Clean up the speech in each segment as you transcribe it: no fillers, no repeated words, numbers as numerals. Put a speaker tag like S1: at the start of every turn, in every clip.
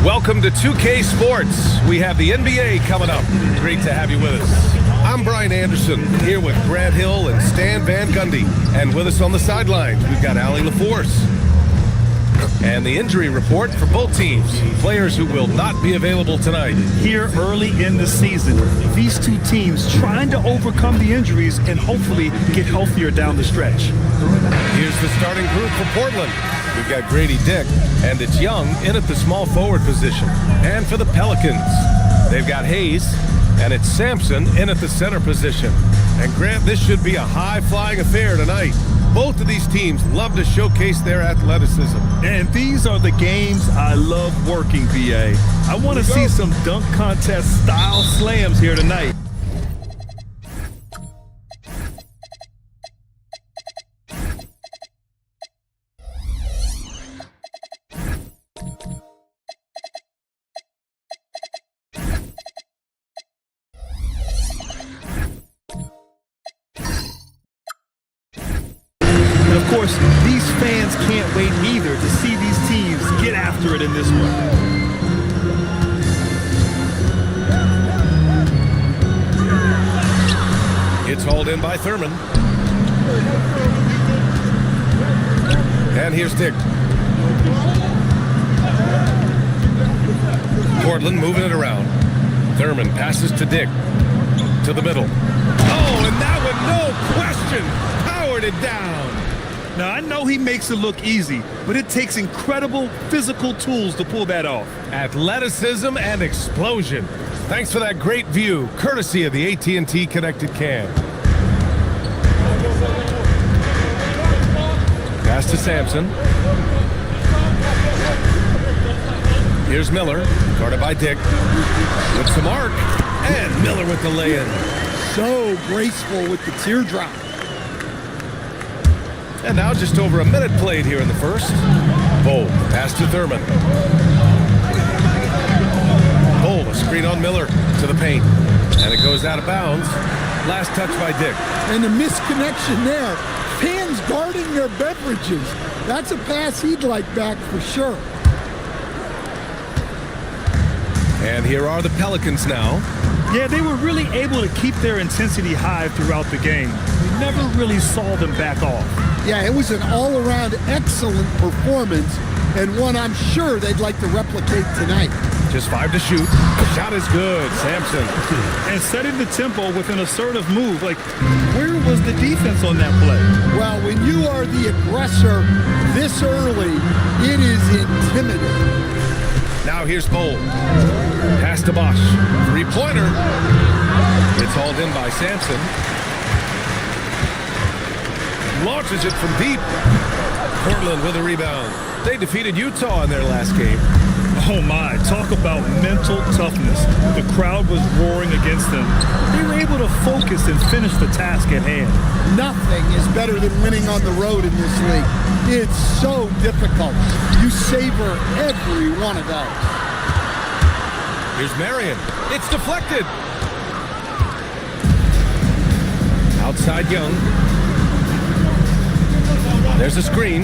S1: Welcome to 2K Sports. We have the NBA coming up. Great to have you with us. I'm Brian Anderson, here with Grant Hill and Stan Van Gundy. And with us on the sidelines, we've got Allie LaForce. And the injury report for both teams. Players who will not be available tonight.
S2: Here early in the season, these two teams trying to overcome the injuries and hopefully get healthier down the stretch.
S1: Here's the starting group for Portland. We've got Grady Dick, and it's Young in at the small forward position. And for the Pelicans, they've got Hayes, and it's Sampson in at the center position. And Grant, this should be a high-flying affair tonight. Both of these teams love to showcase their athleticism.
S2: And these are the games I love working, VA. I want to see some dunk contest style slams here tonight. Of course, these fans can't wait either to see these teams get after it in this one.
S1: It's hauled in by Thurman. And here's Dick. Portland moving it around. Thurman passes to Dick. To the middle. Oh, and that one, no question, powered it down.
S2: Now, I know he makes it look easy, but it takes incredible physical tools to pull that off.
S1: Athleticism and explosion. Thanks for that great view, courtesy of the AT&T Connected Cam. Pass to Sampson. Here's Miller, guarded by Dick. With some arc, and Miller with the lay-in.
S3: So graceful with the teardrop.
S1: And now just over a minute played here in the first. Bowl, pass to Thurman. Bowl, a screen on Miller to the paint. And it goes out of bounds. Last touch by Dick.
S3: And the misconnection there. Fans guarding their beverages. That's a pass he'd like back for sure.
S1: And here are the Pelicans now.
S2: Yeah, they were really able to keep their intensity high throughout the game. We never really saw them back off.
S3: Yeah, it was an all-around excellent performance, and one I'm sure they'd like to replicate tonight.
S1: Just 5 to shoot. The shot is good. Sampson.
S2: And setting the tempo with an assertive move. Like, where was the defense on that play?
S3: Well, when you are the aggressor this early, it is intimidating.
S1: Now here's Bowl. Pass to Bosch. Three-pointer. It's hauled in by Sampson. Launches it from deep. Portland with a rebound. They defeated Utah in their last game.
S2: Oh my, talk about mental toughness. The crowd was roaring against them. They were able to focus and finish the task at hand.
S3: Nothing is better than winning on the road in this league. It's so difficult. You savor every one of those.
S1: Here's Marion. It's deflected. Outside Young. There's a screen.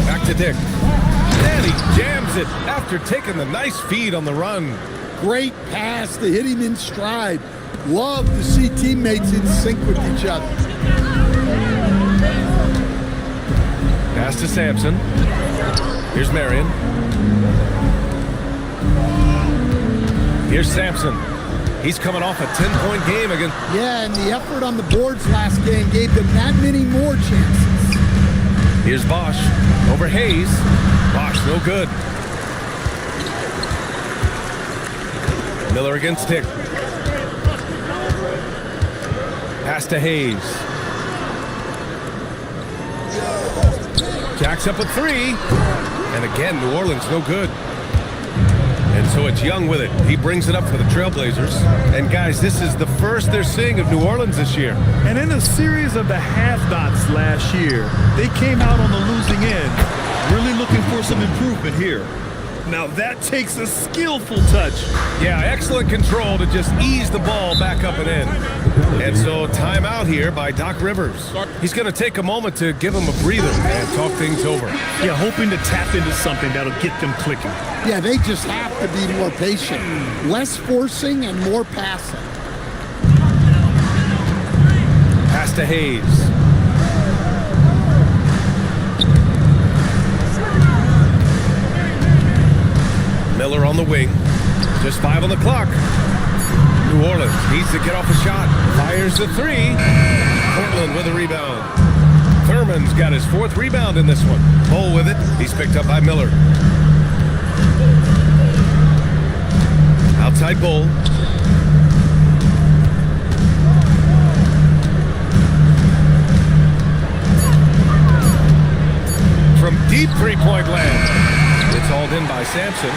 S1: Back to Dick. And he jams it after taking the nice feed on the run.
S3: Great pass to hit him in stride. Love to see teammates in sync with each other.
S1: Pass to Sampson. Here's Marion. Here's Sampson. He's coming off a 10-point game again.
S3: Yeah, and the effort on the boards last game gave them that many more chances.
S1: Here's Bosch over Hayes. Bosch, no good. Miller against Dick. Pass to Hayes. Jacks up a three. And again, New Orleans no good. And so it's Young with it. He brings it up for the Trailblazers. And guys, this is the first they're seeing of New Orleans this year.
S2: And in a series of the have-nots last year, they came out on the losing end, really looking for some improvement here. Now that takes a skillful touch.
S1: Yeah, excellent control to just ease the ball back up and in. And so timeout here by Doc Rivers. He's going to take a moment to give him a breather and talk things over.
S2: Yeah, hoping to tap into something that'll get them clicking.
S3: Yeah, they just have to be more patient. Less forcing and more passing.
S1: Pass to Hayes. Miller on the wing. Just 5 on the clock. New Orleans needs to get off a shot. Fires the three. Portland with a rebound. Thurman's got his 4th rebound in this one. Bull with it. He's picked up by Miller. Outside Bull. From deep three-point land. It's hauled in by Sampson.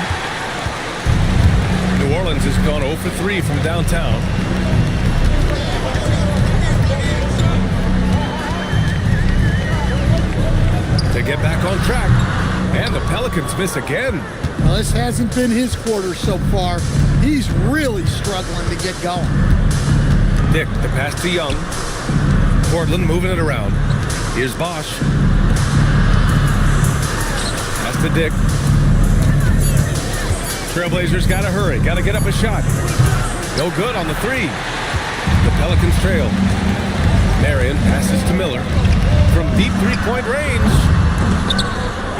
S1: New Orleans has gone 0 for 3 from downtown. To get back on track. And the Pelicans miss again.
S3: Well, this hasn't been his quarter so far. He's really struggling to get going.
S1: Dick, the pass to Young. Portland moving it around. Here's Bosch. Pass to Dick. Trailblazers got to hurry. Got to get up a shot. No good on the three. The Pelicans trail. Marion passes to Miller. From deep three-point range.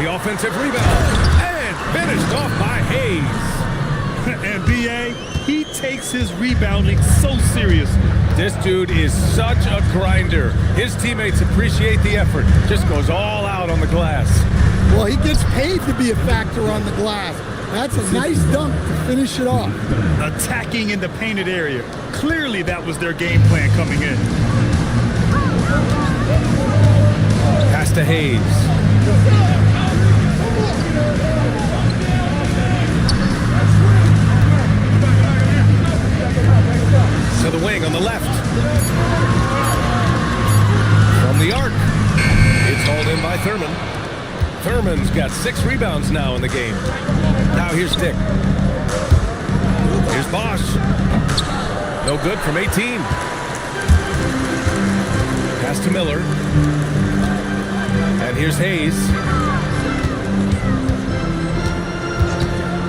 S1: The offensive rebound. And finished off by Hayes.
S2: And B.A., he takes his rebounding so serious.
S1: This dude is such a grinder. His teammates appreciate the effort. Just goes all out on the glass.
S3: Well, he gets paid to be a factor on the glass. That's a nice dunk to finish it off.
S2: Attacking in the painted area. Clearly that was their game plan coming in.
S1: Pass to Hayes. To the wing on the left. From the arc. It's hauled in by Thurman. Thurman's got 6 rebounds now in the game. Now here's Dick. Here's Bosch. No good from 18. Pass to Miller. And here's Hayes.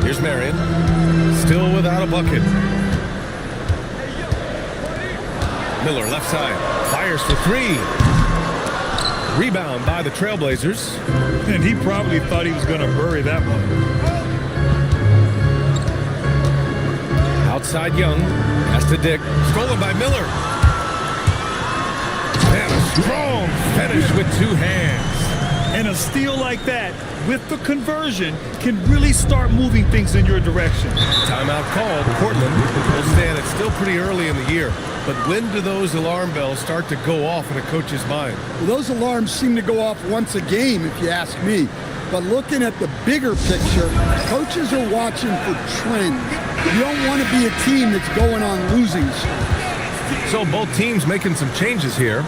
S1: Here's Marion. Still without a bucket. Miller left side. Fires for 3. Rebound by the Trailblazers.
S2: And he probably thought he was going to bury that one.
S1: Outside Young. Pass to Dick. Stolen by Miller. And a strong finish with 2 hands.
S2: And a steal like that, with the conversion, can really start moving things in your direction.
S1: Timeout called. Portland will stand. It's still pretty early in the year. But when do those alarm bells start to go off in a coach's mind?
S3: Well, those alarms seem to go off once a game, if you ask me. But looking at the bigger picture, coaches are watching for trends. You don't want to be a team that's going on losing streaks.
S1: So both teams making some changes here.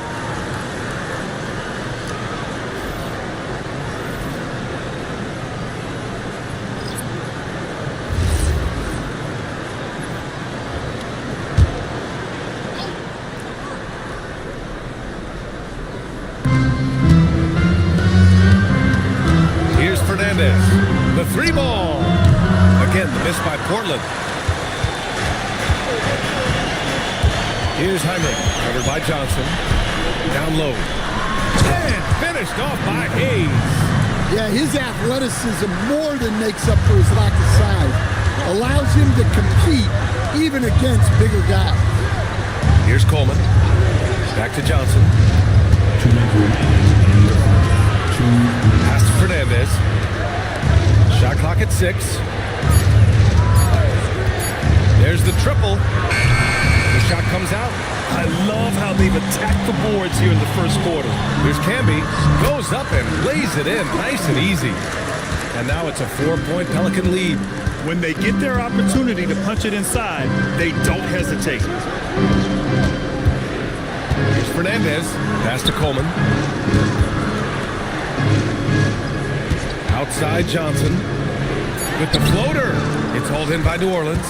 S1: The 3 ball. Again, the miss by Portland. Here's Heinrich, covered by Johnson. Down low. And finished off by Hayes.
S3: Yeah, his athleticism more than makes up for his lack of size. Allows him to compete even against bigger guys.
S1: Here's Coleman. Back to Johnson. Pass to Fernandez. Shot clock at 6. There's the triple. The shot comes out.
S2: I love how they've attacked the boards here in the first quarter.
S1: Here's Camby. Goes up and lays it in. Nice and easy. And now it's a 4-point Pelican lead.
S2: When they get their opportunity to punch it inside, they don't hesitate.
S1: Here's Fernandez. Pass to Coleman. Outside Johnson. With the floater. It's hauled in by New Orleans.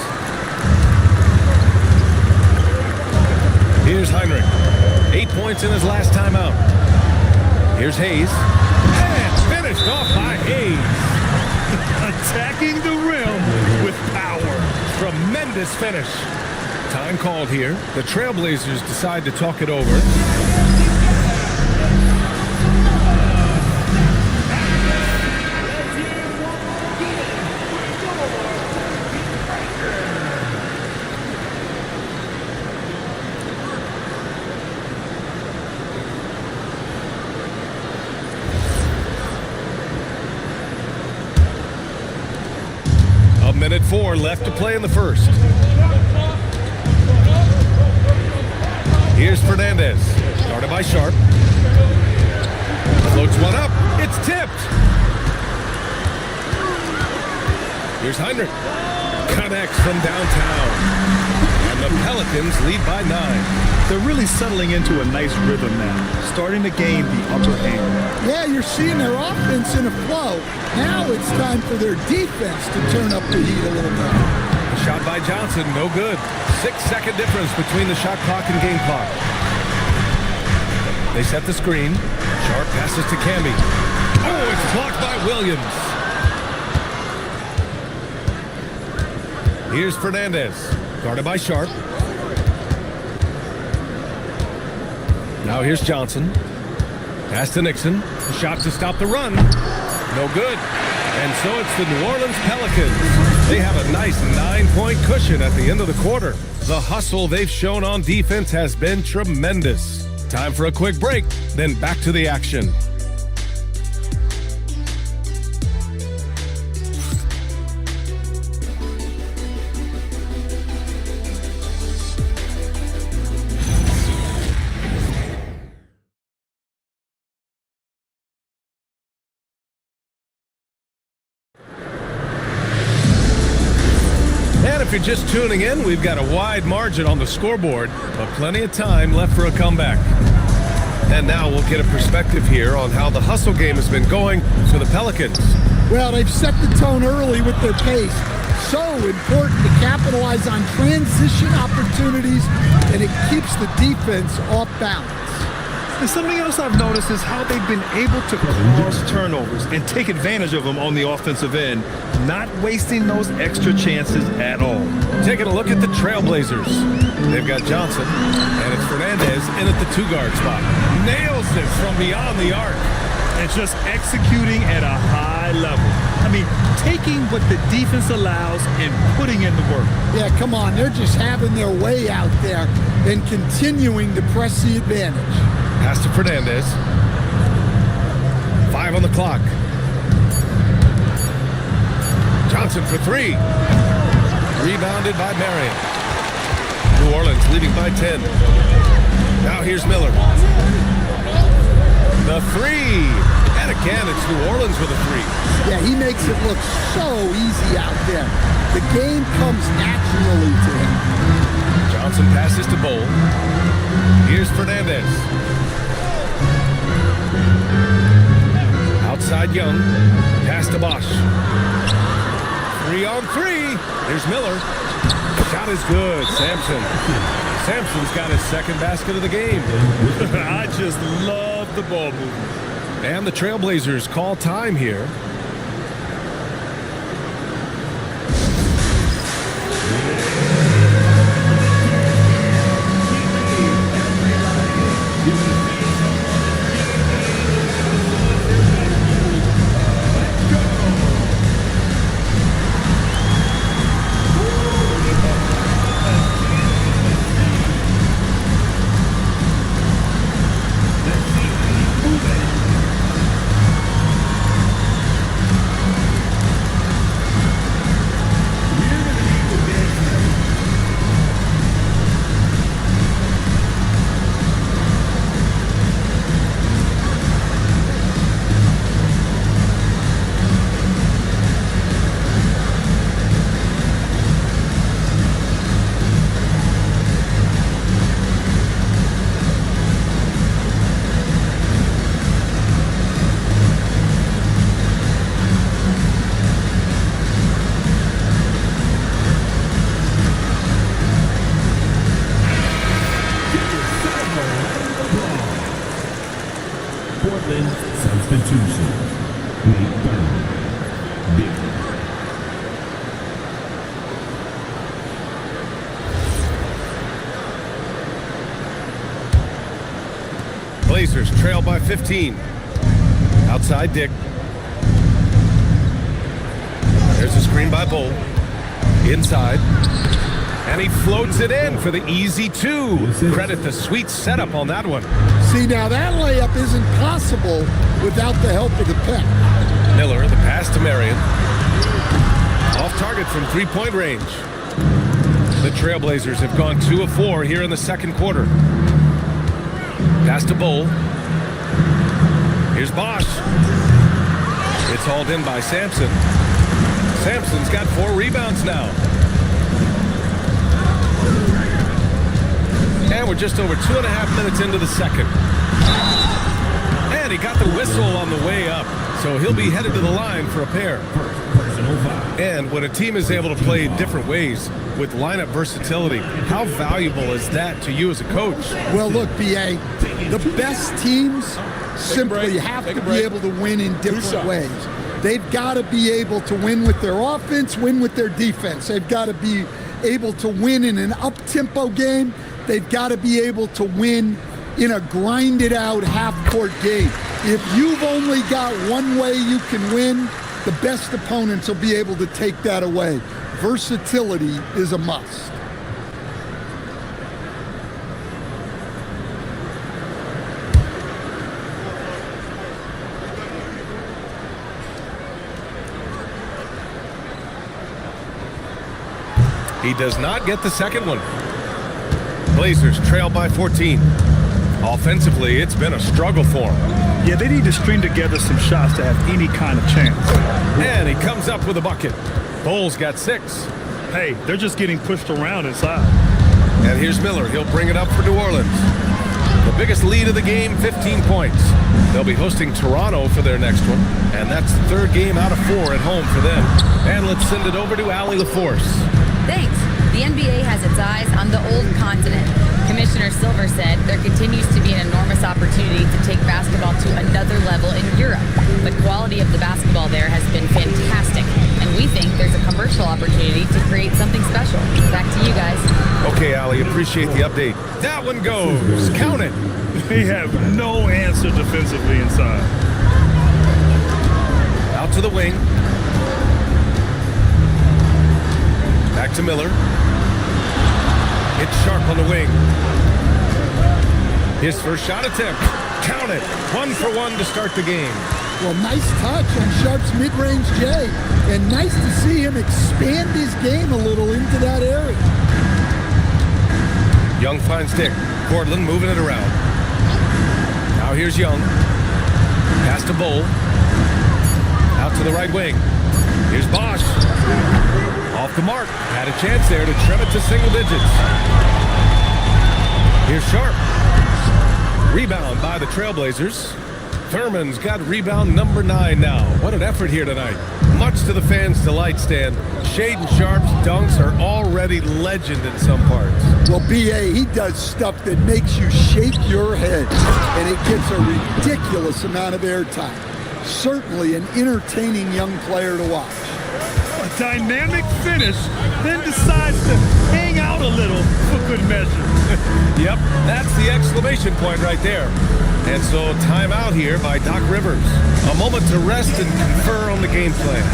S1: Here's Heinrich. 8 points in his last time out. Here's Hayes. And finished off by Hayes.
S2: Attacking the rim with power.
S1: Tremendous finish. Time called here. The Trailblazers decide to talk it over. Minute 4 left to play in the first. Here's Fernandez. Started by Sharp. Floats one up. It's tipped. Here's Heinrich. Connects from downtown. And the Pelicans lead by 9.
S2: They're really settling into a nice rhythm now, starting to gain the upper hand.
S3: Yeah, you're seeing their offense in a flow. Now it's time for their defense to turn up the heat a little more.
S1: A shot by Johnson, no good. 6-second difference between the shot clock and game clock. They set the screen. Sharp passes to Camby. Oh, it's blocked by Williams. Here's Fernandez. Guarded by Sharp. Now here's Johnson. Pass to Nixon. Shot to stop the run. No good. And so it's the New Orleans Pelicans. They have a nice 9-point cushion at the end of the quarter. The hustle they've shown on defense has been tremendous. Time for a quick break, then back to the action. And if you're just tuning in, we've got a wide margin on the scoreboard, but plenty of time left for a comeback. And now we'll get a perspective here on how the hustle game has been going for the Pelicans.
S3: Well, they've set the tone early with their pace. So important to capitalize on transition opportunities, and it keeps the defense off balance.
S2: And something else I've noticed is how they've been able to cause turnovers and take advantage of them on the offensive end, not wasting those extra chances at all.
S1: Taking a look at the Trailblazers. They've got Johnson, and it's Fernandez in at the 2-guard spot. Nails it from beyond the arc.
S2: And just executing at a high level. I mean, taking what the defense allows and putting in the work.
S3: Yeah, come on. They're just having their way out there and continuing to press the advantage.
S1: Pass to Fernandez. 5 on the clock. Johnson for 3. Rebounded by Marion. New Orleans leading by 10. Now here's Miller. The 3. And again, it's New Orleans with a 3.
S3: Yeah, he makes it look so easy out there. The game comes naturally to him.
S1: Johnson passes to Bowl. Here's Fernandez. Outside Young. Pass to Bosch. 3 on 3. There's Miller. Shot is good. Sampson's got his second basket of the game.
S2: I just love the ball movement.
S1: And the Trailblazers call time here. Blazers trail by 15. Outside Dick. There's a screen by Bull. Inside. And he floats it in for the easy two. Credit the sweet setup on that one.
S3: See, now that layup isn't possible without the help of the pep.
S1: Miller, the pass to Marion. Off target from three-point range. The Trailblazers have gone 2 of 4 here in the second quarter. Pass to Bull. Here's Bosch. It's hauled in by Sampson. Sampson's got 4 rebounds now. And we're just over 2.5 minutes into the second. And he got the whistle on the way up, so he'll be headed to the line for a pair. And when a team is able to play different ways with lineup versatility, how valuable is that to you as a coach?
S3: Well, look, B.A., the best teams simply have to be able to win in different ways. They've got to be able to win with their offense, win with their defense. They've got to be able to win in an up-tempo game. They've got to be able to win in a grinded-out half-court game. If you've only got one way you can win, the best opponents will be able to take that away. Versatility is a must.
S1: He does not get the second one. Blazers trail by 14. Offensively, it's been a struggle for him.
S2: Yeah, they need to string together some shots to have any kind of chance.
S1: And he comes up with a bucket. Bull's got 6.
S2: Hey, they're just getting pushed around inside.
S1: And here's Miller. He'll bring it up for New Orleans. The biggest lead of the game, 15 points. They'll be hosting Toronto for their next one. And that's the 3rd game out of 4 at home for them. And let's send it over to Allie LaForce.
S4: Thanks. The NBA has its eyes on the old continent. Commissioner Silver said there continues to be an enormous opportunity to take basketball to another level in Europe. The quality of the basketball there has been fantastic, and we think there's a commercial opportunity to create something special. Back to you guys.
S1: Okay, Allie, appreciate the update. That one goes. Count it.
S2: They have no answer defensively inside.
S1: Out to the wing. Back to Miller. It's Sharp on the wing. His first shot attempt. Count it. 1 for 1 to start the game.
S3: Well, nice touch on Sharp's mid-range J. And nice to see him expand his game a little into that area.
S1: Young finds Dick. Portland moving it around. Now here's Young. Pass to Bull. Out to the right wing. Here's Bosch. Off the mark. Had a chance there to trim it to single digits. Here's Sharp. Rebound by the Trailblazers. Thurman's got rebound number 9 now. What an effort here tonight. Much to the fans' delight, Stan. Shaden Sharp's dunks are already legend in some parts.
S3: Well, B.A., he does stuff that makes you shake your head, and it gets a ridiculous amount of airtime. Certainly an entertaining young player to watch.
S2: A dynamic finish, then decides to hang out a little for good measure.
S1: Yep, that's the exclamation point right there. And so timeout here by Doc Rivers. A moment to rest and confer on the game plan.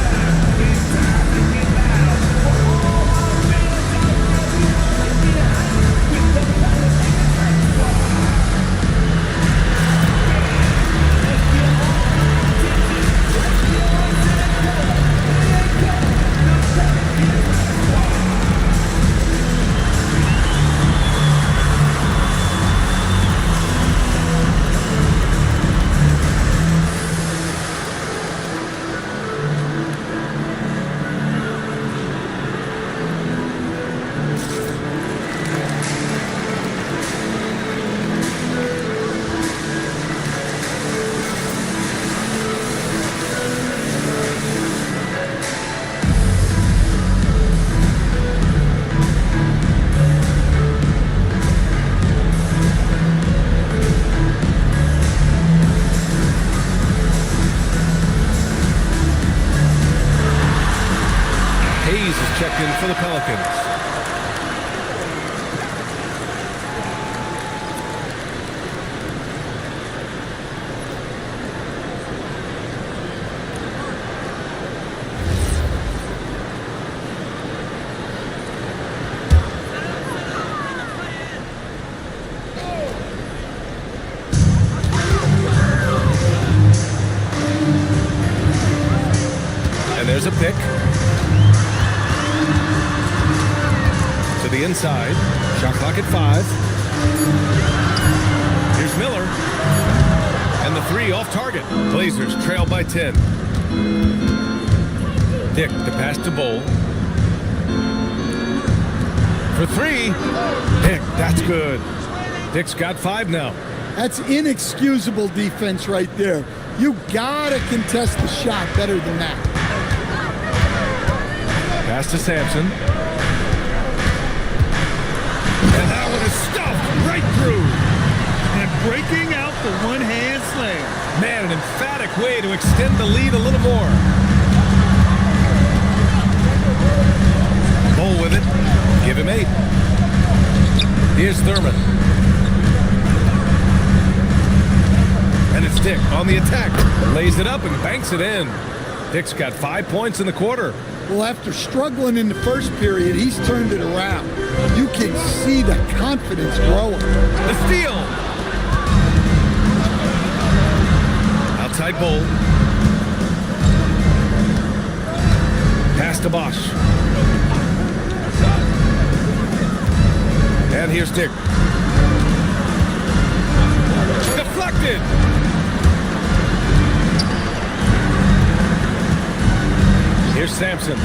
S1: inside. Shot clock at 5. Here's Miller. And the 3 off target. Blazers trail by 10. Dick, the pass to Bowl. For 3. Dick, that's good. Dick's got 5 now.
S3: That's inexcusable defense right there. You gotta contest the shot better than that.
S1: Pass to Sampson.
S2: And that one is stuffed right through. And breaking out the one-hand slam.
S1: Man, an emphatic way to extend the lead a little more. Bowl with it. Give him 8. Here's Thurman. And it's Dick on the attack. Lays it up and banks it in. Dick's got 5 points in the quarter.
S3: Well, after struggling in the first period, he's turned it around. You can see the confidence growing.
S1: The steal. Outside Bowl. Pass to Bosch. And here's Dick. Deflected. Here's Sampson.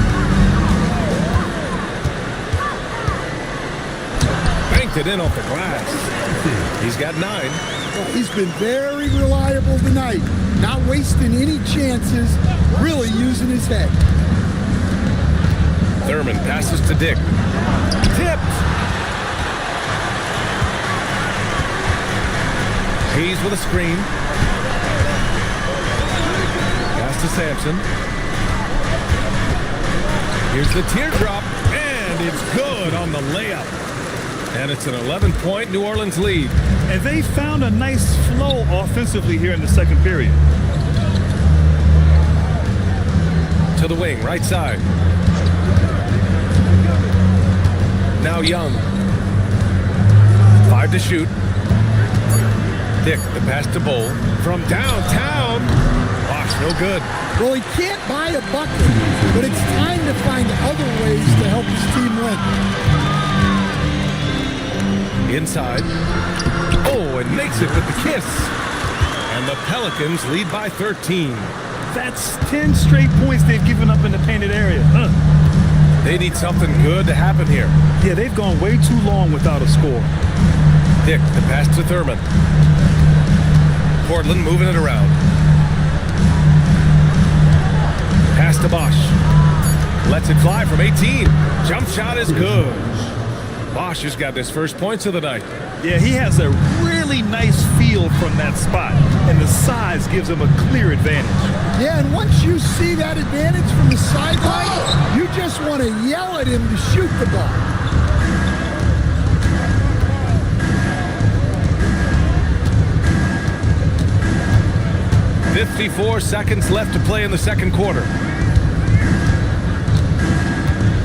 S1: Banked it in off the glass. He's got 9.
S3: Well, he's been very reliable tonight. Not wasting any chances, really using his head.
S1: Thurman passes to Dick. Tipped. Hayes with a screen. Pass to Sampson. Here's the teardrop, and it's good on the layup. And it's an 11-point New Orleans lead.
S2: And they found a nice flow offensively here in the second period.
S1: To the wing, right side. Now Young. 5 to shoot. Dick, the pass to Bowl. From downtown. Bosch, no good.
S3: Well, he can't buy a bucket, but it's time to find other ways to help his team win.
S1: Inside. Oh, and makes it with the kiss. And the Pelicans lead by 13.
S2: That's 10 straight points they've given up in the painted area.
S1: They need something good to happen here.
S2: Yeah, they've gone way too long without a score.
S1: Dick, the pass to Thurman. Portland moving it around. Pass to Bosch. Lets it fly from 18. Jump shot is good. Bosch has got his first points of the night.
S2: Yeah, he has a really nice feel from that spot, and the size gives him a clear advantage.
S3: Yeah, and once you see that advantage from the sideline, you just want to yell at him to shoot the ball.
S1: .54 seconds left to play in the second quarter.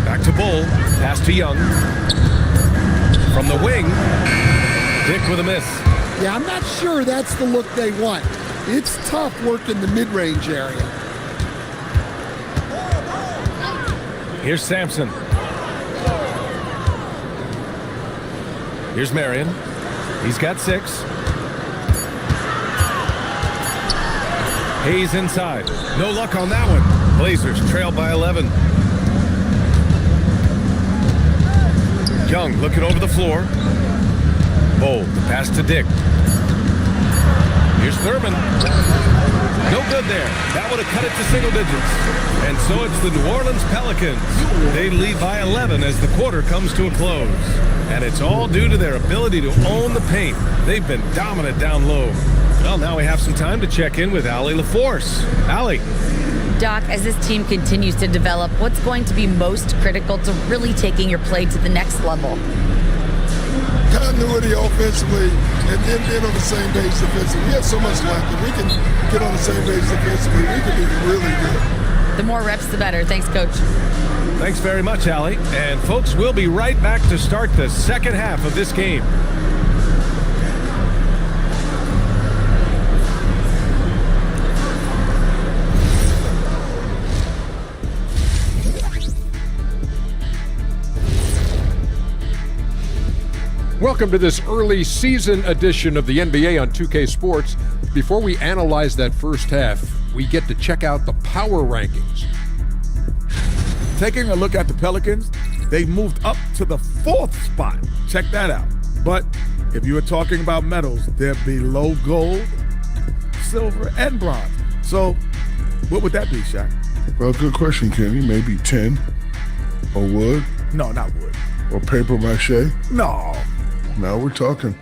S1: Back to Bull. Pass to Young. From the wing. Dick with a miss.
S3: Yeah, I'm not sure that's the look they want. It's tough working the mid-range area.
S1: Here's Sampson. Here's Marion. He's got 6. Hayes inside. No luck on that one. Blazers trail by 11. Young looking over the floor. Bold. Pass to Dick. Here's Thurman. No good there. That would have cut it to single digits. And so it's the New Orleans Pelicans. They lead by 11 as the quarter comes to a close. And it's all due to their ability to own the paint. They've been dominant down low. Well, now we have some time to check in with Allie LaForce. Allie.
S4: Doc, as this team continues to develop, what's going to be most critical to really taking your play to the next level?
S5: Continuity offensively and then being on the same page defensively. We have so much left. If we can get on the same page defensively, we can be really good.
S4: The more reps, the better. Thanks, Coach.
S1: Thanks very much, Allie. And folks, we'll be right back to start the second half of this game.
S6: Welcome to this early season edition of the NBA on 2K Sports. Before we analyze that first half, we get to check out the power rankings.
S7: Taking a look at the Pelicans, they moved up to the 4th spot. Check that out. But if you were talking about medals, they're below gold, silver, and bronze. So what would that be, Shaq?
S5: Well, good question, Kenny. Maybe 10 or wood
S7: No, not wood.
S5: or paper mache.
S7: No.
S5: Now we're talking.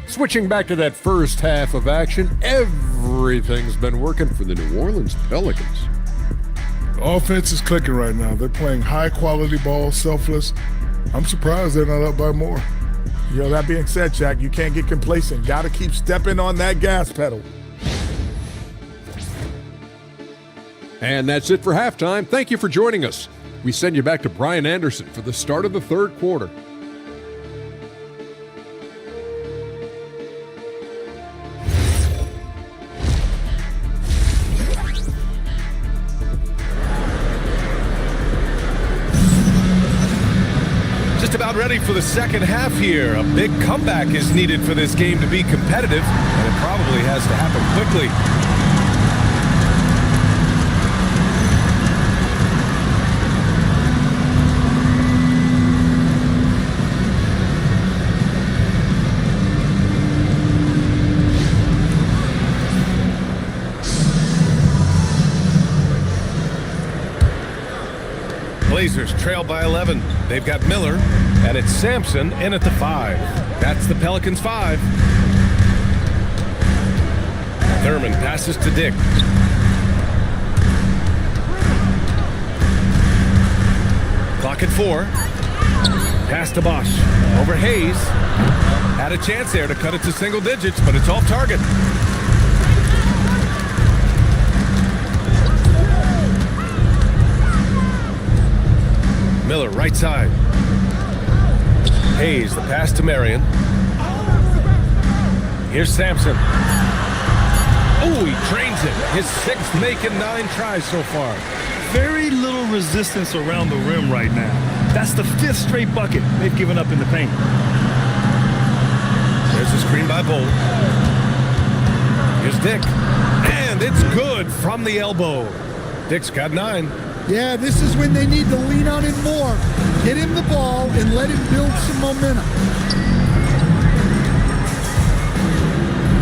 S6: Switching back to that first half of action, everything's been working for the New Orleans Pelicans.
S5: Offense is clicking right now. They're playing high-quality ball, selfless. I'm surprised they're not up by more.
S7: That being said, Shaq, you can't get complacent. Got to keep stepping on that gas pedal.
S6: And that's it for halftime. Thank you for joining us. We send you back to Brian Anderson for the start of the third quarter.
S1: Just about ready for the second half here. A big comeback is needed for this game to be competitive, and it probably has to happen quickly. Blazers trail by 11. They've got Miller, and it's Sampson in at the 5. That's the Pelicans' 5. Thurman passes to Dick. Clock at 4. Pass to Bosch. Over Hayes. Had a chance there to cut it to single digits, but it's off target. Miller, right side. Hayes, the pass to Marion. Here's Sampson. Oh, he trains it. His 6th make in 9 tries so far.
S2: Very little resistance around the rim right now. That's the 5th straight bucket they've given up in the paint.
S1: There's a screen by Bolt. Here's Dick. And it's good from the elbow. Dick's got 9.
S3: Yeah, this is when they need to lean on him more. Get him the ball and let him build some momentum.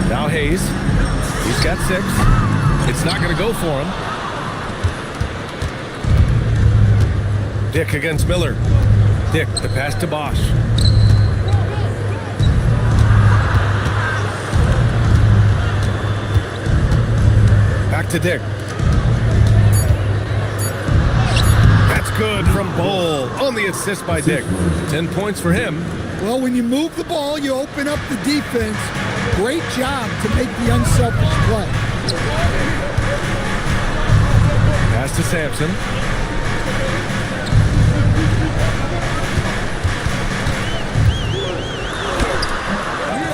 S1: Now Hayes. He's got 6. It's not going to go for him. Dick against Miller. Dick, the pass to Bosch. Back to Dick. Good from Bull on the assist by Dick. 10 points for him.
S3: Well, when you move the ball, you open up the defense. Great job to make the unselfish play.
S1: Pass to Sampson.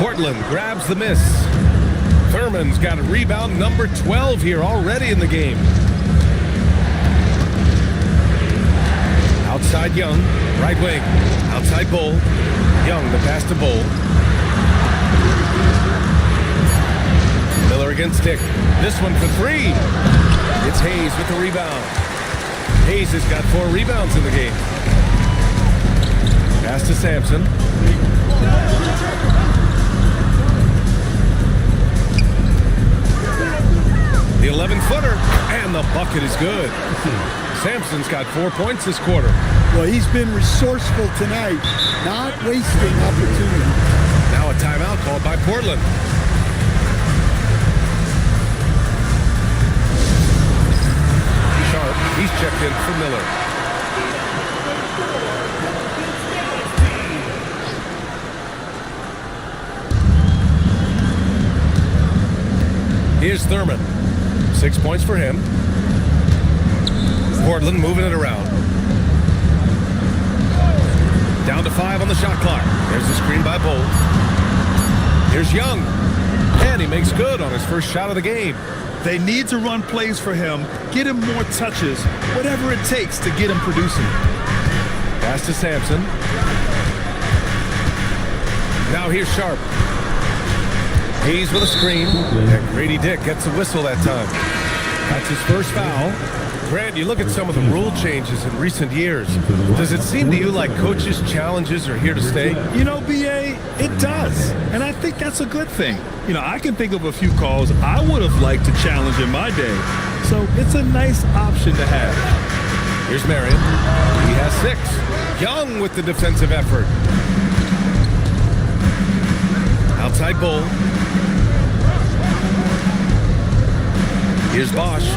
S1: Portland grabs the miss. Thurman's got a rebound number 12 here already in the game. Outside Young, right wing. Outside Bull. Young, the pass to Bull. Miller against Dick. This one for 3. It's Hayes with the rebound. Hayes has got 4 rebounds in the game. Pass to Sampson. The 11-footer, and the bucket is good. Sampson's got 4 points this quarter.
S3: Well, he's been resourceful tonight, not wasting opportunity.
S1: Now a timeout called by Portland. Sharp, he's checked in for Miller. Here's Thurman. 6 points for him. Portland moving it around. Down to 5 on the shot clock. There's the screen by Bolt. Here's Young. And he makes good on his first shot of the game.
S2: They need to run plays for him, get him more touches, whatever it takes to get him producing.
S1: Pass to Sampson. Now here's Sharp. Hayes with a screen. And Grady Dick gets a whistle that time. That's his first foul. Grant, you look at some of the rule changes in recent years. Does it seem to you like coaches' challenges are here to stay?
S2: You know, BA, it does. And I think that's a good thing. You know, I can think of a few calls I would have liked to challenge in my day. So it's a nice option to have.
S1: Here's Marion. He has 6. Young with the defensive effort. Outside Bull. Here's Bosch.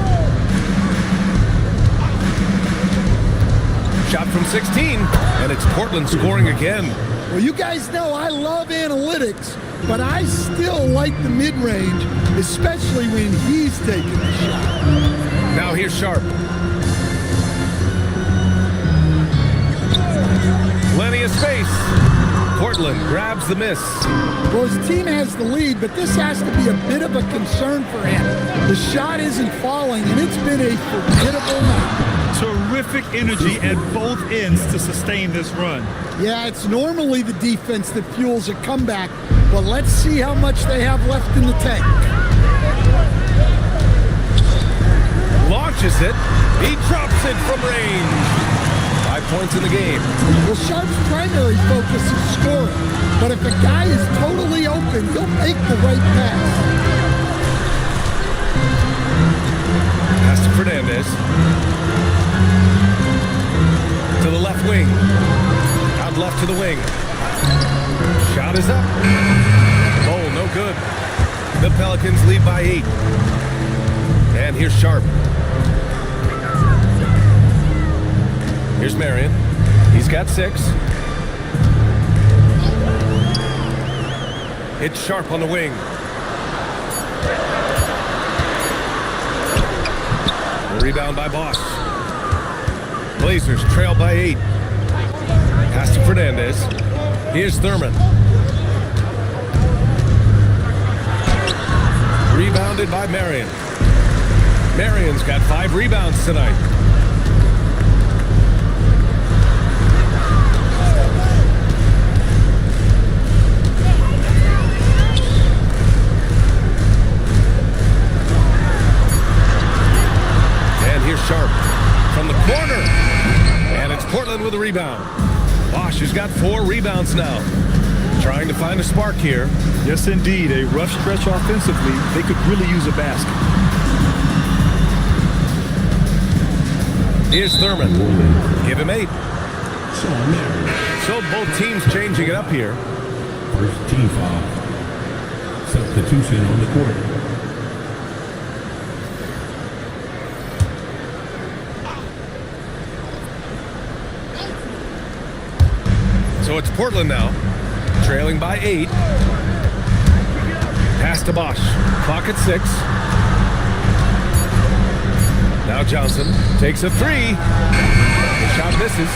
S1: Shot from 16, and it's Portland scoring again.
S3: Well, you guys know I love analytics, but I still like the mid-range, especially when he's taking the shot.
S1: Now here's Sharp. Plenty of space. Portland grabs the miss.
S3: Well, his team has the lead, but this has to be a bit of a concern for him. The shot isn't falling, and it's been a formidable night.
S2: Terrific energy at both ends to sustain this run.
S3: Yeah, it's normally the defense that fuels a comeback, but let's see how much they have left in the tank.
S1: Launches it. He drops it from range. 5 points in the game.
S3: Well, Sharp's primary focus is scoring, but if a guy is totally open, he'll make the right pass.
S1: Pass to Fernandez. To the left wing. Out left to the wing. Shot is up. Oh, no good. The Pelicans lead by 8. And here's Sharp. Here's Marion. He's got 6. It's Sharp on the wing. The rebound by Bosch. Blazers trail by 8. Pass to Fernandez. Here's Thurman. Rebounded by Marion. Marion's got 5 rebounds tonight. And here's Sharp from the corner. And it's Portland with a rebound. Bosch has got 4 rebounds now. Trying to find a spark here.
S2: Yes, indeed. A rough stretch offensively. They could really use a basket.
S1: Here's Thurman. Give him 8. So both teams changing it up here.
S8: First team foul. Substitution on the court.
S1: So it's Portland now, trailing by 8. Pass to Bosch. Clock at 6. Now Johnson takes a 3. The shot misses.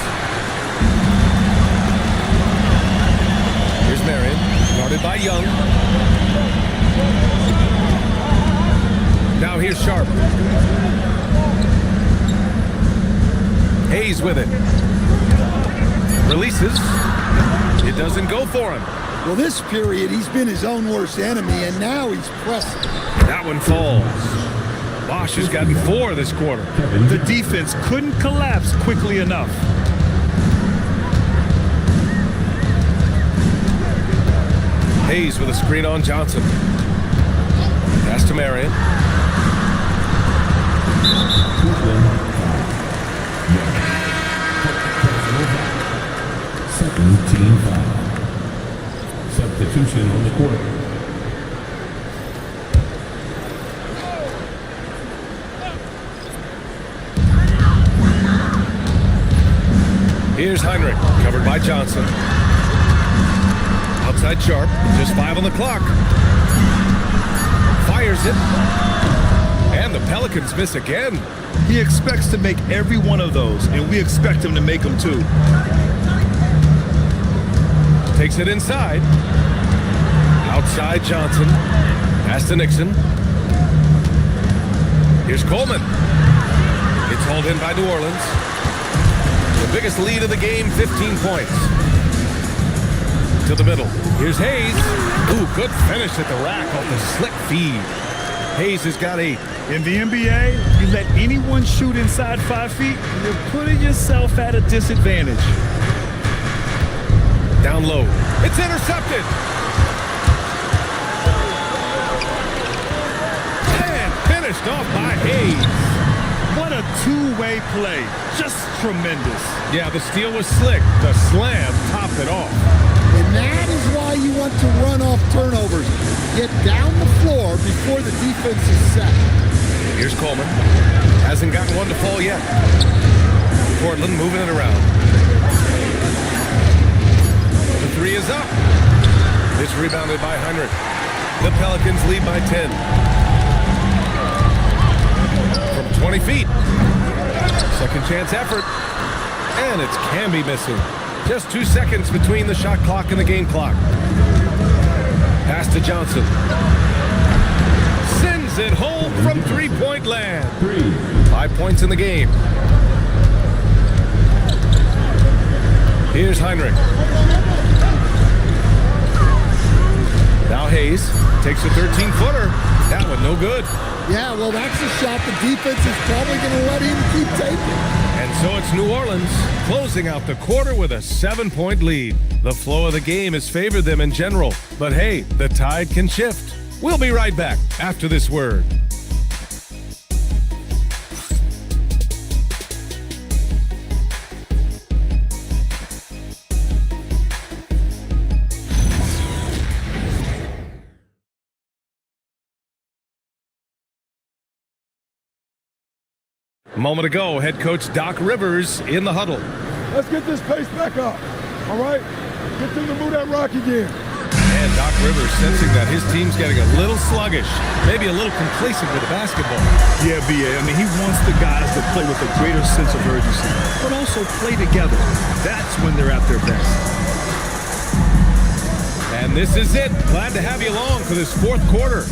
S1: Here's Marion, guarded by Young. Now here's Sharp. Hayes with it. Releases. It doesn't go for him.
S3: Well, this period, he's been his own worst enemy, and now he's pressing.
S1: That one falls. Bosch has gotten 4 this quarter.
S2: The defense couldn't collapse quickly enough.
S1: Hayes with a screen on Johnson. Pass to Marion.
S8: Second team foul. Substitution on the court.
S1: Here's Heinrich, covered by Johnson. Outside Sharp, just 5 on the clock. Fires it. And the Pelicans miss again.
S2: He expects to make every one of those, and we expect him to make them too.
S1: Takes it inside. Outside Johnson. Pass to Nixon. Here's Coleman. It's hauled in by New Orleans. The biggest lead of the game, 15 points. To the middle. Here's Hayes. Ooh, good finish at the rack off the slick feed. Hayes has got 8.
S2: In the NBA, you let anyone shoot inside 5 feet, you're putting yourself at a disadvantage.
S1: Down low. It's intercepted. And finished off by Hayes.
S2: What a two-way play. Just tremendous.
S1: Yeah, the steal was slick. The slam topped it off.
S3: And that is why you want to run off turnovers. Get down the floor before the defense is set.
S1: Here's Coleman. Hasn't gotten one to fall yet. Portland moving it around. The 3 is up. It's rebounded by Heinrich. The Pelicans lead by 10. From 20 feet. Second chance effort. And it's Camby missing. Just 2 seconds between the shot clock and the game clock. Pass to Johnson. Sends it home from three-point land. 5 points in the game. Here's Heinrich. Now Hayes takes a 13-footer. That one no good.
S3: Yeah, well, that's a shot the defense is probably going to let him keep taking.
S1: And so it's New Orleans closing out the quarter with a 7-point lead. The flow of the game has favored them in general. But hey, the tide can shift. We'll be right back after this word. A moment ago, head coach Doc Rivers in the huddle.
S5: Let's get this pace back up, all right? Get them to move that rock again.
S1: And Doc Rivers sensing that his team's getting a little sluggish, maybe a little complacent with the basketball.
S2: Yeah, B.A. I mean, he wants the guys to play with a greater sense of urgency, but also play together. That's when they're at their best.
S1: And this is it. Glad to have you along for this fourth quarter.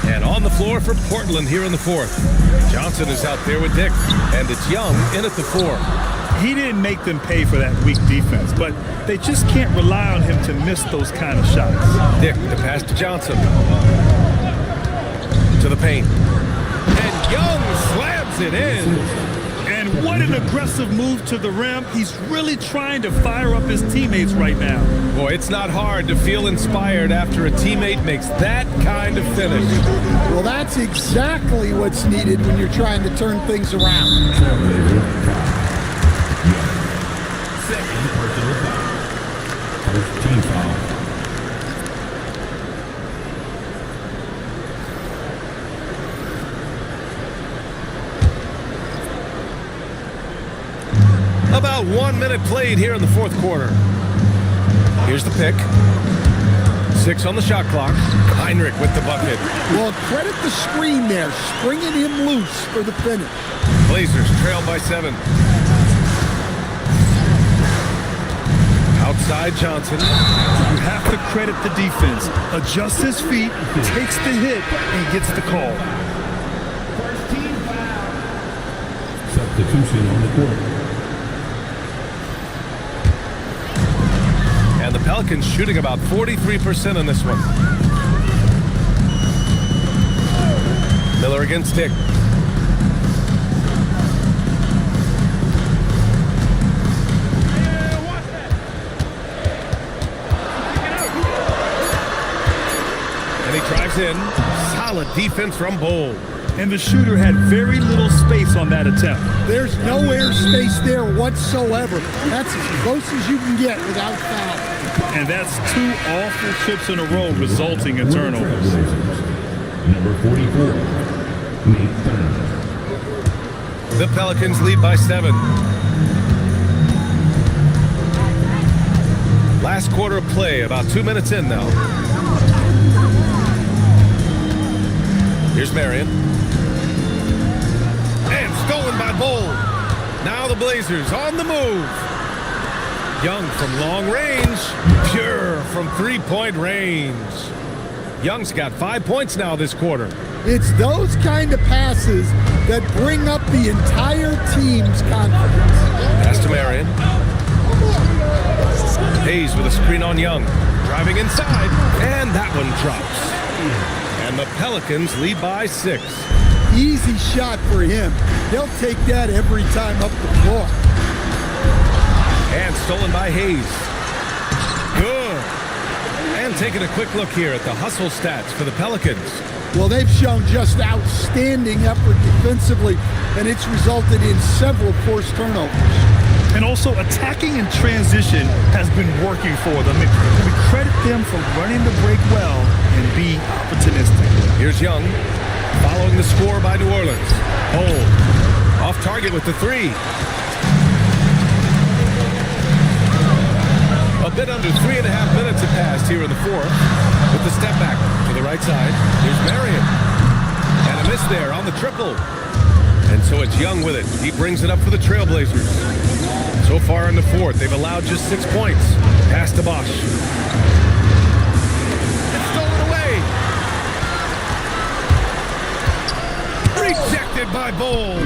S1: And on the floor for Portland here in the fourth. Johnson is out there with Dick, and it's Young in at the 4.
S2: He didn't make them pay for that weak defense, but they just can't rely on him to miss those kind of shots.
S1: Dick, the pass to Johnson. To the paint. And Young slams it in.
S2: And what an aggressive move to the rim. He's really trying to fire up his teammates right now.
S1: Boy, it's not hard to feel inspired after a teammate makes that kind of finish.
S3: Well, that's exactly what's needed when you're trying to turn things around.
S8: Second personal foul. First team foul.
S1: About 1 minute played here in the fourth quarter. Here's the pick. 6 on the shot clock. Heinrich with the bucket.
S3: Well, credit the screen there, springing him loose for the finish.
S1: Blazers trail by 7. Outside Johnson.
S2: You have to credit the defense. Adjusts his feet, takes the hit, and gets the call.
S8: First team foul. Substitution on the court.
S1: And the Pelicans shooting about 43% in this one. Miller against Dick. And he drives in. Solid defense from Bowl.
S2: And the shooter had very little space on that attempt.
S3: There's no airspace there whatsoever. That's as close as you can get without foul.
S2: And that's 2 awful trips in a row resulting in turnovers.
S8: Number 44, Nate Turner.
S1: The Pelicans lead by 7. Last quarter of play, about 2 minutes in now. Here's Marion. And stolen by Bowl. Now the Blazers on the move. Young from long range. Pure from three-point range. Young's got 5 points now this quarter.
S3: It's those kind of passes that bring up the entire team's confidence.
S1: Pass to Marion. Hayes with a screen on Young. Driving inside, and that one drops. And the Pelicans lead by 6.
S3: Easy shot for him. He'll take that every time up the floor.
S1: And stolen by Hayes. Good. And taking a quick look here at the hustle stats for the Pelicans.
S3: Well, they've shown just outstanding effort defensively, and it's resulted in several forced turnovers.
S2: And also, attacking in transition has been working for them. And we credit them for running the break well and being opportunistic.
S1: Here's Young, following the score by New Orleans. Hold. Off target with the 3. A bit under 3.5 minutes have passed here in the 4th. With the step back to the right side. Here's Marion. And a miss there on the triple. And so it's Young with it. He brings it up for the Trailblazers. So far in the 4th, they've allowed just 6 points. Pass to Bosch. It's stolen away. Rejected by Bull.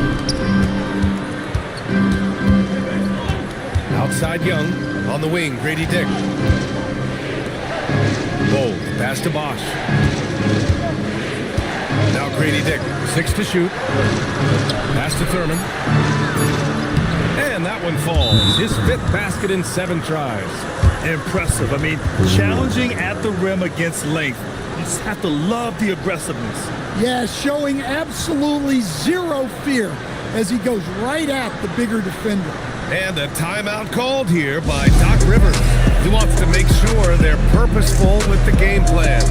S1: Outside Young. On the wing, Grady Dick. Bull. Pass to Bosch. Now Grady Dick. 6 to shoot. Pass to Thurman. And that one falls. His 5th basket in 7 tries.
S2: Impressive. I mean, challenging at the rim against length. You just have to love the aggressiveness.
S3: Yeah, showing absolutely zero fear as he goes right at the bigger defender.
S1: And a timeout called here by Doc Rivers. He wants to make sure they're purposeful with the game plan.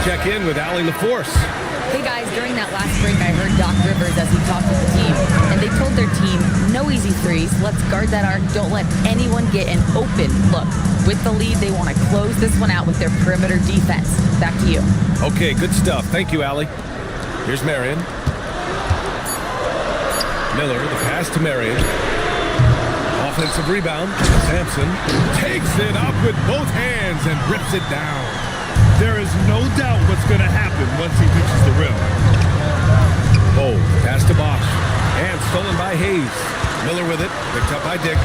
S1: Check in with Allie LaForce.
S4: Hey guys, during that last break, I heard Doc Rivers as he talked with the team, and they told their team, no easy threes, let's guard that arc, don't let anyone get an open look. With the lead, they want to close this one out with their perimeter defense. Back to you.
S1: Okay, good stuff. Thank you, Allie. Here's Marion. Miller, the pass to Marion. Offensive rebound. Sampson takes it up with both hands and rips it down.
S2: There is no doubt what's going to happen once he reaches the rim.
S1: Oh, pass to Bosch. And stolen by Hayes. Miller with it. Picked up by Dick.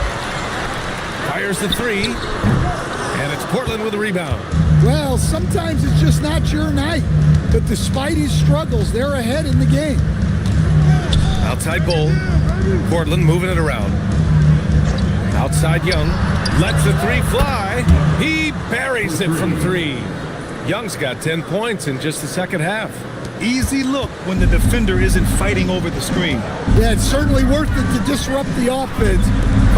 S1: Fires the 3. And it's Portland with the rebound.
S3: Well, sometimes it's just not your night. But despite his struggles, they're ahead in the game.
S1: Outside Bull. Portland moving it around. Outside Young. Lets the 3 fly. He buries it from 3. Young's got 10 points in just the second half.
S2: Easy look when the defender isn't fighting over the screen.
S3: Yeah, it's certainly worth it to disrupt the offense.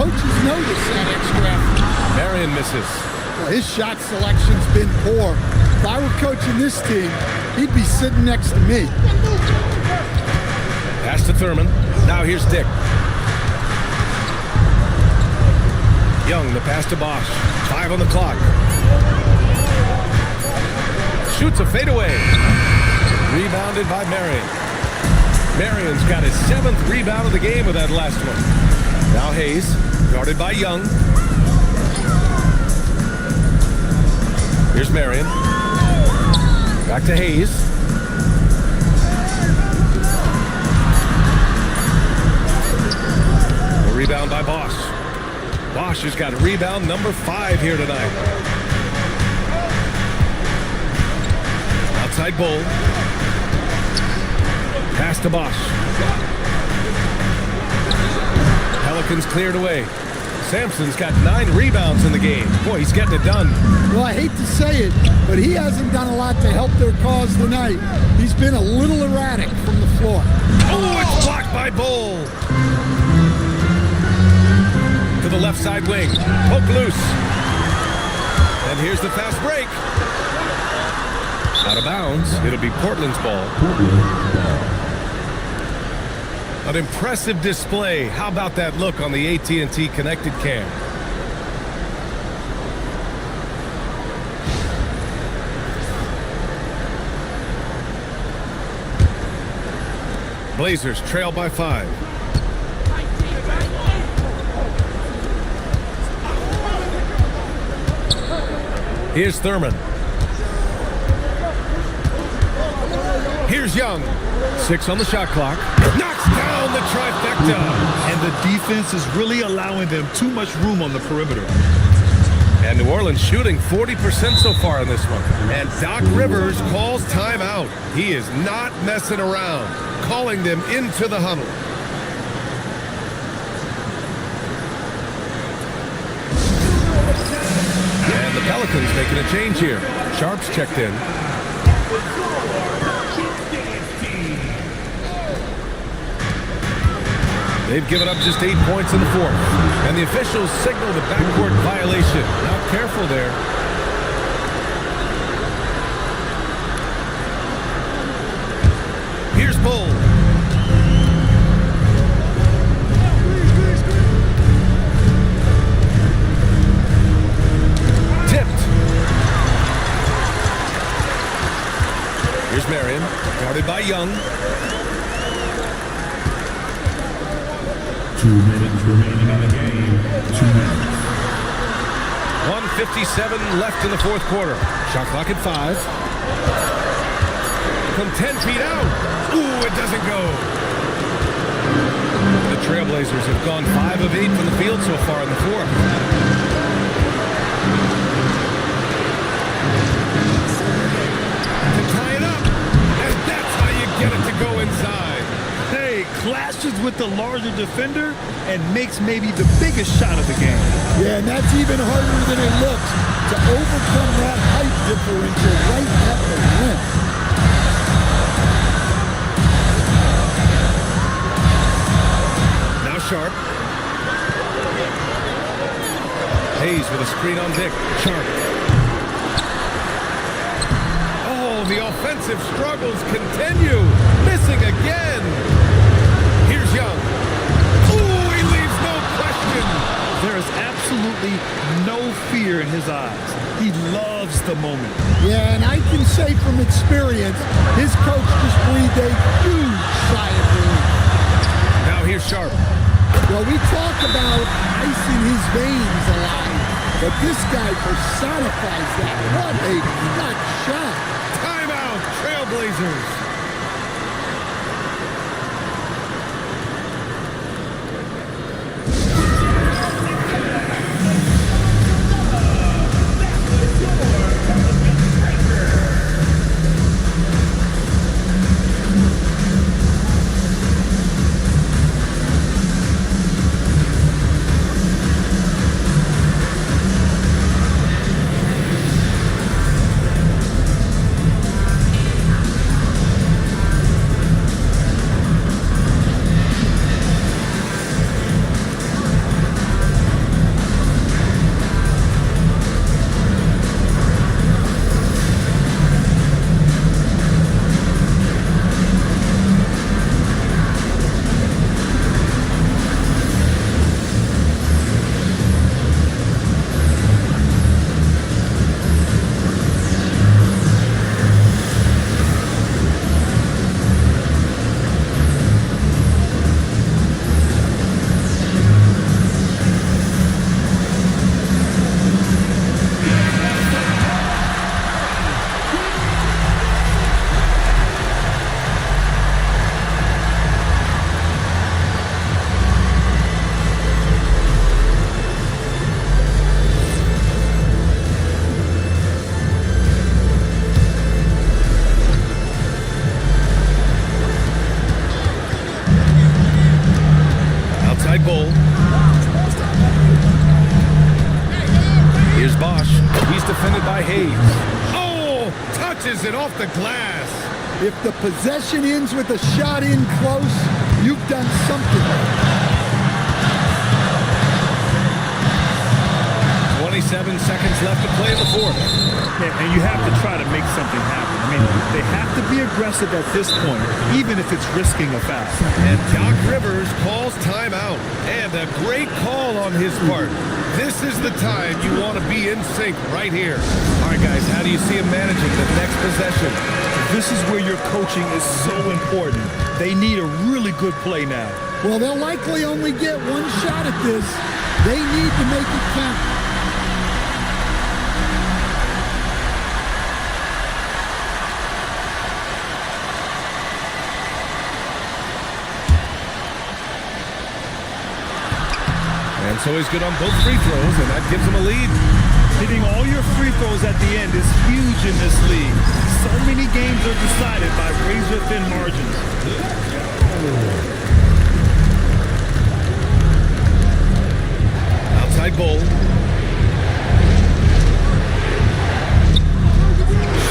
S3: Coaches notice that extra effort.
S1: Marion misses.
S3: Well, his shot selection's been poor. If I were coaching this team, he'd be sitting next to me.
S1: Pass to Thurman. Now here's Dick. Young, the pass to Bosch. 5 on the clock. Shoots a fadeaway. Rebounded by Marion. Marion's got his 7th rebound of the game with that last one. Now Hayes, guarded by Young. Here's Marion. Back to Hayes. A rebound by Bosch. Bosch has got rebound number 5 here tonight. Outside Bull. Pass to Bosch. Pelicans cleared away. Sampson's got 9 rebounds in the game. Boy, he's getting it done.
S3: Well, I hate to say it, but he hasn't done a lot to help their cause tonight. He's been a little erratic from the floor.
S1: Oh, it's blocked by Bull. To the left side wing. Poke loose. And here's the fast break. Out of bounds. It'll be Portland's ball. An impressive display. How about that look on the AT&T connected cam? Blazers trail by 5. Here's Thurman. Here's Young. 6 on the shot clock. Knocks down the trifecta.
S2: And the defense is really allowing them too much room on the perimeter.
S1: And New Orleans shooting 40% so far in this one. And Doc Rivers calls timeout. He is not messing around, calling them into the huddle. And the Pelicans making a change here. Sharp's checked in. They've given up just 8 points in the fourth. And the officials signal the backcourt violation. Not careful there. Here's Bull. Tipped. Here's Marion. Guarded by Young.
S8: 2 minutes remaining in the game. 2 minutes.
S1: 1:57 left in the fourth quarter. Shot clock at 5. From 10 feet out. Ooh, it doesn't go. The Trailblazers have gone 5 of 8 from the field so far in the fourth. To tie it up. And that's how you get it to go inside.
S2: Clashes with the larger defender and makes maybe the biggest shot of the game.
S3: Yeah, and that's even harder than it looks to overcome that height differential right at the rim.
S1: Now Sharp. Hayes with a screen on Dick. Sharp. Oh, the offensive struggles continue. Missing again. Here's Young. Ooh, he leaves no question.
S2: There is absolutely no fear in his eyes. He loves the moment.
S3: Yeah, and I can say from experience, his coach just breathed a huge sigh of relief.
S1: Now here's Sharp.
S3: Well, we talk about icing his veins alive, but this guy personifies that. What a clutch shot.
S1: Timeout, Trailblazers. Bull. Here's Bosch. He's defended by Hayes. Oh, touches it off the glass.
S3: If the possession ends with a shot in close, you've done something.
S1: 20 27 seconds left to play in the fourth.
S2: Yeah, and you have to try to make something happen. I mean, they have to be aggressive at this point, even if it's risking a foul.
S1: And Doc Rivers calls timeout. And a great call on his part. This is the time you want to be in sync right here. All right, guys, how do you see him managing the next possession?
S2: This is where your coaching is so important. They need a really good play now.
S3: Well, they'll likely only get one shot at this. They need to make it count.
S1: And so he's good on both free throws, and that gives him a lead.
S2: Hitting all your free throws at the end is huge in this league. So many games are decided by razor-thin margins.
S1: Outside goal.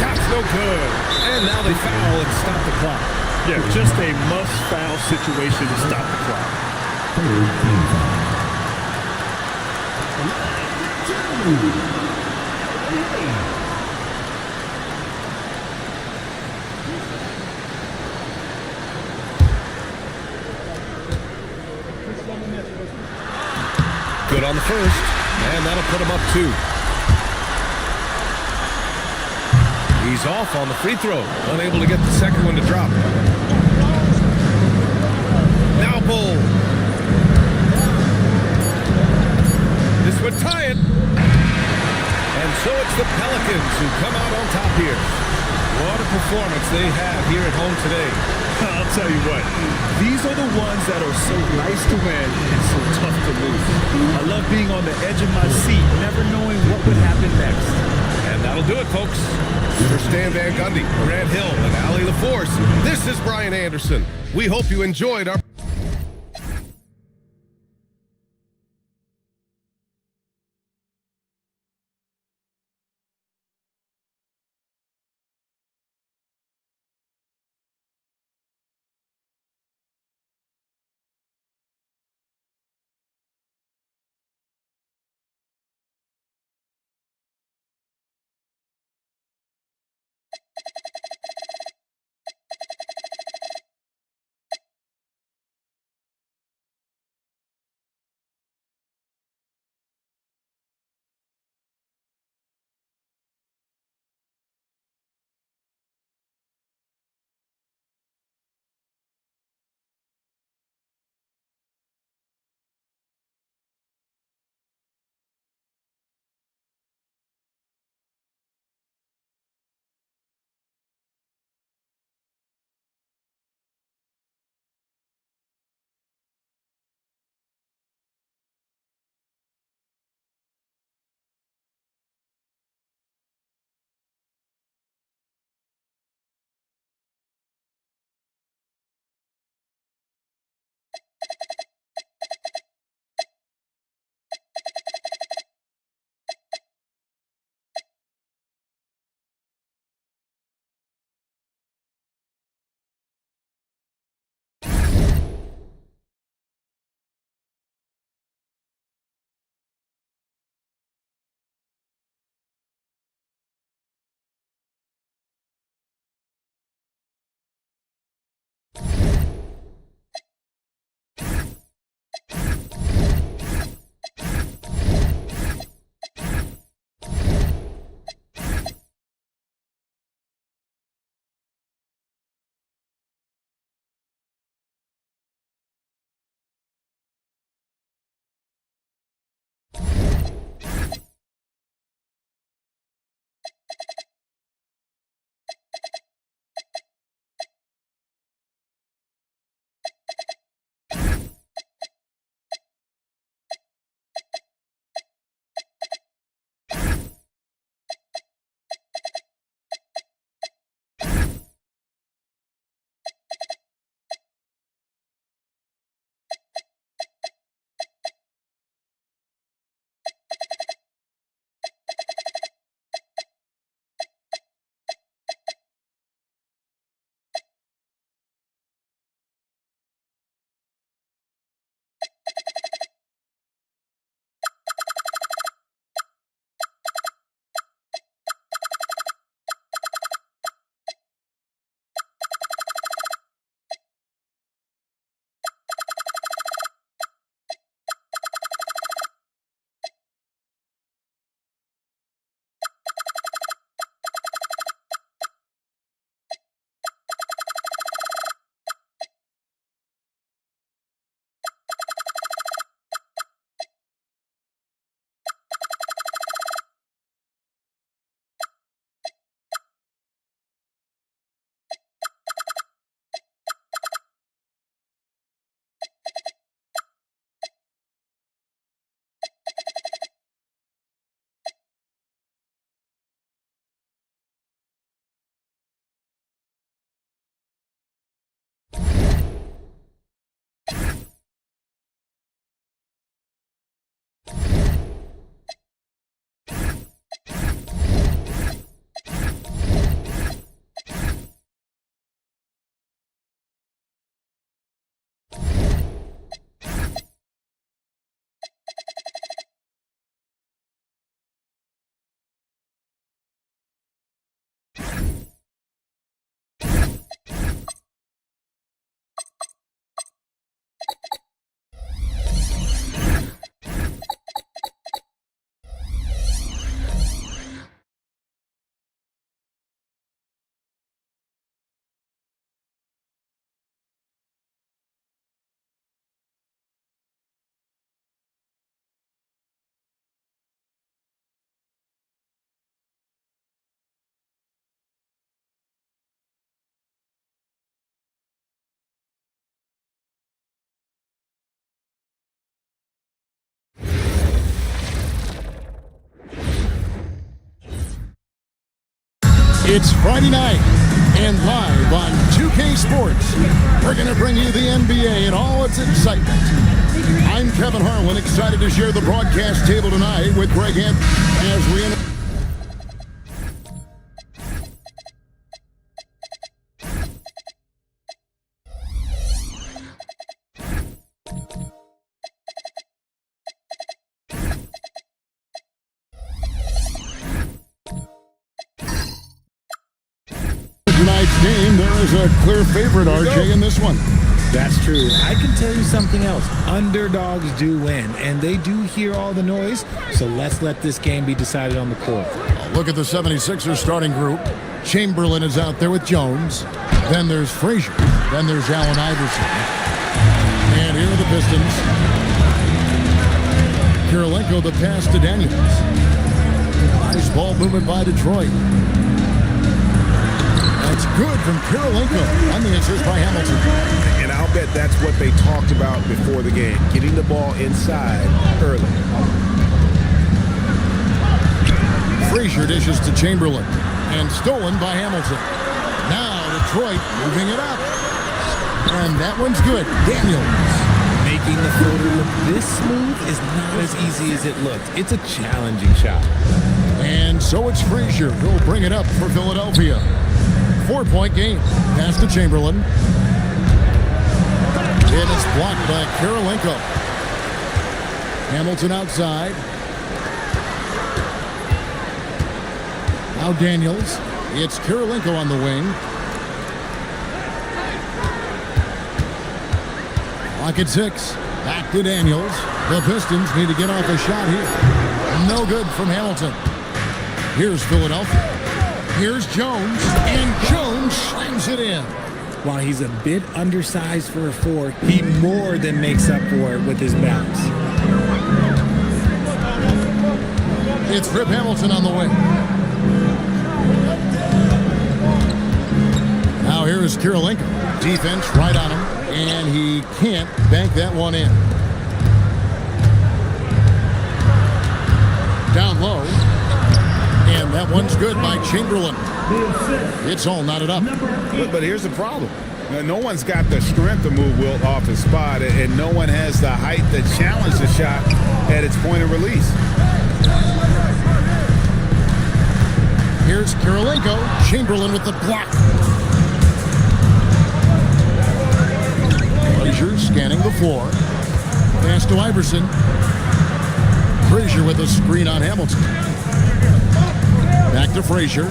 S1: Shot's no good. And now they foul and stop the clock.
S2: Yeah, just a must-foul situation to stop the clock.
S8: Third team foul.
S1: Good on the first, and that'll put him up 2. He's off on the free throw, unable to get the second one to drop. Now Bull. This would tie it. And so it's the Pelicans who come out on top here. What a performance they have here at home today.
S2: I'll tell you what, these are the ones that are so nice to win and so tough to lose. I love being on the edge of my seat, never knowing what would happen next.
S1: And that'll do it, folks. For Stan Van Gundy, Grant Hill, and Allie LaForce, this is Brian Anderson. We hope you enjoyed our
S9: It's Friday night, and live on 2K Sports, we're going to bring you the NBA and all its excitement. I'm Kevin Harlan, excited to share the broadcast table tonight with Greg Hent as we tonight's game. There is a clear favorite, RJ, in this one.
S10: That's true. I can tell you something else. Underdogs do win, and they do hear all the noise, so let's let this game be decided on the court.
S9: Look at the 76ers starting group. Chamberlain is out there with Jones. Then there's Frazier. Then there's Allen Iverson. And here are the Pistons. Kirilenko, the pass to Daniels. Nice ball movement by Detroit. That's good from Kirilenko on the assist by Hamilton.
S11: And I'll bet that's what they talked about before the game, getting the ball inside early.
S9: Frazier dishes to Chamberlain and stolen by Hamilton. Now Detroit moving it up. And that one's good. Daniels.
S10: Making the floater look this smooth is not as easy as it looked. It's a challenging shot.
S9: And so it's Frazier who'll bring it up for Philadelphia. 4-point game. Pass to Chamberlain. And it's blocked by Kirilenko. Hamilton outside. Now Daniels. It's Kirilenko on the wing. Clock at 6. Back to Daniels. The Pistons need to get off a shot here. No good from Hamilton. Here's Philadelphia. Here's Jones, and Jones slams it in.
S10: While he's a bit undersized for a 4, he more than makes up for it with his bounce.
S9: It's Rip Hamilton on the wing. Now here is Kirilenko. Defense right on him, and he can't bank that one in. Down low. And that one's good by Chamberlain. It's all knotted up.
S11: But here's the problem. No one's got the strength to move Wilt off his spot, and no one has the height to challenge the shot at its point of release.
S9: Here's Kirilenko. Chamberlain with the block. Frazier scanning the floor. Pass to Iverson. Frazier with a screen on Hamilton. Back to Frazier.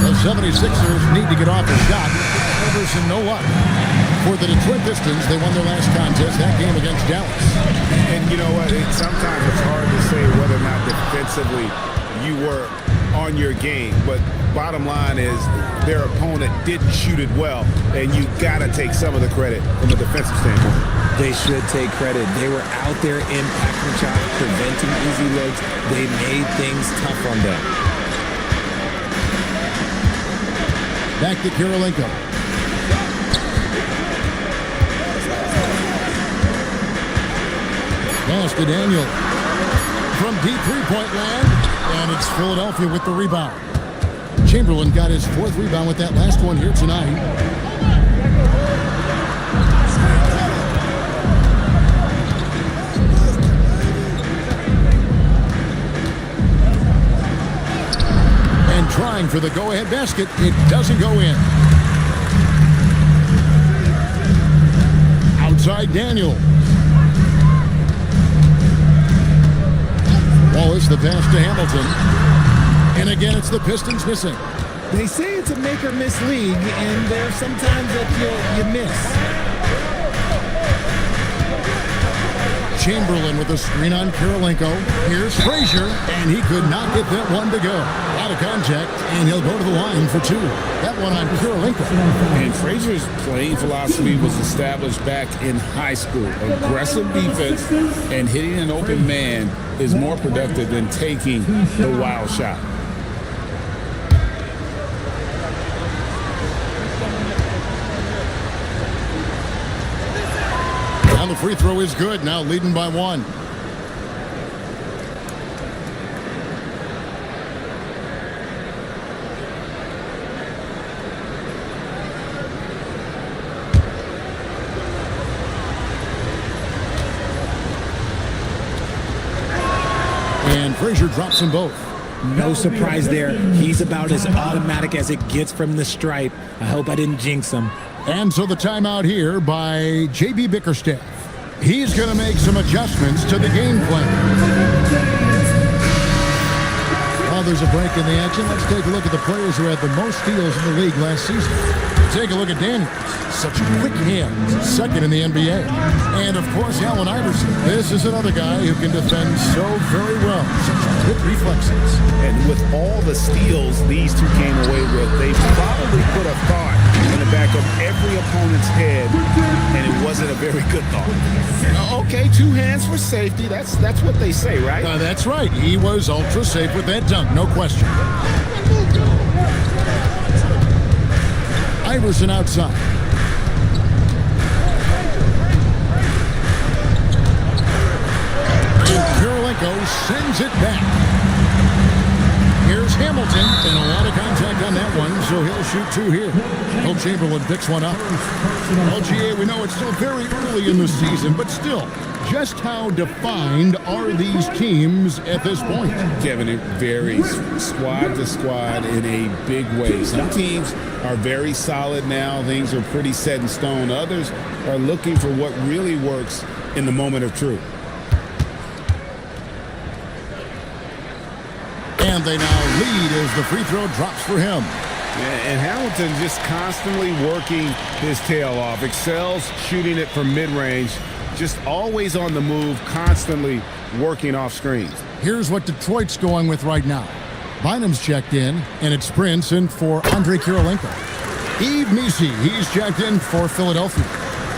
S9: The 76ers need to get off a shot. Iverson, no luck. For the Detroit Pistons, they won their last contest, that game against Dallas.
S11: And you know what? Sometimes it's hard to say whether or not defensively you were on your game. But bottom line is their opponent didn't shoot it well, and you got to take some of the credit from a defensive standpoint.
S10: They should take credit. They were out there impacting shots, preventing easy looks. They made things tough on them.
S9: Back to Kirilenko. Pass to Daniel. From deep three-point land, and it's Philadelphia with the rebound. Chamberlain got his 4th rebound with that last one here tonight. Trying for the go-ahead basket. It doesn't go in. Outside Daniel. Wallace the pass to Hamilton. And again, it's the Pistons missing.
S10: They say it's a make-or-miss league, and there's sometimes that you miss.
S9: Chamberlain with a screen on Kirilenko. Here's Frazier, and he could not get that one to go. Out of contact, and he'll go to the line for 2. That one on Kirilenko.
S11: And Frazier's playing philosophy was established back in high school. Aggressive defense and hitting an open man is more productive than taking the wild shot.
S9: The free throw is good, now leading by 1. Frazier drops them both.
S10: No surprise there. He's about as automatic as it gets from the stripe. I hope I didn't jinx him.
S9: And so the timeout here by J.B. Bickerstaff. He's going to make some adjustments to the game plan. While there's a break in the action, let's take a look at the players who had the most steals in the league last season. Take a look at Daniels. Such quick hands, second in the NBA. And, of course, Allen Iverson. This is another guy who can defend so very well. Such quick reflexes.
S11: And with all the steals these two came away with, they probably put a thought in the back of every opponent's head, and it wasn't a very good thought. Okay, 2 hands for safety. That's what they say, right?
S9: That's right. He was ultra safe with that dunk, no question. Iverson outside. And Kirilenko sends it back. Here's Hamilton, and a lot of contact on that one, so he'll shoot 2 here. Will Chamberlain picks one up. LGA, we know it's still very early in the season, but still, just how defined are these teams at this point?
S11: Kevin, it varies squad to squad in a big way. Some teams are very solid now. Things are pretty set in stone. Others are looking for what really works in the moment of truth.
S9: And they now lead as the free throw drops for him.
S11: And Hamilton just constantly working his tail off, excels shooting it from mid-range, just always on the move, constantly working off screens.
S9: Here's what Detroit's going with right now. Bynum's checked in, and it's Prince in for Andre Kirilenko. Yves Missi, he's checked in for Philadelphia.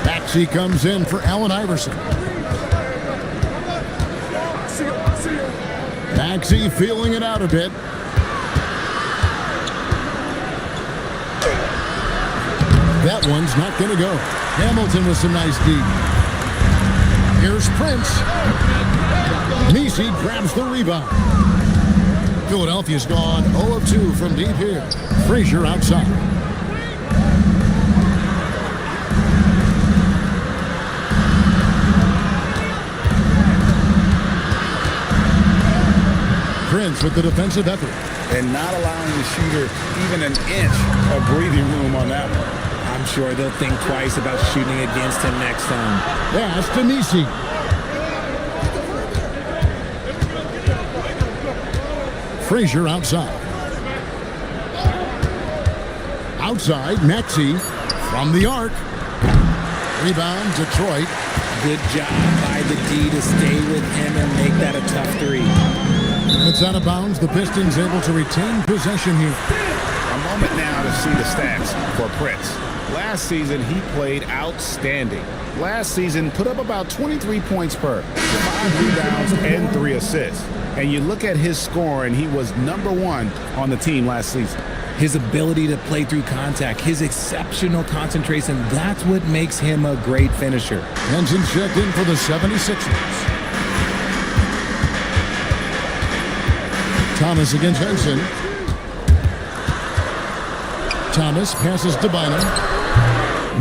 S9: Maxey comes in for Allen Iverson. Maxey feeling it out a bit. That one's not going to go. Hamilton with some nice D. Here's Prince. Missi grabs the rebound. Philadelphia's gone 0 of 2 from deep here. Frazier outside. Prince with the defensive effort.
S11: And not allowing the shooter even an inch of breathing room on that one.
S10: I'm sure they'll think twice about shooting against him next time.
S9: Pass to Missi. Frazier outside. Outside, Maxey from the arc. Rebound, Detroit.
S10: Good job by the D to stay with him and make that a tough 3.
S9: It's out of bounds. The Pistons able to retain possession here.
S11: A moment now to see the stats for Prince. Last season, he played outstanding. Last season, put up about 23 points per, 5 rebounds, and 3 assists. And you look at his scoring, he was #1 on the team last season.
S10: His ability to play through contact, his exceptional concentration, that's what makes him a great finisher.
S9: Henson checked in for the 76ers. Thomas against Henson. Thomas passes to Bynum.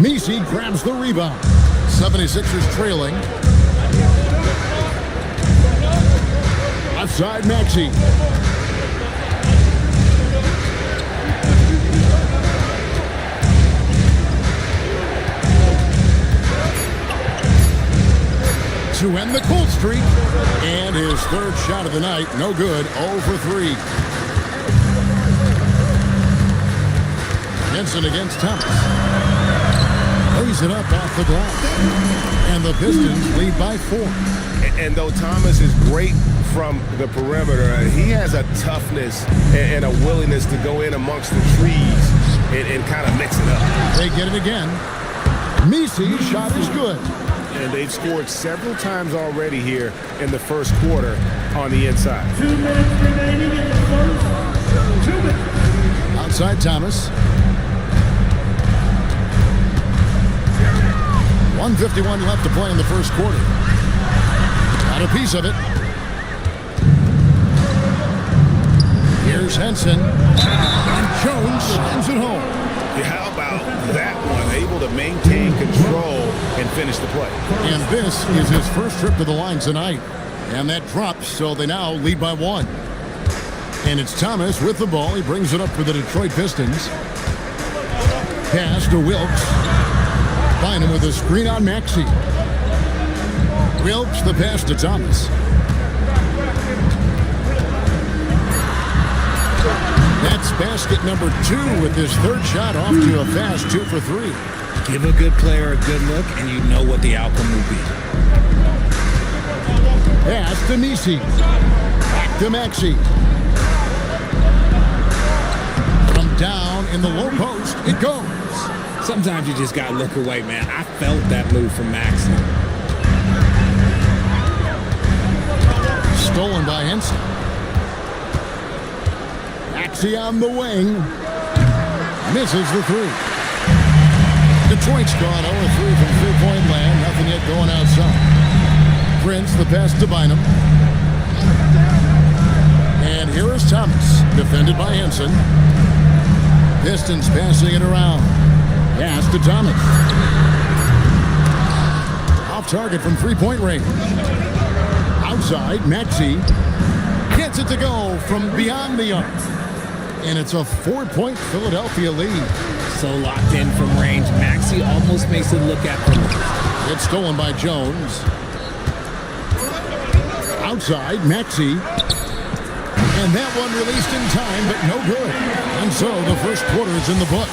S9: Missi grabs the rebound. 76ers trailing. Outside Maxey. To end the cold streak. And his 3rd shot of the night. No good. 0 for 3. Henson against Thomas. Lays it up off the glass. And the Pistons lead by 4.
S11: And though Thomas is great from the perimeter, he has a toughness and a willingness to go in amongst the trees and kind of mix it up.
S9: They get it again. Missy's shot is good.
S11: And they've scored several times already here in the first quarter on the inside.
S12: 2 minutes remaining in the first. 2 minutes.
S9: Outside Thomas. 1:51 left to play in the first quarter. Got a piece of it. Here's Henson. And Jones sends it home.
S11: Yeah, how about that one? Able to maintain control and finish the play.
S9: And this is his first trip to the line tonight. And that drops, so they now lead by 1. And it's Thomas with the ball. He brings it up for the Detroit Pistons. Pass to Wilkes. Bynum with a screen on Maxey. Wilkes, the pass to Thomas. That's basket number 2 with his third shot off to a fast 2 for 3.
S10: Give a good player a good look, and you know what the outcome will be.
S9: Pass to Nisi. Back to Maxey. From down in the low post, it goes.
S10: Sometimes you just got to look away, man. I felt that move from Maxey.
S9: Stolen by Henson. Maxey on the wing. Misses the 3. Detroit's gone 0-3 from three-point land. Nothing yet going outside. Prince, the pass to Bynum. And here is Thomas, defended by Henson. Pistons passing it around. Pass to Thomas. Off target from three-point range. Outside, Maxey gets it to go from beyond the arc. And it's a 4-point Philadelphia lead.
S10: So locked in from range, Maxey almost makes it look effortless.
S9: It's stolen by Jones. Outside, Maxey. And that one released in time, but no good. And so the first quarter is in the books.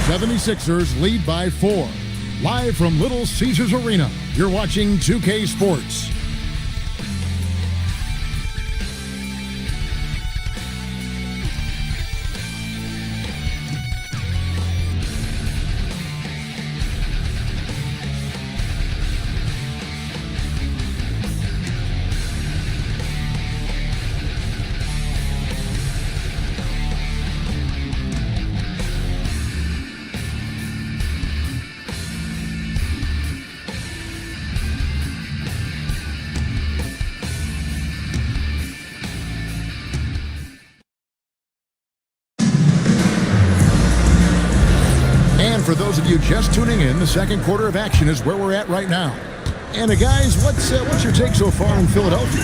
S9: 76ers lead by 4. Live from Little Caesars Arena, you're watching 2K Sports. For those of you just tuning in, the second quarter of action is where we're at right now. And guys, what's your take so far in Philadelphia?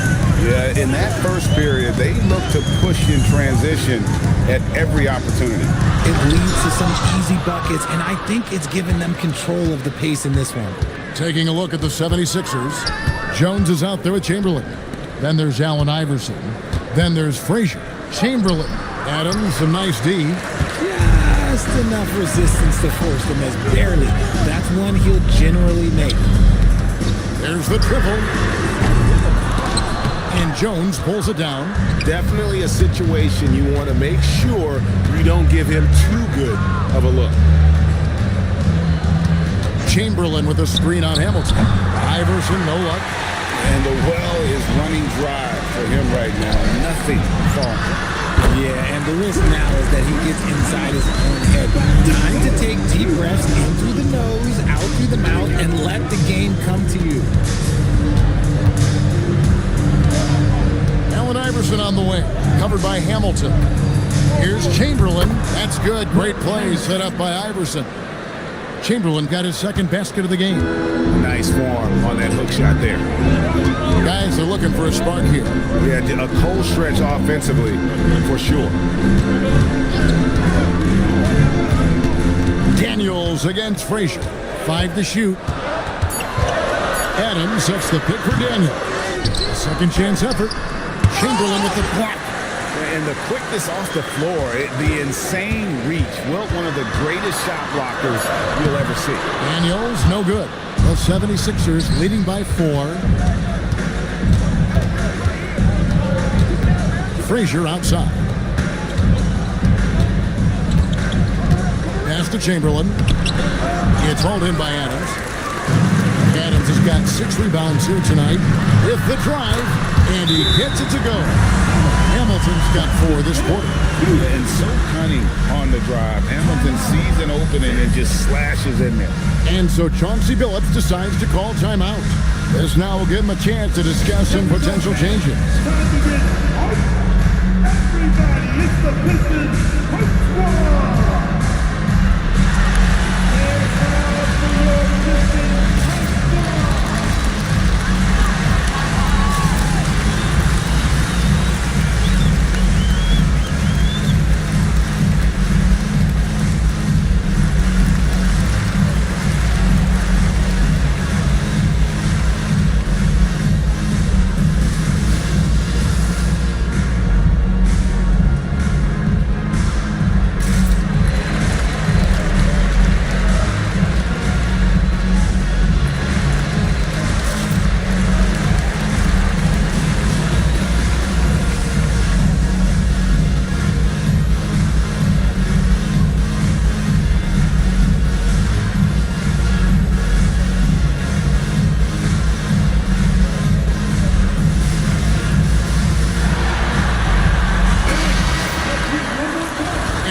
S11: Yeah, in that first period, they look to push in transition at every opportunity.
S10: It leads to some easy buckets, and I think it's given them control of the pace in this one.
S9: Taking a look at the 76ers, Jones is out there with Chamberlain. Then there's Allen Iverson. Then there's Frazier. Chamberlain. Adams, some nice D.
S10: Just enough resistance to force them as barely. That's one he'll generally make.
S9: There's the triple. And Jones pulls it down.
S11: Definitely a situation you want to make sure you don't give him too good of a look.
S9: Chamberlain with a screen on Hamilton. Iverson, no luck.
S11: And the well is running dry for him right now. Nothing far.
S10: Yeah, and the risk now is that he gets inside his own head. Time to take deep breaths in through the nose, out through the mouth, and let the game come to you.
S9: Allen Iverson on the wing, covered by Hamilton. Here's Chamberlain. That's good. Great play set up by Iverson. Chamberlain got his second basket of the game.
S11: Nice form on that hook shot there.
S9: Guys are looking for a spark here.
S11: Yeah, a cold stretch offensively, for sure.
S9: Daniels against Frazier. 5 to shoot. Adams sets the pick for Daniel. Second chance effort. Chamberlain with the block.
S11: And the quickness off the floor, the insane reach. Well, one of the greatest shot blockers you'll ever see.
S9: Daniels, no good. The 76ers leading by 4. Frazier outside. Pass to Chamberlain. It's hauled in by Adams. Adams has got 6 rebounds here tonight with the drive, and he gets it to go. Hamilton's got 4 this quarter.
S11: And so cunning on the drive. Hamilton sees an opening and just slashes in there.
S9: And so Chauncey Billups decides to call timeout. This now will give him a chance to discuss some potential changes.
S12: Everybody, it's the Pistons Coach Squad.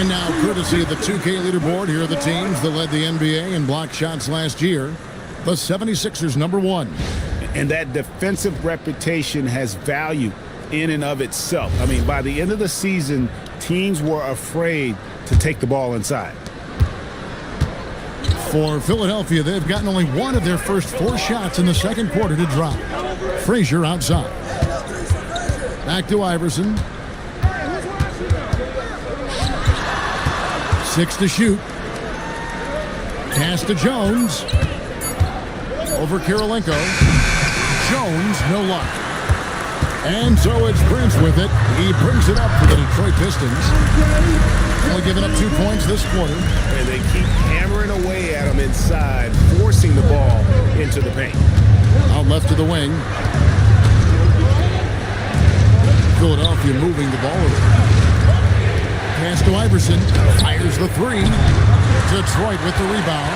S9: And now, courtesy of the 2K leaderboard, here are the teams that led the NBA in block shots last year. The 76ers, number 1.
S11: And that defensive reputation has value in and of itself. I mean, by the end of the season, teams were afraid to take the ball inside.
S9: For Philadelphia, they've gotten only one of their first 4 shots in the second quarter to drop. Frazier outside. Back to Iverson. 6 to shoot. Pass to Jones. Over Kirilenko. Jones, no luck. And so it's Prince with it. He brings it up for the Detroit Pistons. Only giving up 2 points this quarter.
S11: And they keep hammering away at him inside, forcing the ball into the paint.
S9: Out left to the wing. Philadelphia moving the ball over. Pass to Iverson. Fires the 3. Detroit with the rebound.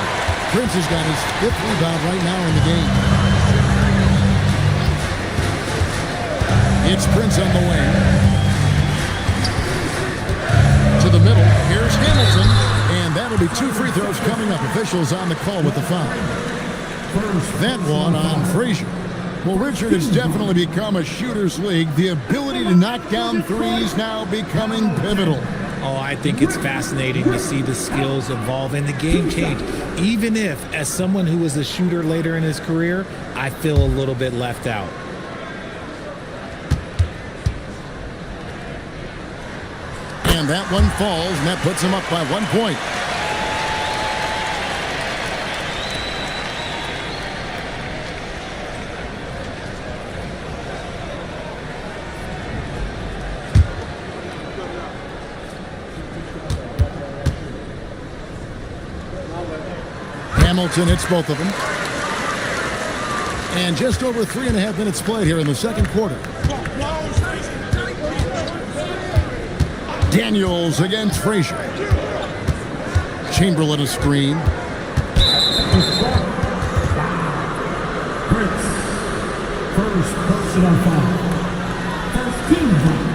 S9: Prince has got his 5th rebound right now in the game. It's Prince on the wing. To the middle. Here's Hamilton. And that'll be 2 free throws coming up. Officials on the call with the foul. That one on Frazier. Well, Richard, has definitely become a shooter's league. The ability to knock down threes now becoming pivotal.
S10: Oh, I think it's fascinating to see the skills evolve and the game change. Even if, as someone who was a shooter later in his career, I feel a little bit left out.
S9: And that one falls, and that puts him up by 1 point. Hamilton hits both of them. And just over 3.5 minutes played here in the second quarter. Daniels against Frazier. Chamberlain a screen.
S12: Prince, first personal foul. First team foul.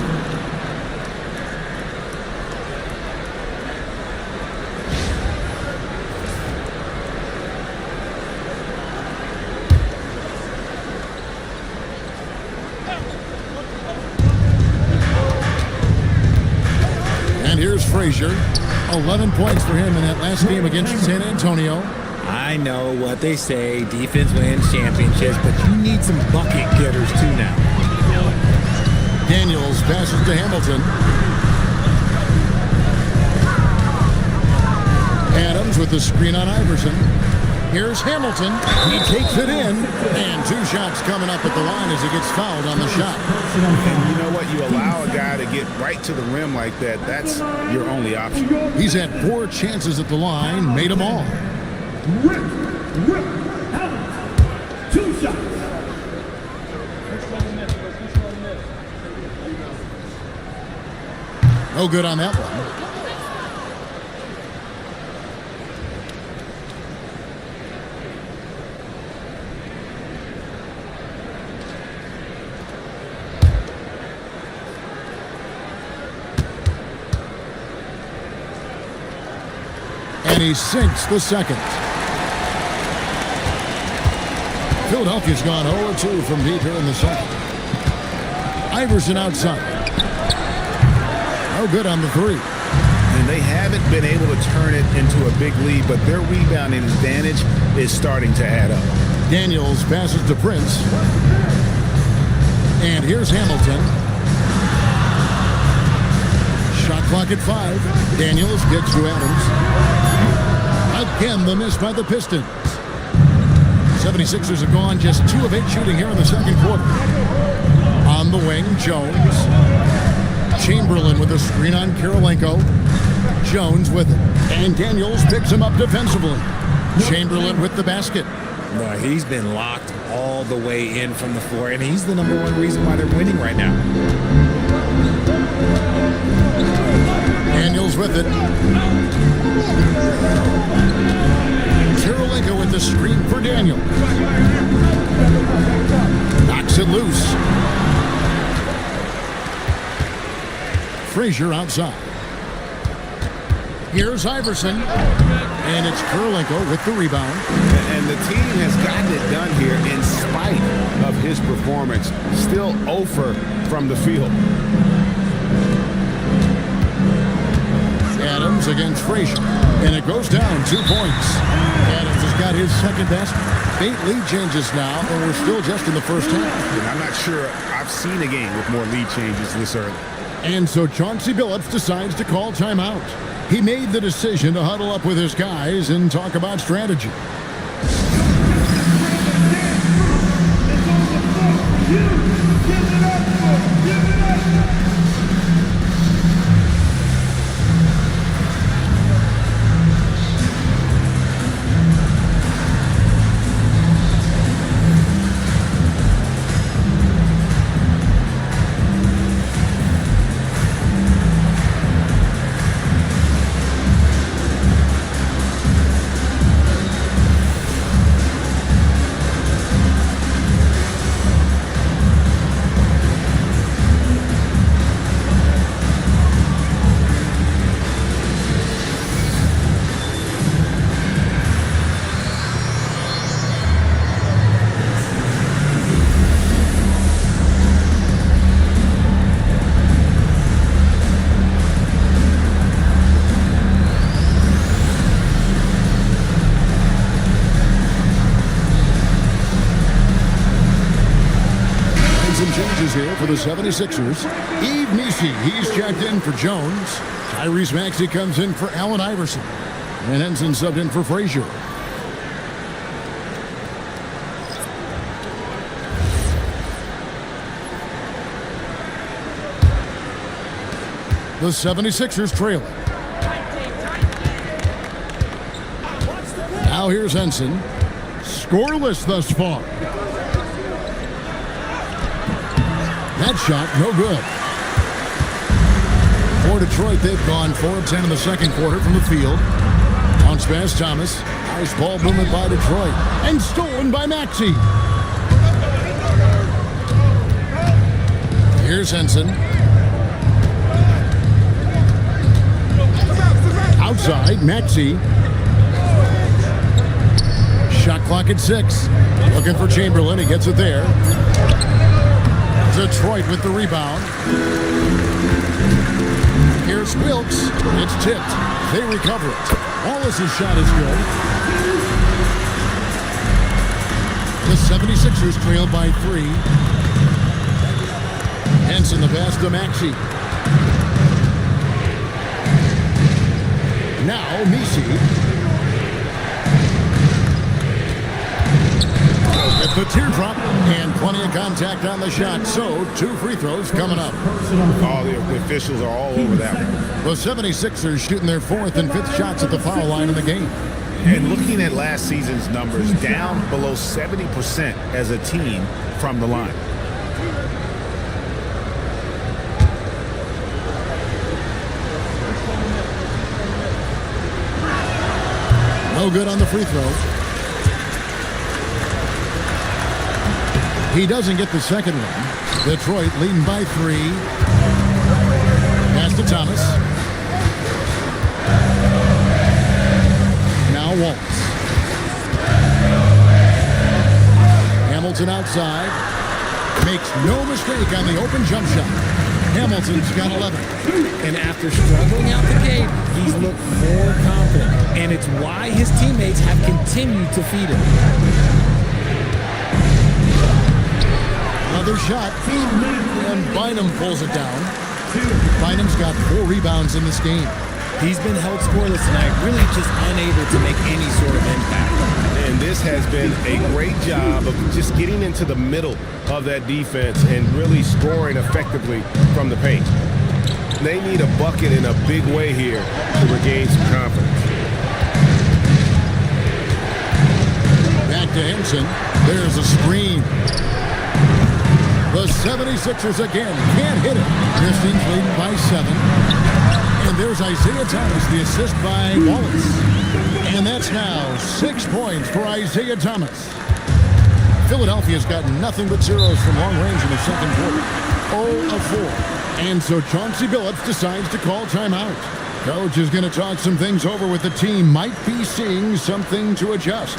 S9: And here's Frazier. 11 points for him in that last game against San Antonio.
S10: I know what they say, defense wins championships, but you need some bucket getters too now.
S9: Daniels passes to Hamilton. Adams with the screen on Iverson. Here's Hamilton. He takes it in. And 2 shots coming up at the line as he gets fouled on the shot.
S11: And you know what? You allow a guy to get right to the rim like that. That's your only option.
S9: He's had 4 chances at the line, made them all.
S12: Rip, out. 2 shots.
S9: No good on that one. And he sinks the second. Philadelphia's gone 0-2 from deep here in the second. Iverson outside. No good on the 3.
S11: And they haven't been able to turn it into a big lead, but their rebounding advantage is starting to add up.
S9: Daniels passes to Prince. And here's Hamilton. Shot clock at 5. Daniels gets to Adams. Again, the miss by the Pistons. 76ers have gone just 2 of 8 shooting here in the second quarter. On the wing, Jones. Chamberlain with a screen on Kirilenko. Jones with it. And Daniels picks him up defensively. Chamberlain with the basket.
S10: No, he's been locked all the way in from the floor, and he's the #1 reason why they're winning right now.
S9: Daniels with it. Kirilenko with the screen for Daniel. Knocks it loose. Frazier outside. Here's Iverson. And it's Kurlenko with the rebound.
S11: And the team has gotten it done here in spite of his performance. Still 0 from the field.
S9: Adams against Frazier. And it goes down 2 points. Adams has got his second basket. 8 lead changes now, and we're still just in the first half.
S11: And I'm not sure I've seen a game with more lead changes this early.
S9: And so Chauncey Billups decides to call timeout. He made the decision to huddle up with his guys and talk about strategy. Here for the 76ers. Yves Nisi, he's checked in for Jones. Tyrese Maxey comes in for Allen Iverson. And Henson subbed in for Frazier. The 76ers trailing. Now here's Henson. Scoreless thus far. That shot, no good. For Detroit, they've gone 4 of 10 in the second quarter from the field. Bounce pass, Thomas. Nice ball movement by Detroit. And stolen by Maxey. Here's Henson. Outside, Maxey. Shot clock at 6. Looking for Chamberlain. He gets it there. Detroit with the rebound. Here's Wilkes. It's tipped. They recover it. Wallace's shot is good. The 76ers trail by 3. Henson the pass to Maxey. Now Nisi. At the teardrop, and plenty of contact on the shot. So, 2 free throws coming up.
S11: All the officials are all over that one.
S9: The 76ers shooting their 4th and 5th shots at the foul line in the game.
S11: And looking at last season's numbers, down below 70% as a team from the line.
S9: No good on the free throw. He doesn't get the second one. Detroit leading by 3. Pass to Thomas. Now Waltz. Hamilton outside. Makes no mistake on the open jump shot. Hamilton's got 11.
S10: And after struggling out the gate, he's looked more confident. And it's why his teammates have continued to feed him.
S9: Another shot, and Bynum pulls it down. Bynum's got 4 rebounds in this game.
S10: He's been held scoreless tonight, really just unable to make any sort of impact.
S1: And this has been a great job of just getting into the middle of that defense and really scoring effectively from the paint. They need a bucket in a big way here to regain some confidence.
S9: Back to Henson. There's a screen. The 76ers again can't hit it. Pistons leading by 7. And there's Isaiah Thomas, the assist by Wallace. And that's now 6 points for Isaiah Thomas. Philadelphia's got nothing but zeros from long range in the second quarter. 0 of 4. And so Chauncey Billups decides to call timeout. Coach is going to talk some things over with the team. Might be seeing something to adjust.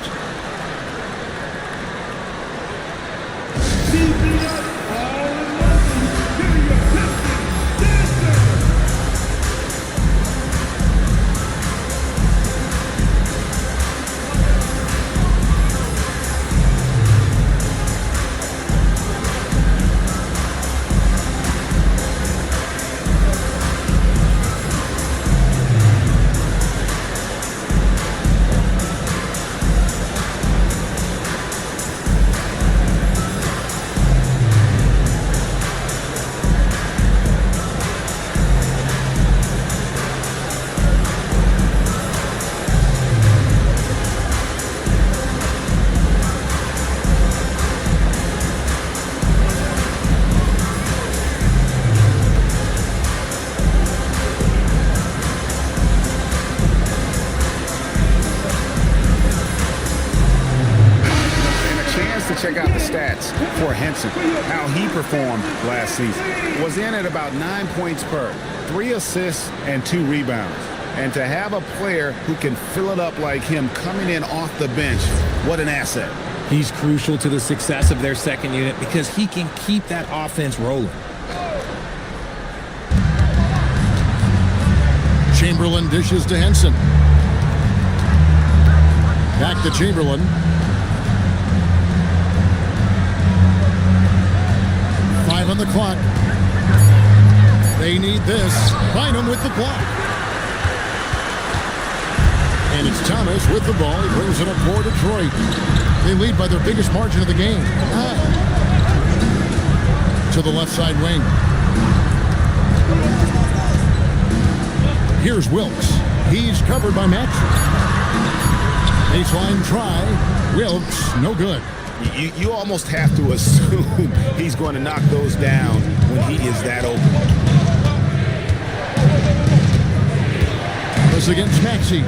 S11: Check out the stats for Henson, how he performed last season. Was in at about 9 points per, 3 assists and 2 rebounds. And to have a player who can fill it up like him coming in off the bench, what an asset.
S10: He's crucial to the success of their second unit because he can keep that offense rolling.
S9: Chamberlain dishes to Henson. Back to Chamberlain. On the clock. They need this. Bynum with the block. And it's Thomas with the ball. He brings it up for Detroit. They lead by their biggest margin of the game. To the left side wing. Here's Wilkes. He's covered by Maxey. Baseline try. Wilkes, no good.
S11: You almost have to assume he's going to knock those down when he is that open.
S9: This against Maxey.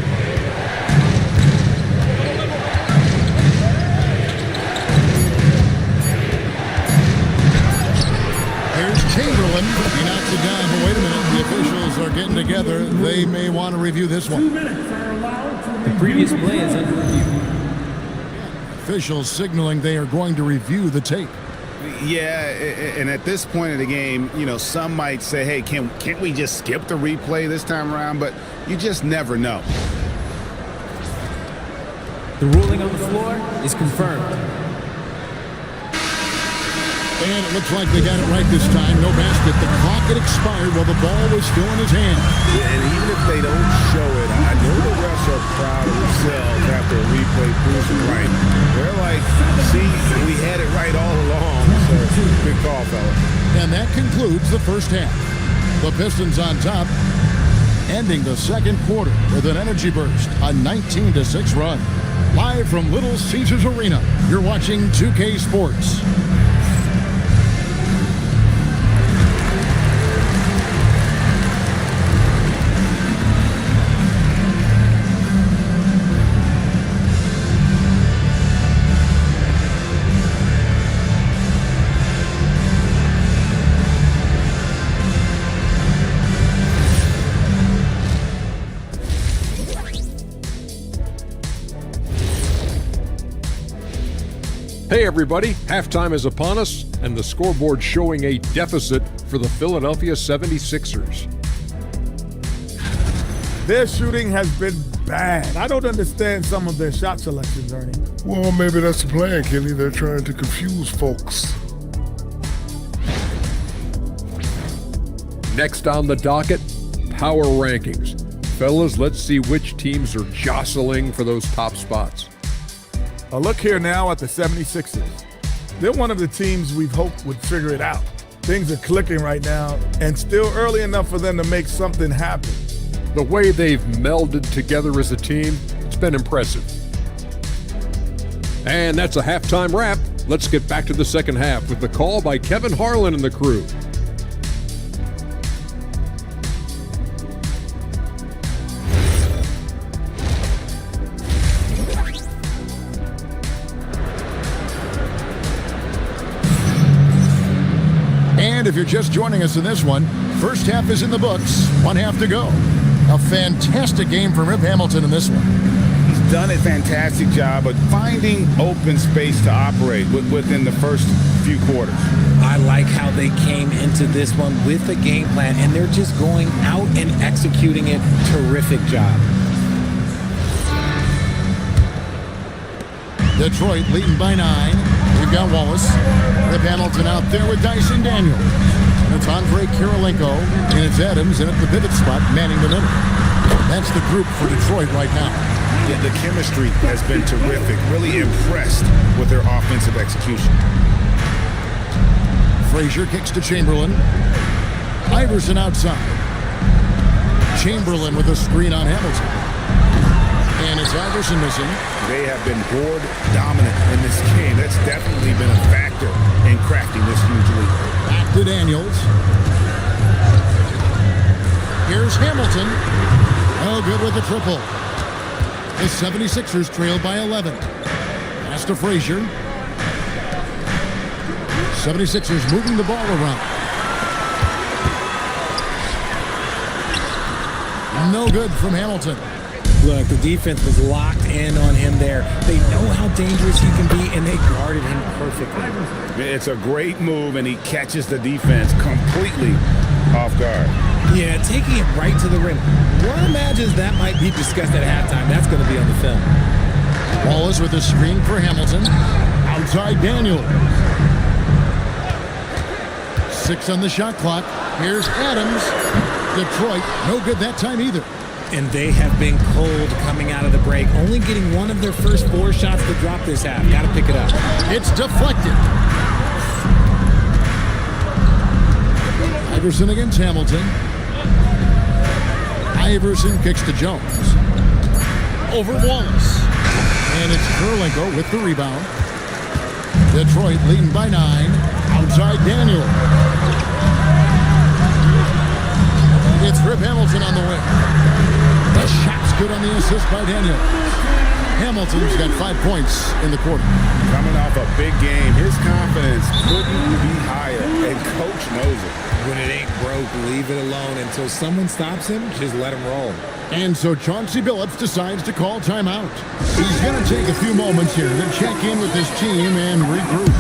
S9: Here's Chamberlain. He knocks it down, but wait a minute. The officials are getting together. They may want to review this one.
S10: The previous play is under review.
S9: Officials signaling they are going to review the tape.
S11: Yeah, and at this point of the game, you know, some might say, hey, can't we just skip the replay this time around? But you just never know.
S10: The ruling on the floor is confirmed.
S9: And it looks like they got it right this time. No basket. The clock had expired while the ball was still in his hand.
S11: Yeah, and even if they don't show it, I know the refs are proud of themselves after a replay proves it right. They're like, see, we had it right all along. So, good call, fella.
S9: And that concludes the first half. The Pistons on top, ending the second quarter with an energy burst, a 19-6 run. Live from Little Caesars Arena, you're watching 2K Sports.
S6: Hey everybody, halftime is upon us, and the scoreboard showing a deficit for the Philadelphia 76ers.
S7: Their shooting has been bad. I don't understand some of their shot selections, Ernie.
S5: Well, maybe that's the plan, Kenny. They're trying to confuse folks.
S6: Next on the docket, power rankings. Fellas, let's see which teams are jostling for those top spots.
S7: A look here now at the 76ers. They're one of the teams we've hoped would figure it out. Things are clicking right now, and still early enough for them to make something happen.
S6: The way they've melded together as a team, it's been impressive. And that's a halftime wrap. Let's get back to the second half with the call by Kevin Harlan and the crew.
S9: And if you're just joining us in this one, first half is in the books, one half to go. A fantastic game from Rip Hamilton in this one.
S11: He's done a fantastic job of finding open space to operate within the first few quarters.
S10: I like how they came into this one with a game plan, and they're just going out and executing it. Terrific job.
S9: Detroit leading by 9. We've got Wallace. Rip Hamilton out there with Dyson Daniel. It's Andre Kirilenko, and it's Adams, and at the pivot spot, manning the middle. That's the group for Detroit right now.
S11: Yeah, the chemistry has been terrific. Really impressed with their offensive execution.
S9: Frazier kicks to Chamberlain. Iverson outside. Chamberlain with a screen on Hamilton. And it's Iverson missing.
S11: They have been board dominant in this game. That's definitely been a factor in crafting this huge lead.
S9: Back to Daniels. Here's Hamilton. Oh, good with the triple. The 76ers trail by 11. Pass to Frazier. 76ers moving the ball around. No good from Hamilton.
S10: Look, the defense was locked in on him there. They know how dangerous he can be, and they guarded him perfectly.
S11: It's a great move, and he catches the defense completely off guard.
S10: Yeah, taking it right to the rim. One imagines that might be discussed at halftime. That's going to be on the film.
S9: Wallace with a screen for Hamilton. Outside Daniel. 6 on the shot clock. Here's Adams. Detroit, no good that time either.
S10: And they have been cold coming out of the break, only getting one of their first 4 shots to drop this half. Got to pick it up.
S9: It's deflected. Iverson against Hamilton. Iverson kicks to Jones. Over Wallace. And it's Kirilenko with the rebound. Detroit leading by 9. Outside Daniel. It's Rip Hamilton on the wing. The shot's good on the assist by Daniel. Hamilton's got 5 points in the quarter.
S11: Coming off a big game, his confidence couldn't be higher, and coach knows it.
S10: When it ain't broke, leave it alone until someone stops him. Just let him roll.
S9: And so Chauncey Billups decides to call timeout. He's going to take a few moments here to check in with his team and regroup.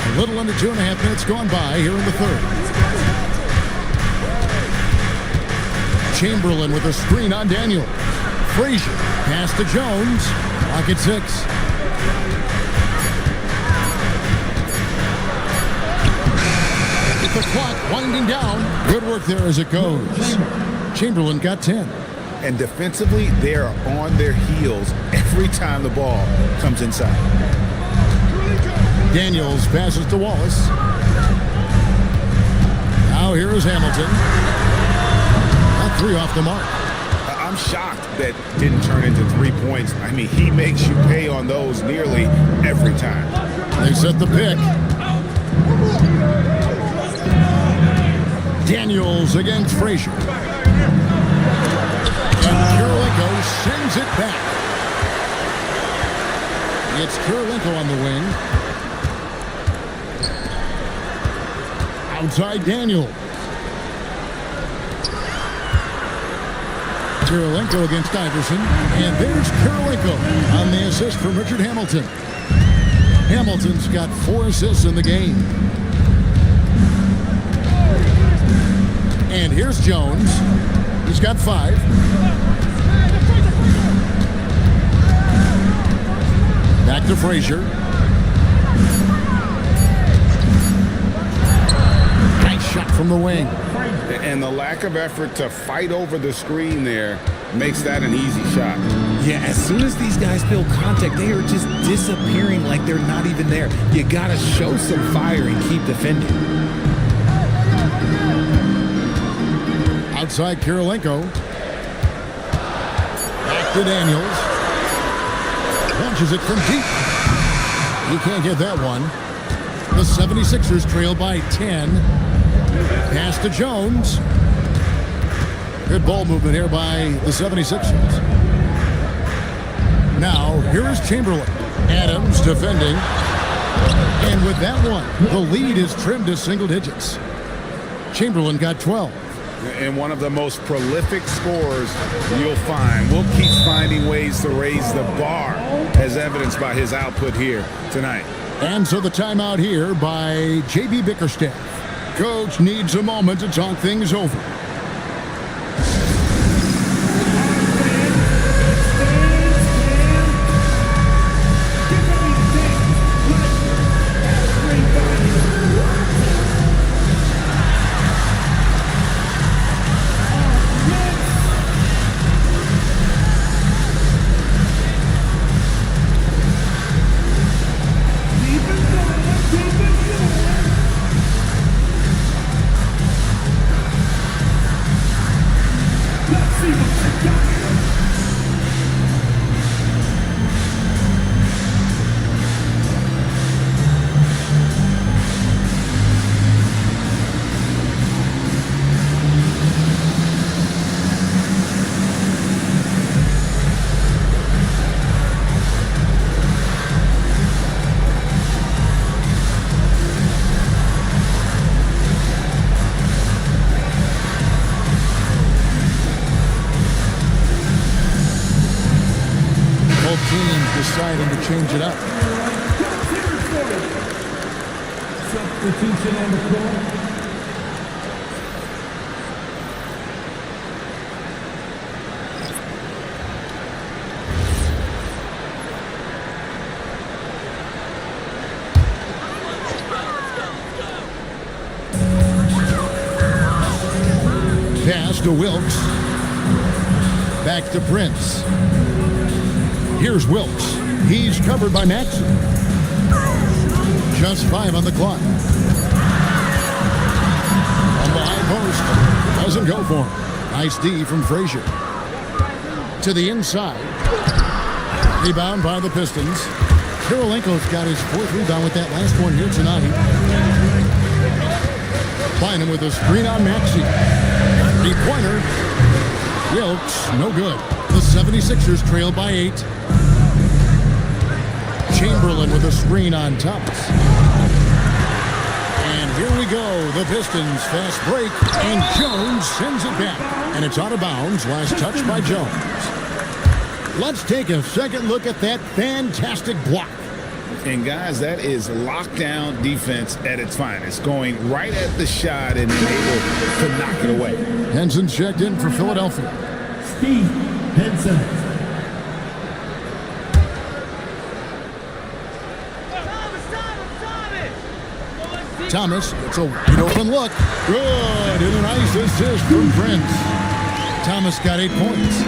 S9: A little under 2.5 minutes gone by here in the third. Chamberlain with a screen on Daniel. Frazier, pass to Jones. Clock at 6. With the clock winding down. Good work there as it goes. Chamberlain got 10.
S11: And defensively, they are on their heels every time the ball comes inside.
S9: Daniels passes to Wallace. Now here is Hamilton. That 3 off the mark.
S11: I'm shocked that didn't turn into 3 points. I mean, he makes you pay on those nearly every time.
S9: They set the pick. Daniels against Frazier. And Kirilenko sends it back. It's Kirilenko on the wing. Outside Daniel. Kirilenko against Iverson. And there's Kirilenko on the assist from Richard Hamilton. Hamilton's got 4 assists in the game. And here's Jones. He's got 5. Back to Frazier. from the wing.
S11: And the lack of effort to fight over the screen there makes that an easy shot.
S10: Yeah, as soon as these guys feel contact, they are just disappearing like they're not even there. You gotta show some fire and keep defending.
S9: Outside Kirilenko. Back to Daniels. Launches it from deep. He can't get that one. The 76ers trail by 10. Pass to Jones. Good ball movement here by the 76ers. Now, here is Chamberlain. Adams defending. And with that one, the lead is trimmed to single digits. Chamberlain got 12.
S11: And one of the most prolific scorers you'll find. Will keep finding ways to raise the bar, as evidenced by his output here tonight.
S9: And so the timeout here by J.B. Bickerstaff. Coach needs a moment to talk things over. Deciding to change it up.
S12: Substitution on the floor.
S9: Pass to Wilkes. Back to Prince. Here's Wilkes. He's covered by Maxey. Just 5 on the clock. On the high post. Doesn't go for him. Nice D from Frazier. To the inside. Rebound by the Pistons. Kirilenko's got his 4th rebound with that last one here tonight. Bynum with a screen on Maxey. Three-pointer. Wilkes, no good. The 76ers trail by 8. Chamberlain with a screen on Thomas. And here we go. The Pistons fast break. And Jones sends it back. And it's out of bounds. Last touch by Jones. Let's take a second look at that fantastic block.
S11: And guys, that is lockdown defense at its finest. Going right at the shot and being able to knock it away.
S9: Henson checked in for Philadelphia.
S12: Steve Henson.
S9: Thomas, it's a wide open look. Good, and a nice assist from Prince. Thomas got 8 points.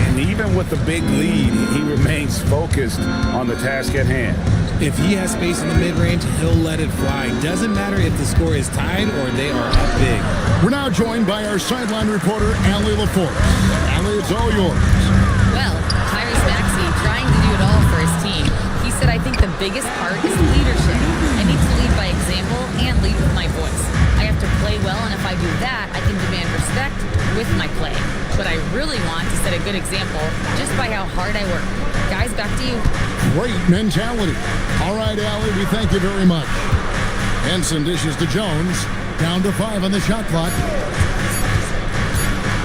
S11: And even with the big lead, he remains focused on the task at hand.
S10: If he has space in the mid-range, he'll let it fly. Doesn't matter if the score is tied or they are up big.
S9: We're now joined by our sideline reporter, Allie LaForce. Allie, it's all yours.
S4: Well, Tyrese Maxey trying to do it all for his team. He said, I think the biggest part is leadership. I need to lead by example and lead with my voice. I have to play well, and if I do that, I can demand respect with my play. But I really want to set a good example just by how hard I work. Guys, back to you.
S9: Great mentality. All right, Allie, we thank you very much. Henson dishes to Jones. Down to 5 on the shot clock.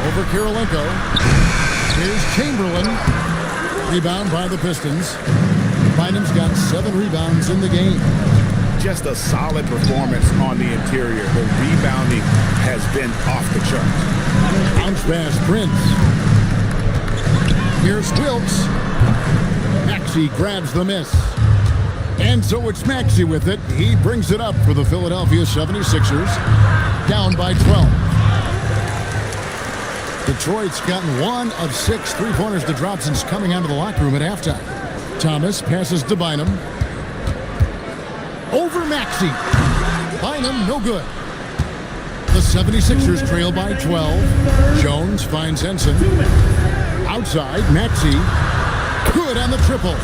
S9: Over Kirilenko. Here's Chamberlain. Rebound by the Pistons. Bynum's got 7 rebounds in the game.
S11: Just a solid performance on the interior. The rebounding has been off the charts.
S9: Bounce pass, Prince. Here's Wilkes. Maxey grabs the miss. And so it's Maxey with it. He brings it up for the Philadelphia 76ers. Down by 12. Detroit's gotten 1 of 6 3-pointers to drop since coming out of the locker room at halftime. Thomas passes to Bynum. Over Maxey. Bynum, no good. The 76ers trail by 12. Jones finds Henson. Outside, Maxey. Good on the triple.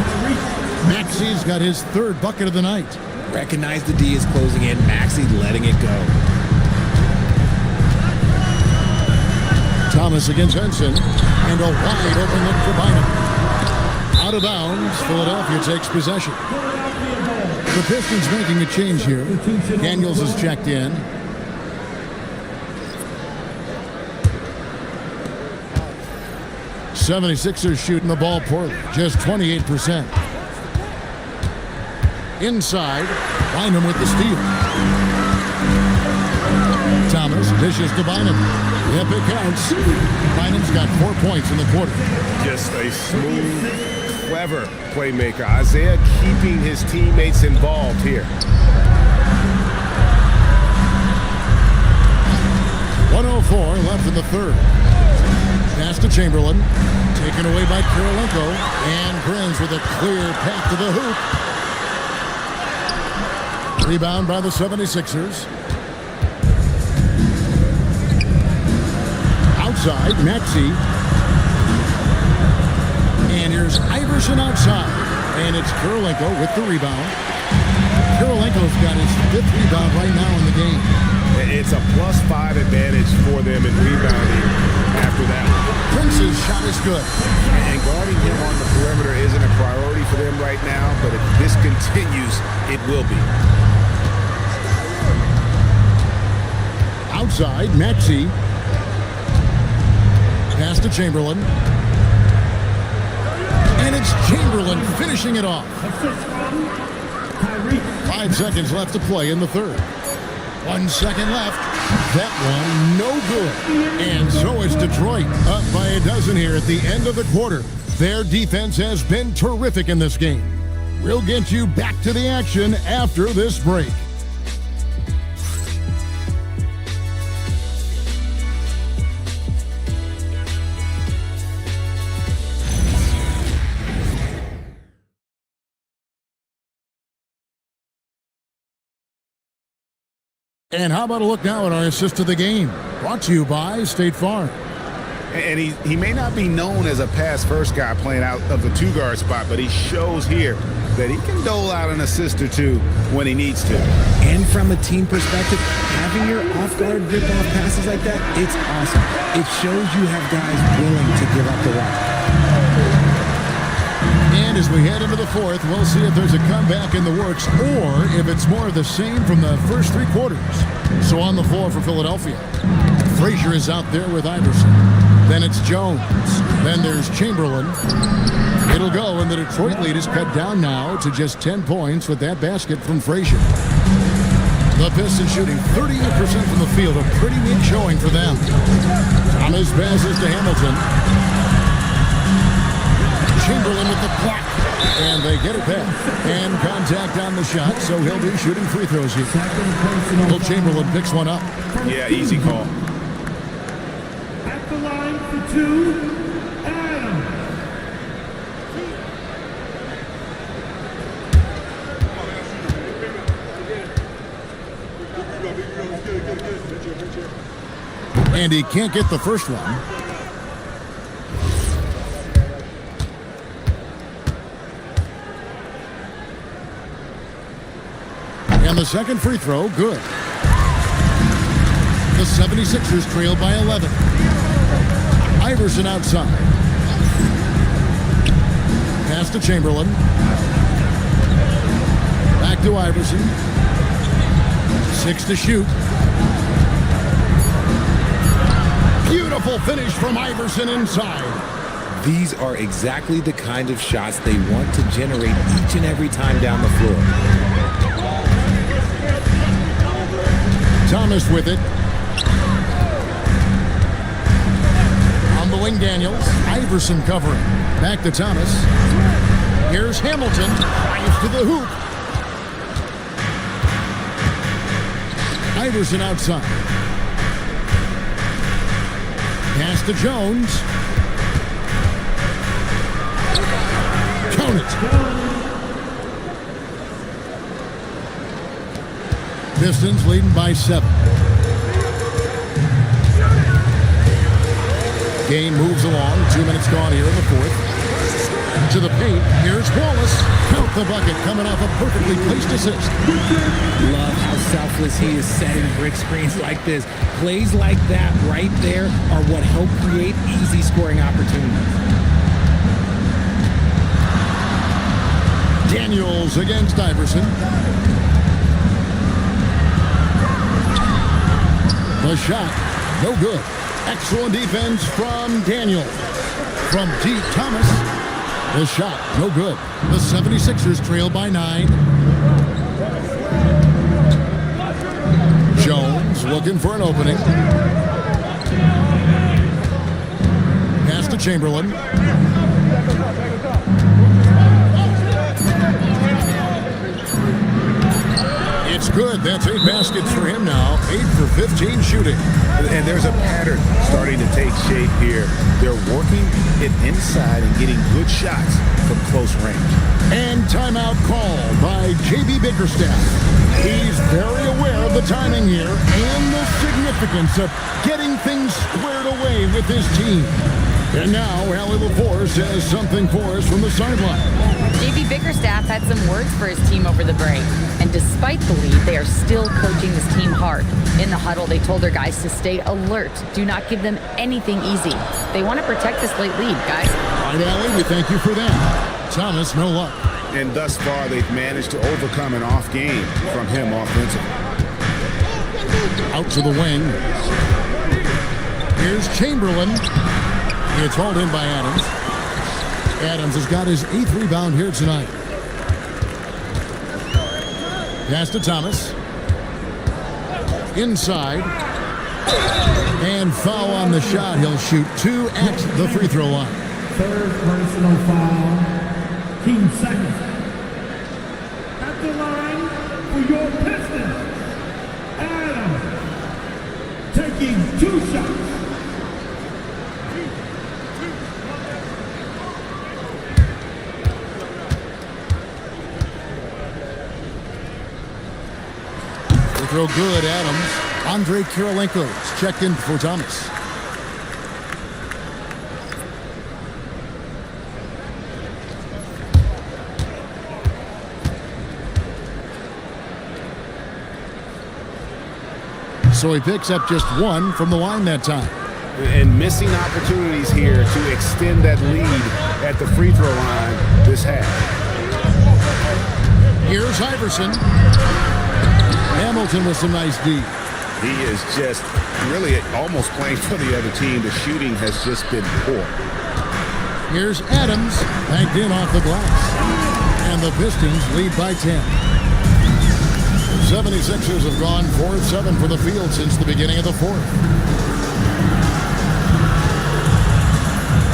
S9: Maxey's got his 3rd bucket of the night.
S10: Recognize the D is closing in. Maxey letting it go.
S9: Thomas against Henson. And a wide open look for Bynum. Out of bounds, Philadelphia takes possession. The Pistons making a change here. Daniels is checked in. '76ers shooting the ball poorly, just 28%. Inside, Bynum with the steal. Thomas dishes to Bynum. Yep, it counts. Bynum's got 4 points in the quarter.
S11: Just a smooth, clever playmaker. Isaiah keeping his teammates involved here.
S9: 1:04 left in the 3rd. Pass to Chamberlain. Taken away by Kirilenko. And Grins with a clear path to the hoop. Rebound by the 76ers. Outside, Maxey. And here's Iverson outside. And it's Kirilenko with the rebound. Kirilenko's got his 5th rebound right now in the game.
S11: It's a +5 advantage for them in rebounding after that one.
S9: Prince's shot is good.
S11: And guarding him on the perimeter isn't a priority for them right now, but if this continues, it will be.
S9: Outside, Maxey. Pass to Chamberlain. And it's Chamberlain finishing it off. 5 seconds left to play in the 3rd. 1 second left. That one no good. And so is Detroit, up by a dozen here at the end of the quarter. Their defense has been terrific in this game. We'll get you back to the action after this break. And how about a look now at our assist of the game? Brought to you by State Farm.
S11: And he may not be known as a pass-first guy playing out of the 2-guard spot, but he shows here that he can dole out an assist or 2 when he needs to.
S10: And from a team perspective, having your off-guard rip-off passes like that, it's awesome. It shows you have guys willing to give up the rock.
S9: And as we head into the 4th, we'll see if there's a comeback in the works or if it's more of the same from the first 3 quarters. So on the floor for Philadelphia, Frazier is out there with Iverson. Then it's Jones. Then there's Chamberlain. It'll go, and the Detroit lead is cut down now to just 10 points with that basket from Frazier. The Pistons shooting 38% from the field, a pretty weak showing for them. Thomas passes to Hamilton. Chamberlain with the block, and they get it back. And contact on the shot, so he'll be shooting free throws here. Will Chamberlain picks one up.
S11: Yeah, easy call.
S12: At the line for 2, Adam.
S9: And he can't get the first one. And the second free throw, good. The 76ers trail by 11. Iverson outside. Pass to Chamberlain. Back to Iverson. 6 to shoot. Beautiful finish from Iverson inside.
S10: These are exactly the kind of shots they want to generate each and every time down the floor.
S9: Thomas with it. On the wing, Daniels. Iverson covering. Back to Thomas. Here's Hamilton. Drives to the hoop. Iverson outside. Pass to Jones. Count it. Pistons leading by 7. Game moves along. 2 minutes gone here in the fourth. To the paint. Here's Wallace. Count the bucket coming off a perfectly placed assist.
S10: Love how selfless he is setting brick screens like this. Plays like that right there are what help create easy scoring opportunities.
S9: Daniels against Iverson. The shot, no good. Excellent defense from Daniel. From D. Thomas. The shot, no good. The 76ers trail by 9. Jones looking for an opening. Pass to Chamberlain. It's good. That's 8 baskets for him now. 8 for 15 shooting.
S11: And there's a pattern starting to take shape here. They're working it inside and getting good shots from close range.
S9: And timeout called by J.B. Bickerstaff. He's very aware of the timing here and the significance of getting things squared away with his team. And now, Allie LaForce has something for us from the sideline.
S4: J.B. Bickerstaff had some words for his team over the break. And despite the lead, they are still coaching this team hard. In the huddle, they told their guys to stay alert. Do not give them anything easy. They want to protect this late lead, guys.
S9: All right, Allie, we thank you for that. Thomas, no luck.
S11: And thus far, they've managed to overcome an off game from him offensively.
S9: Out to the wing. Here's Chamberlain. It's hauled in by Adams. Adams has got his 8th rebound here tonight. Pass to Thomas. Inside. And foul on the shot. He'll shoot 2 at the free throw line.
S12: Third personal foul. Team second. At the line for your Pistons. Adams taking 2 shots.
S9: Throw good, Adams. Andre Kirilenko's checked in for Thomas. So he picks up just 1 from the line that time.
S11: And missing opportunities here to extend that lead at the free throw line this half.
S9: Here's Iverson. Hamilton with some nice D.
S11: He is just really almost playing for the other team. The shooting has just been poor.
S9: Here's Adams, banked in off the glass. And the Pistons lead by 10. The 76ers have gone 4-7 for the field since the beginning of the fourth.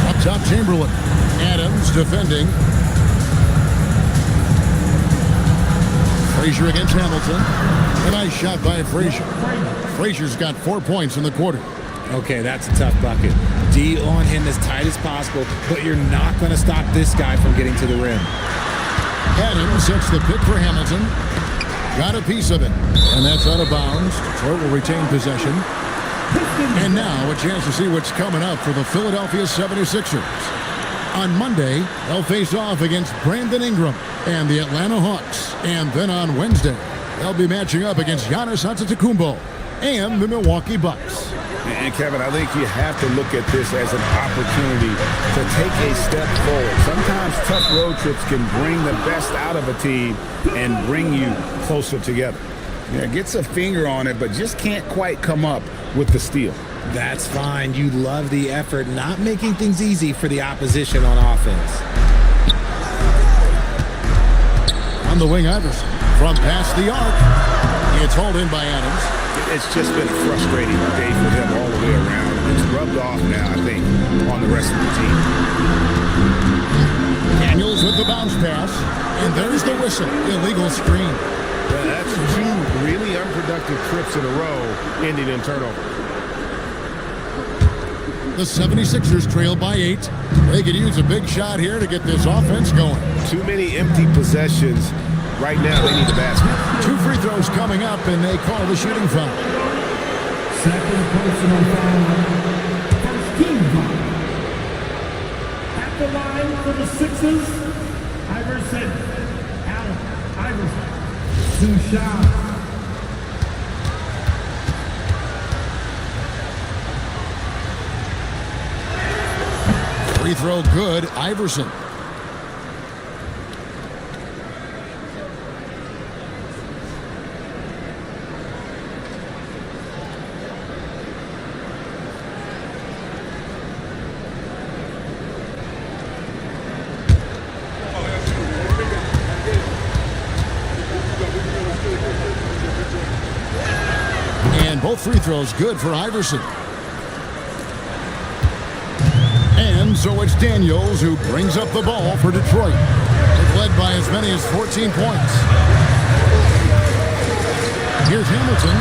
S9: Up top, Chamberlain. Adams defending. Frazier against Hamilton. A nice shot by Frazier. Frazier's got 4 points in the quarter.
S10: Okay, that's a tough bucket. D on him as tight as possible, but you're not going to stop this guy from getting to the rim.
S9: Adams sets the pick for Hamilton. Got a piece of it, and that's out of bounds. Detroit will retain possession. And now a chance to see what's coming up for the Philadelphia 76ers. On Monday, they'll face off against Brandon Ingram and the Atlanta Hawks. And then on Wednesday, they'll be matching up against Giannis Antetokounmpo and the Milwaukee Bucks.
S11: And Kevin, I think you have to look at this as an opportunity to take a step forward. Sometimes tough road trips can bring the best out of a team and bring you closer together. Yeah, gets a finger on it, but just can't quite come up with the steal.
S10: That's fine. You love the effort, not making things easy for the opposition on offense.
S9: On the wing, Iverson. From past the arc. It's hauled in by Adams.
S11: It's just been a frustrating day for him all the way around. It's rubbed off now, I think, on the rest of the team.
S9: Daniels with the bounce pass. And there's the whistle. Illegal screen.
S11: Well, that's 2 really unproductive trips in a row ending in turnover.
S9: The 76ers trail by 8. They could use a big shot here to get this offense going.
S11: Too many empty possessions. Right now, they need the basket.
S9: 2 free throws coming up, and they call the shooting foul.
S12: Second personal foul. First team foul. At the line for the Sixers, Iverson. Allen Iverson. 2 shots.
S9: Free throw good, Iverson. And both free throws good for Iverson. And so it's Daniels who brings up the ball for Detroit. They've led by as many as 14 points. Here's Hamilton.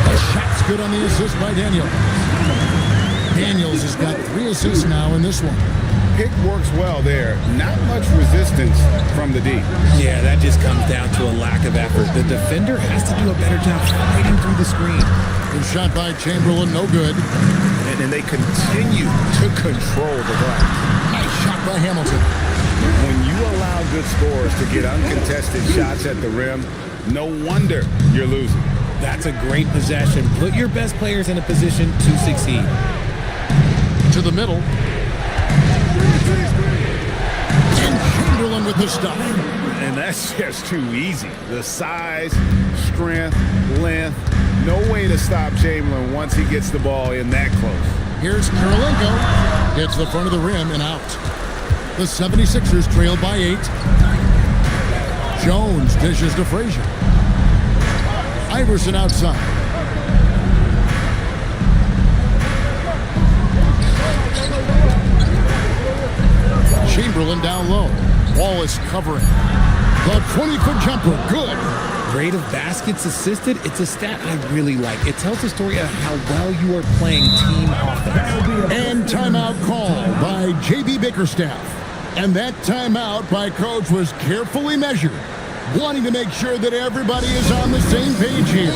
S9: The shot's good on the assist by Daniels. Daniels has got 3 assists now in this one.
S11: Pick works well there. Not much resistance from the D.
S10: Yeah, that just comes down to a lack of effort. The defender has to do a better job fighting through the screen.
S9: Good shot by Chamberlain, no good.
S11: And they continue to control the glass.
S9: Nice shot by Hamilton.
S11: When you allow good scorers to get uncontested shots at the rim, no wonder you're losing.
S10: That's a great possession. Put your best players in a position to succeed.
S9: To the middle. And Chamberlain with the stuff.
S11: And that's just too easy. The size, strength, length, no way to stop Chamberlain once he gets the ball in that close.
S9: Here's Kirilenko. Hits the front of the rim and out. The 76ers trail by 8. Jones dishes to Frazier. Iverson outside. Chamberlain down low. Wall is covering. The 20-foot jumper, good.
S10: Rate of baskets assisted, it's a stat I really like. It tells the story of how well you are playing team offense.
S9: And timeout called by J.B. Bickerstaff. And that timeout by Coach was carefully measured, wanting to make sure that everybody is on the same page here.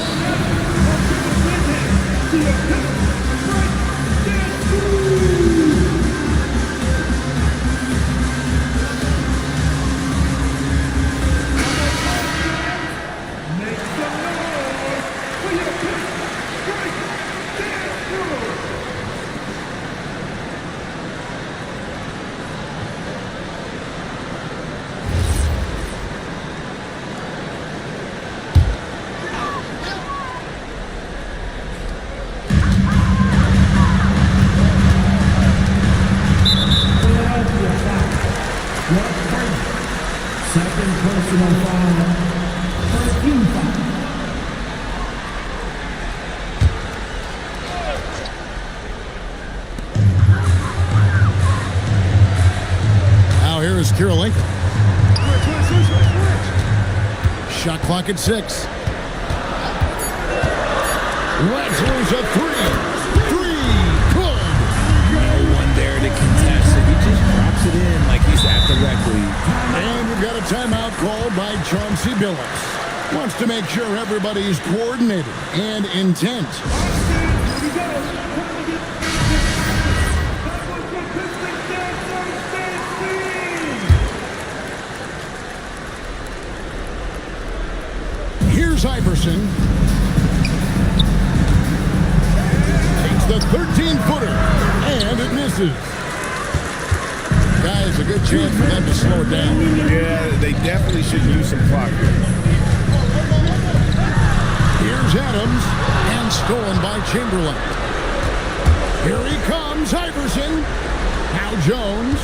S12: Second personal foul. First team foul.
S9: Now here is Kirilenko. Shot clock at 6. Wexler's a 3. 3, good.
S10: No one there to contest, so he just drops it in like he's at the rec league.
S9: And we've got a timeout called by Chauncey Billups. Wants to make sure everybody's coordinated and intent. Here's Iverson. Takes the 13-footer, and it misses. Guys, a good chance for them to slow it down.
S11: Yeah, they definitely should use some clock here.
S9: Here's Adams, and stolen by Chamberlain. Here he comes, Iverson. Now Jones.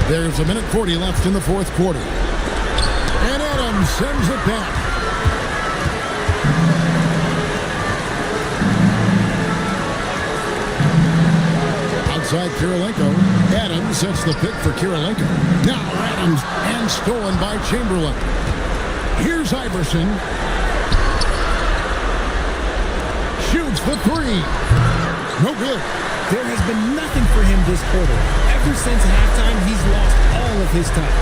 S9: There's 1:40 left in the fourth quarter. And Adams sends it back. Outside Kirilenko. Adams sets the pick for Kirilenko. Now Adams, and stolen by Chamberlain. Here's Iverson. The three. No good.
S10: There has been nothing for him this quarter. Ever since halftime, he's lost all of his touch.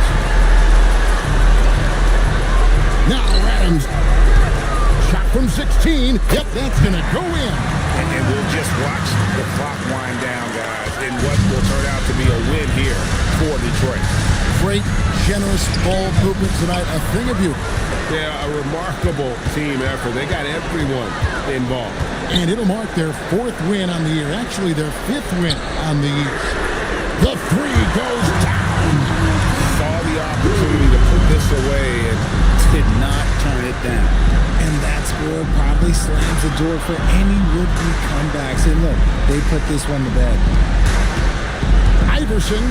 S9: Now Adams. Shot from 16. Yep, that's going to go in.
S11: And we'll just watch the clock wind down, guys, in what will turn out to be a win here for Detroit.
S9: Great, generous ball movement tonight. A thing of beauty.
S1: Yeah, a remarkable team effort. They got everyone involved.
S9: And it'll mark their 4th win on the year. Actually, their 5th win on the year. The three goes down.
S11: Saw the opportunity to put this away and did not turn it down.
S10: And that score probably slams the door for any would-be comebacks. And look, they put this one to bed.
S9: Iverson.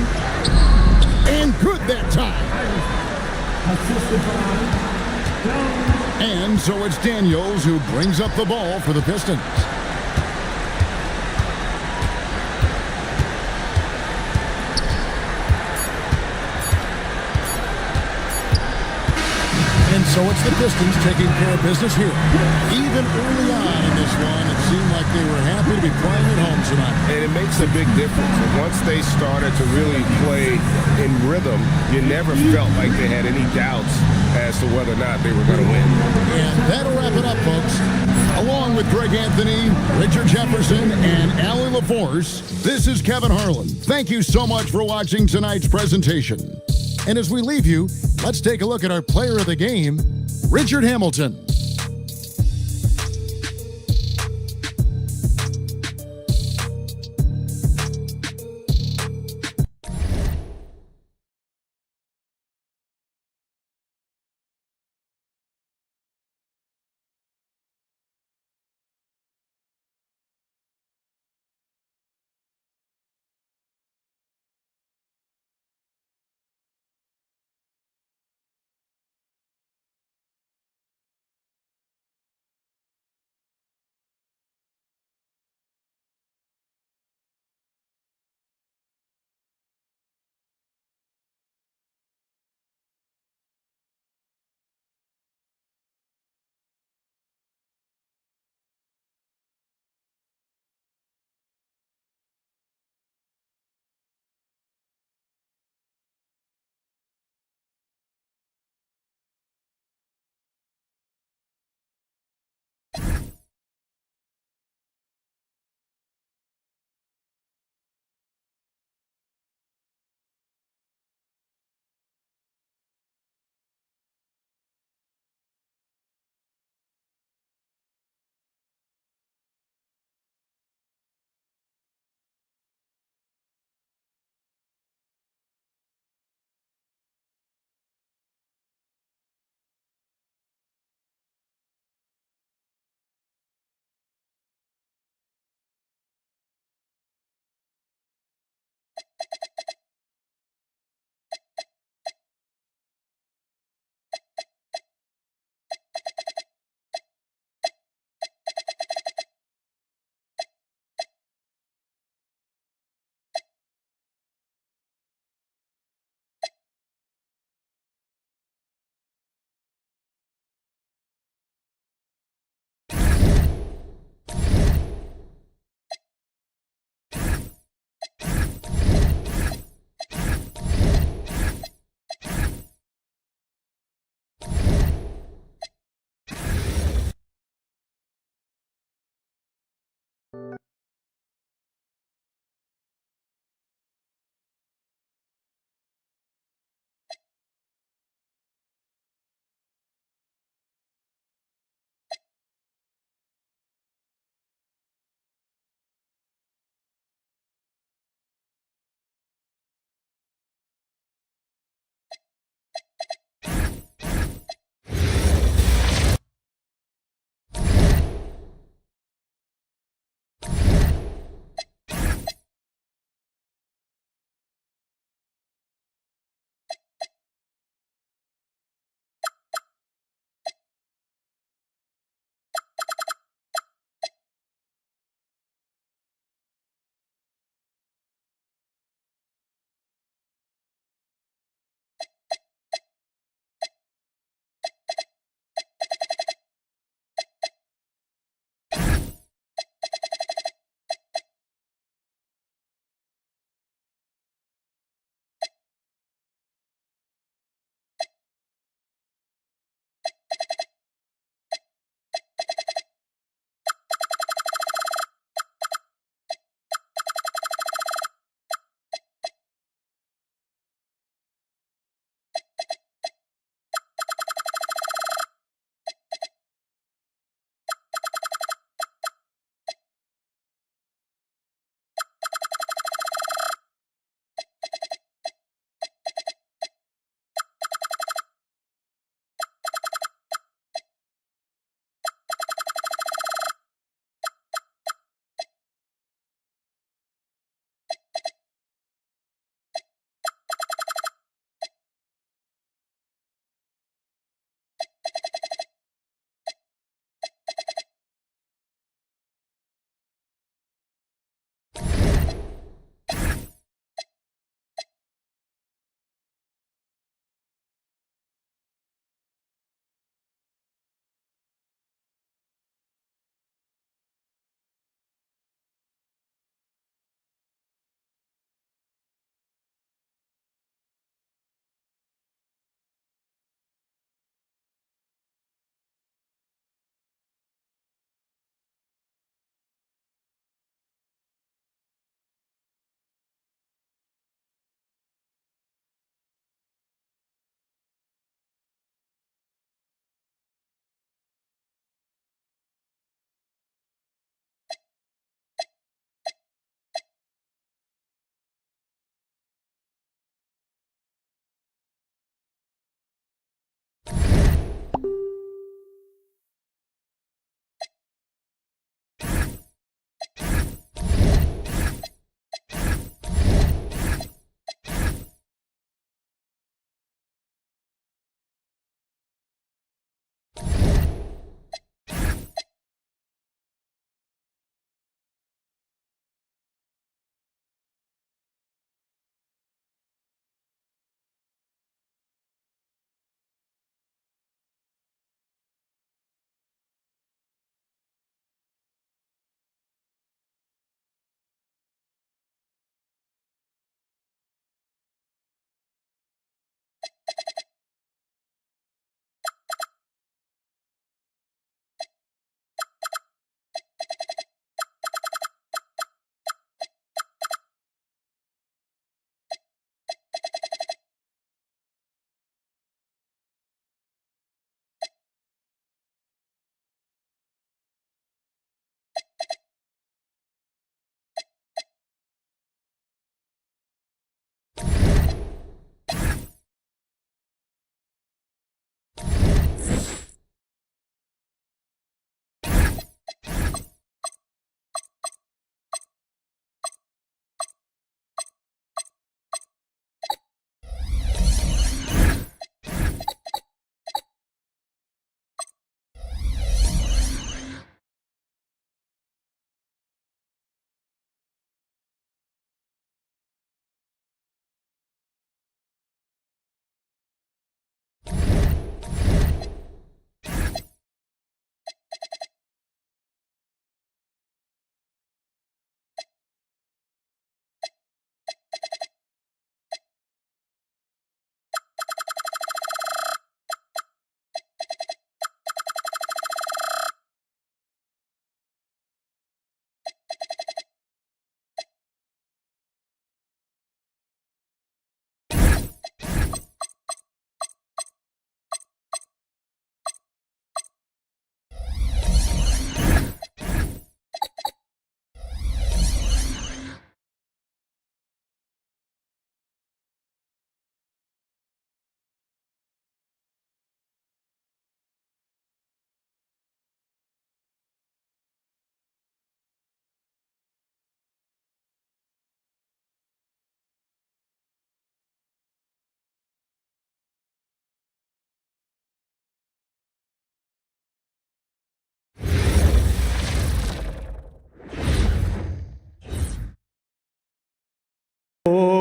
S9: And good that time. And so it's Daniels who brings up the ball for the Pistons. And so it's the Pistons taking care of business here. Even early on in this one, it seemed like they were happy to be playing at home tonight.
S11: And it makes a big difference. And once they started to really play in rhythm, you never felt like they had any doubts as to whether or not they were going to win.
S9: And that'll wrap it up, folks. Along with Greg Anthony, Richard Jefferson, and Allie LaForce, this is Kevin Harlan. Thank you so much for watching tonight's presentation. And as we leave you, let's take a look at our player of the game, Richard Hamilton.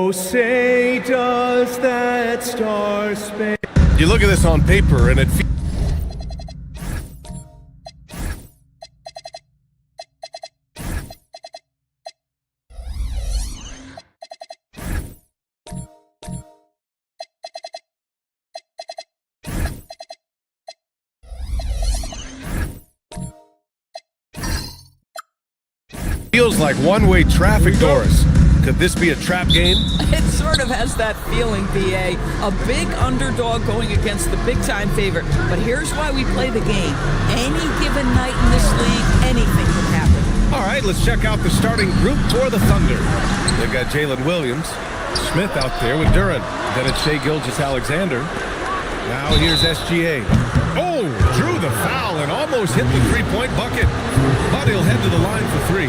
S2: Oh, say does that star-spangled...
S1: You look at this on paper and it feels like one-way traffic, Doris. Could this be a trap game?
S13: It sort of has that feeling, BA. A big underdog going against the big-time favorite. But here's why we play the game. Any given night in this league, anything can happen.
S1: All right, let's check out the starting group for the Thunder. They've got Jalen Williams, Smith out there with Duran. Then it's Shai Gilgeous-Alexander. Now here's SGA. Oh, drew the foul and almost hit the three-point bucket. But he'll head to the line for three.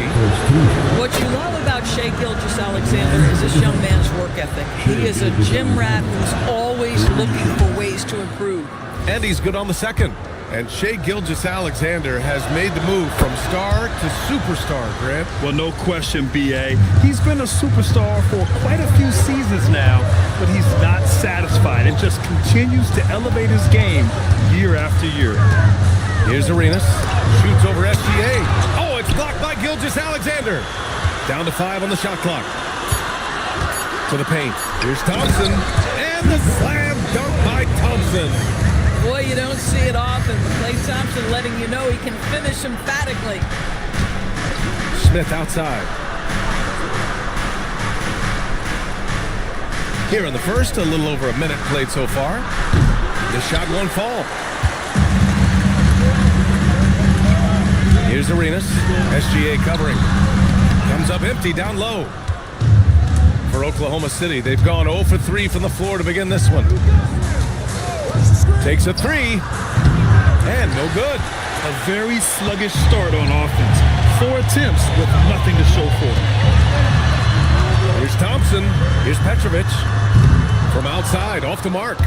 S13: What you love about Shai Gilgeous-Alexander is this young man's work ethic. He is a gym rat who's always looking for ways to improve.
S1: And he's good on the second. And Shai Gilgeous-Alexander has made the move from star to superstar, Grant.
S2: Well, no question, BA. He's been a superstar for quite a few seasons now, but he's not satisfied and just continues to elevate his game year after year.
S1: Here's Arenas. Shoots over SGA. Oh, it's blocked by Gilgeous-Alexander. Down to 5 on the shot clock. To the paint. Here's Thompson. And the slam dunk by Thompson.
S13: Boy, you don't see it often, but Klay Thompson letting you know he can finish emphatically.
S1: Smith outside. Here in the first, a little over a minute played so far. The shot won't fall. Here's Arenas. SGA covering. Comes up empty down low. For Oklahoma City, they've gone 0 for 3 from the floor to begin this one. Takes a three, and no good.
S2: A very sluggish start on offense. 4 attempts with nothing to show for it.
S1: Here's Thompson. Here's Petrovic. From outside, off the mark.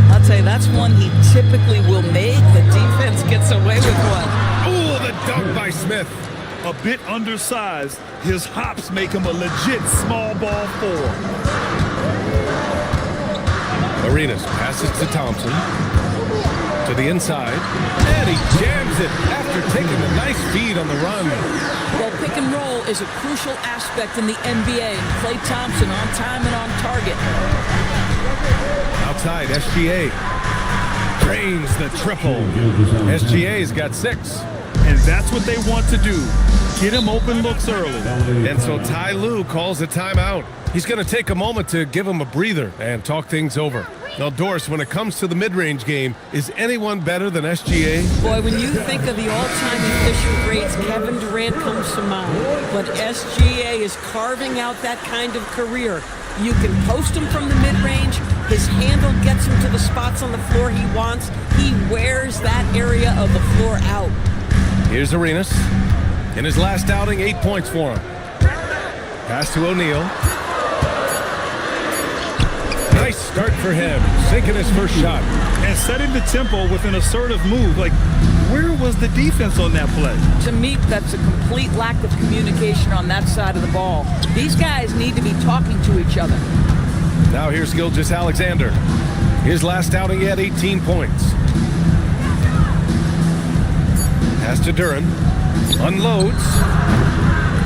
S13: I'll tell you, that's one he typically will make. The defense gets away with one.
S1: Ooh, the dunk by Smith.
S2: A bit undersized, his hops make him a legit small ball forward.
S1: Arenas passes to Thompson. To the inside, and he jams it after taking a nice feed on the run.
S13: Well, pick and roll is a crucial aspect in the NBA. Klay Thompson on time and on target.
S1: Outside, SGA drains the triple. SGA's got 6.
S2: And that's what they want to do. Get him open looks early.
S1: And so Ty Lue calls a timeout. He's going to take a moment to give him a breather and talk things over. Now, Doris, when it comes to the mid-range game, is anyone better than SGA?
S13: Boy, when you think of the all-time efficient greats, Kevin Durant comes to mind. But SGA is carving out that kind of career. You can post him from the mid-range. His handle gets him to the spots on the floor he wants. He wears that area of the floor out.
S1: Here's Arenas. In his last outing, 8 points for him. Pass to O'Neal. Nice start for him, sinking his first shot.
S2: And setting the tempo with an assertive move. Like, where was the defense on that play?
S13: To me, that's a complete lack of communication on that side of the ball. These guys need to be talking to each other.
S1: Now here's Gilgeous-Alexander. His last outing, he had 18 points. Pass to Duran. Unloads.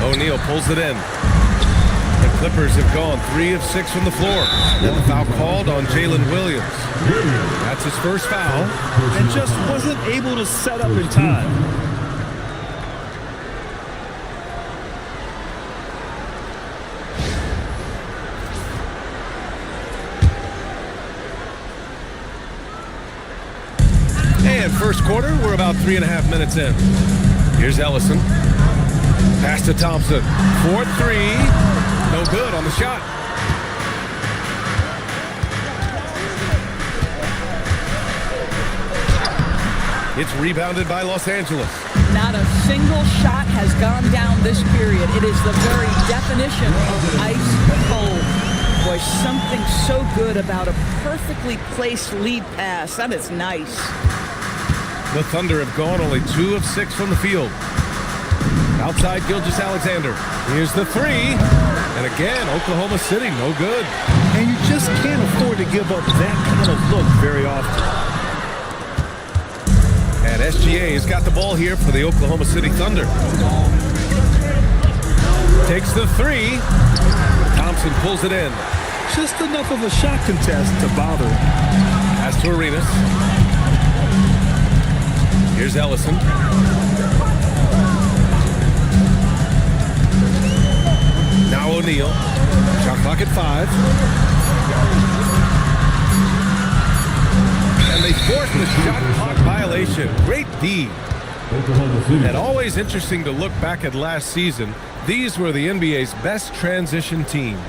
S1: O'Neal pulls it in. The Clippers have gone 3 of 6 from the floor. And the foul called on Jalen Williams. That's his first foul.
S2: And just wasn't able to set up in time.
S1: And first quarter, we're about 3.5 minutes in. Here's Ellison. Pass to Thompson. 4-3. No good on the shot. It's rebounded by Los Angeles.
S13: Not a single shot has gone down this period. It is the very definition of ice cold. Boy, something so good about a perfectly placed lead pass. That is nice.
S1: The Thunder have gone only 2 of 6 from the field. Outside Gilgeous Alexander. Here's the three. And again, Oklahoma City, no good.
S2: And you just can't afford to give up that kind of look very often.
S1: And SGA has got the ball here for the Oklahoma City Thunder. Takes the three. Thompson pulls it in.
S2: Just enough of a shot contest to bother.
S1: Pass to Arenas. Here's Ellison. Now O'Neal. Shot clock at 5. And they force the shot clock violation. Great D. And always interesting to look back at last season. These were the NBA's best transition teams.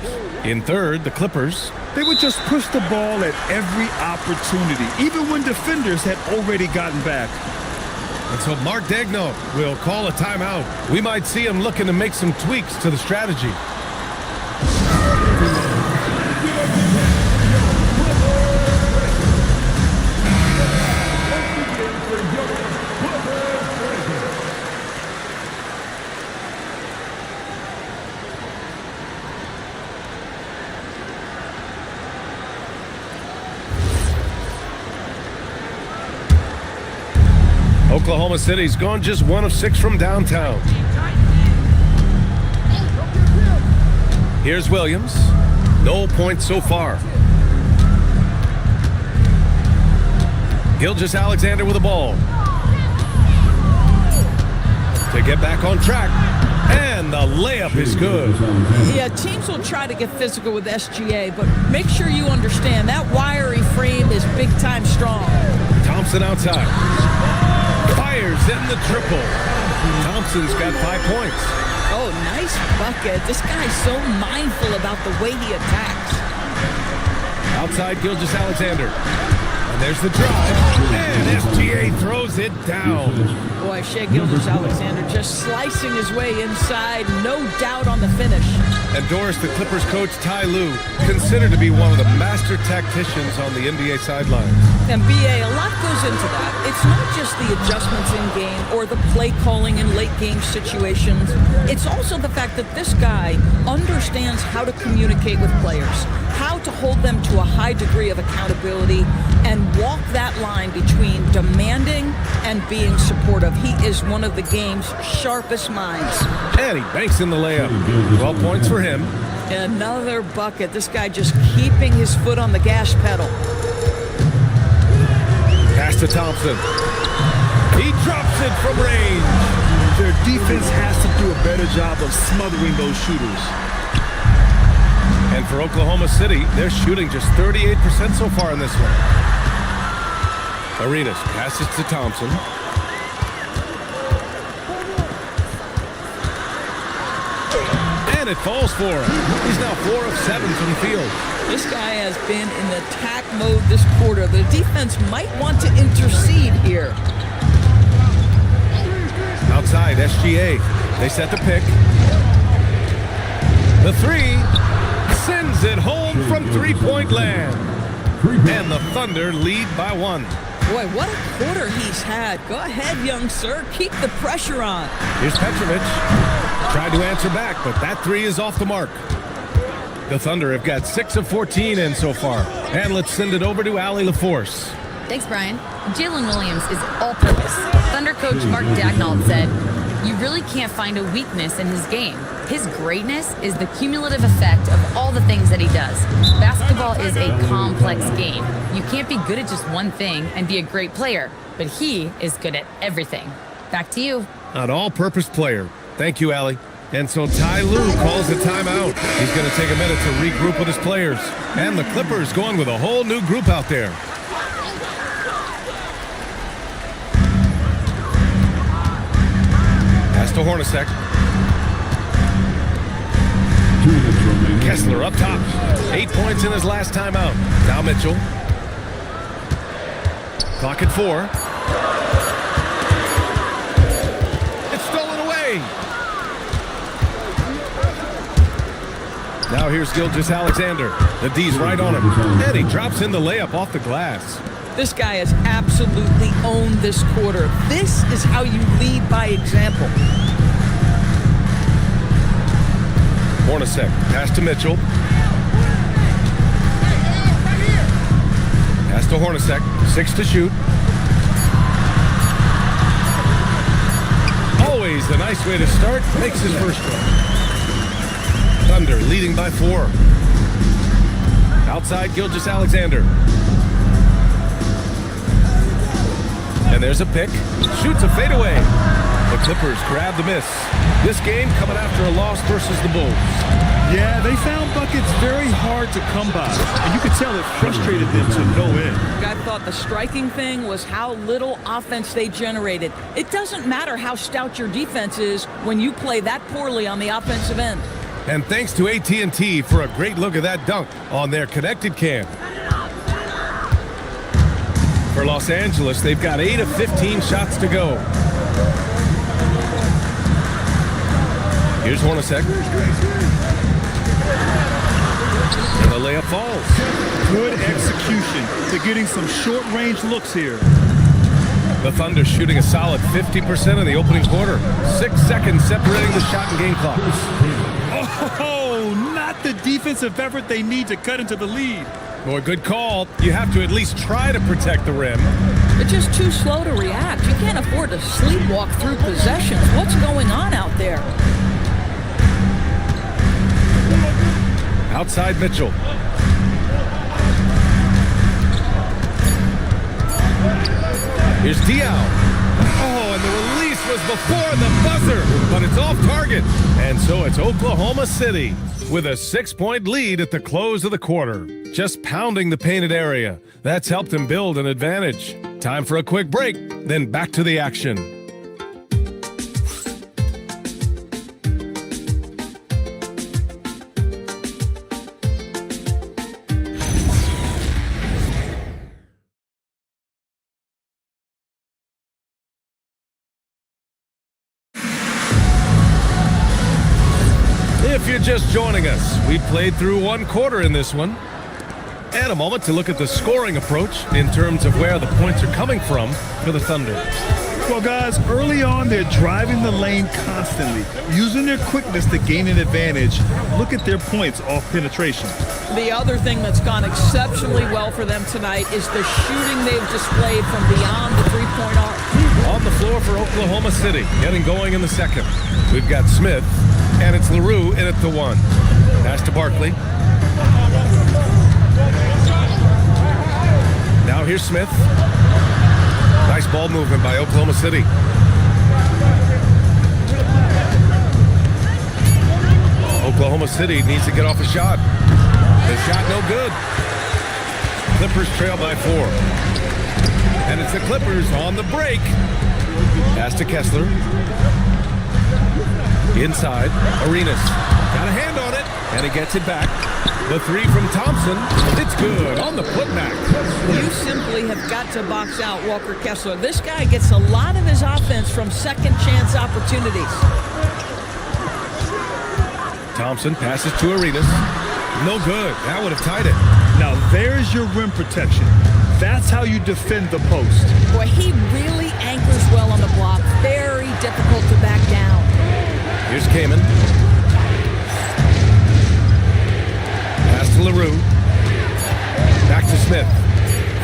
S1: In third, the Clippers.
S2: They would just push the ball at every opportunity, even when defenders had already gotten back.
S1: And so Mark Daigneault will call a timeout. We might see him looking to make some tweaks to the strategy. Oklahoma City's gone just 1 of 6 from downtown. Here's Williams. No points so far. Gilgeous Alexander with the ball. To get back on track. And the layup is good.
S13: Yeah, teams will try to get physical with SGA, but make sure you understand that wiry frame is big-time strong.
S1: Thompson outside. Fires in the triple. Thompson's got 5 points.
S13: Oh, nice bucket. This guy's so mindful about the way he attacks.
S1: Outside Gilgeous Alexander. And there's the drive. And SGA throws it down.
S13: Boy, Shai Gilgeous-Alexander just slicing his way inside. No doubt on the finish.
S1: And Doris, the Clippers coach Ty Lue, considered to be one of the master tacticians on the NBA sidelines.
S13: And BA, a lot goes into that. It's not just the adjustments in game or the play calling in late game situations. It's also the fact that this guy understands how to communicate with players, how to hold them to a high degree of accountability, and walk that line between demanding and being supportive. He is one of the game's sharpest minds.
S1: And he banks in the layup. 12 points for him.
S13: Another bucket. This guy just keeping his foot on the gas pedal.
S1: Pass to Thompson. He drops it from range.
S2: Their defense has to do a better job of smothering those shooters.
S1: And for Oklahoma City, they're shooting just 38% so far in this one. Arenas passes to Thompson. And it falls for him. He's now 4 of 7 from the field.
S13: This guy has been in attack mode this quarter. The defense might want to intercede here.
S1: Outside, SGA. They set the pick. The three sends it home from three-point land. And the Thunder lead by 1.
S13: Boy, what a quarter he's had. Go ahead, young sir. Keep the pressure on.
S1: Here's Petrovic. Tried to answer back, but that three is off the mark. The Thunder have got 6 of 14 in so far. And let's send it over to Allie LaForce.
S4: Thanks, Brian. Jalen Williams is all-purpose. Thunder coach Mark Daigneault said, "You really can't find a weakness in his game. His greatness is the cumulative effect of all the things that he does. Basketball is a complex game. You can't be good at just one thing and be a great player, but he is good at everything." Back to you.
S1: An all-purpose player. Thank you, Allie. And so Ty Lue calls a timeout. He's going to take a minute to regroup with his players. And the Clippers going with a whole new group out there. Pass to Hornacek. Kessler up top. 8 points in his last timeout. Now Mitchell. Clock at 4. It's stolen away. Now here's Gilgeous Alexander. The D's right on him. And he drops in the layup off the glass.
S13: This guy has absolutely owned this quarter. This is how you lead by example.
S1: Hornacek, pass to Mitchell. Pass to Hornacek, 6 to shoot. Always a nice way to start, makes his first one. Thunder leading by 4. Outside Gilgeous-Alexander. And there's a pick. Shoots a fadeaway. The Clippers grab the miss. This game coming after a loss versus the Bulls.
S2: Yeah, they found buckets very hard to come by, and you could tell it frustrated them to no end.
S13: I thought the striking thing was how little offense they generated. It doesn't matter how stout your defense is when you play that poorly on the offensive end.
S1: And thanks to AT&T for a great look at that dunk on their connected cam. For Los Angeles, they've got 8 of 15 shots to go. Here's Hornacek. And the layup falls.
S2: Good execution. They're getting some short-range looks here.
S1: The Thunder shooting a solid 50% in the opening quarter. 6 seconds separating the shot and game clock.
S2: Oh, not the defensive effort they need to cut into the lead.
S1: Boy, good call. You have to at least try to protect the rim.
S13: They're just too slow to react. You can't afford to sleepwalk through possessions. What's going on out there?
S1: Outside Mitchell. Here's Diaw. Oh, and the release was before the buzzer, but it's off target. And so it's Oklahoma City with a 6-point lead at the close of the quarter. Just pounding the painted area. That's helped them build an advantage. Time for a quick break, then back to the action. If you're just joining us, we played through 1 quarter in this one. And a moment to look at the scoring approach in terms of where the points are coming from for the Thunder.
S2: Well, guys, early on, they're driving the lane constantly, using their quickness to gain an advantage. Look at their points off penetration.
S13: The other thing that's gone exceptionally well for them tonight is the shooting they've displayed from beyond the three-point arc.
S1: On the floor for Oklahoma City, getting going in the second. We've got Smith, and it's LaRue in at the 1. Pass to Barkley. Now here's Smith. Nice ball movement by Oklahoma City. Oklahoma City needs to get off a shot. The shot no good. Clippers trail by 4. And it's the Clippers on the break. Pass to Kessler. Inside, Arenas. Got a hand on it, and he gets it back. The 3 from Thompson. It's good on the putback.
S13: You simply have got to box out Walker Kessler. This guy gets a lot of his offense from second chance opportunities.
S1: Thompson passes to Arenas. No good. That would have tied it.
S2: Now there's your rim protection. That's how you defend the post.
S13: Boy, he really anchors well on the block. Very difficult to back down.
S1: Here's Kaman. Pass to LaRue. Back to Smith.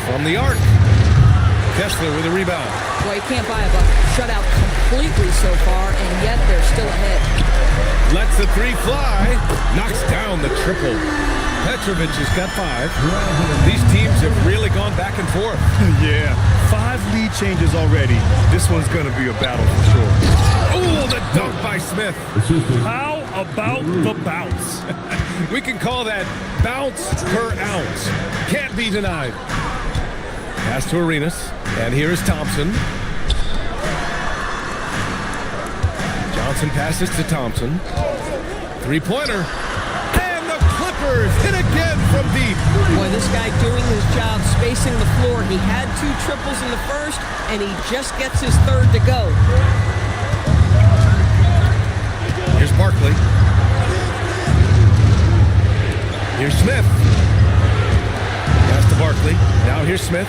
S1: From the arc. Kessler with a rebound.
S13: Boy, you can't buy a bucket. Shut out completely so far, and yet they're still ahead.
S1: Lets the 3 fly. Knocks down the triple. Petrovic has got 5. These teams have really gone back and forth.
S2: Yeah, 5 lead changes already. This one's going to be a battle for sure.
S1: Oh, the dunk by Smith.
S2: How about the bounce?
S1: We can call that bounce per ounce. Can't be denied. Pass to Arenas. And here's Thompson. Johnson passes to Thompson. 3-pointer. And the Clippers hit again from deep.
S13: Boy, this guy doing his job spacing the floor. He had 2 triples in the first, and he just gets his 3rd to go.
S1: Here's Barkley. Here's Smith. Pass to Barkley. Now here's Smith.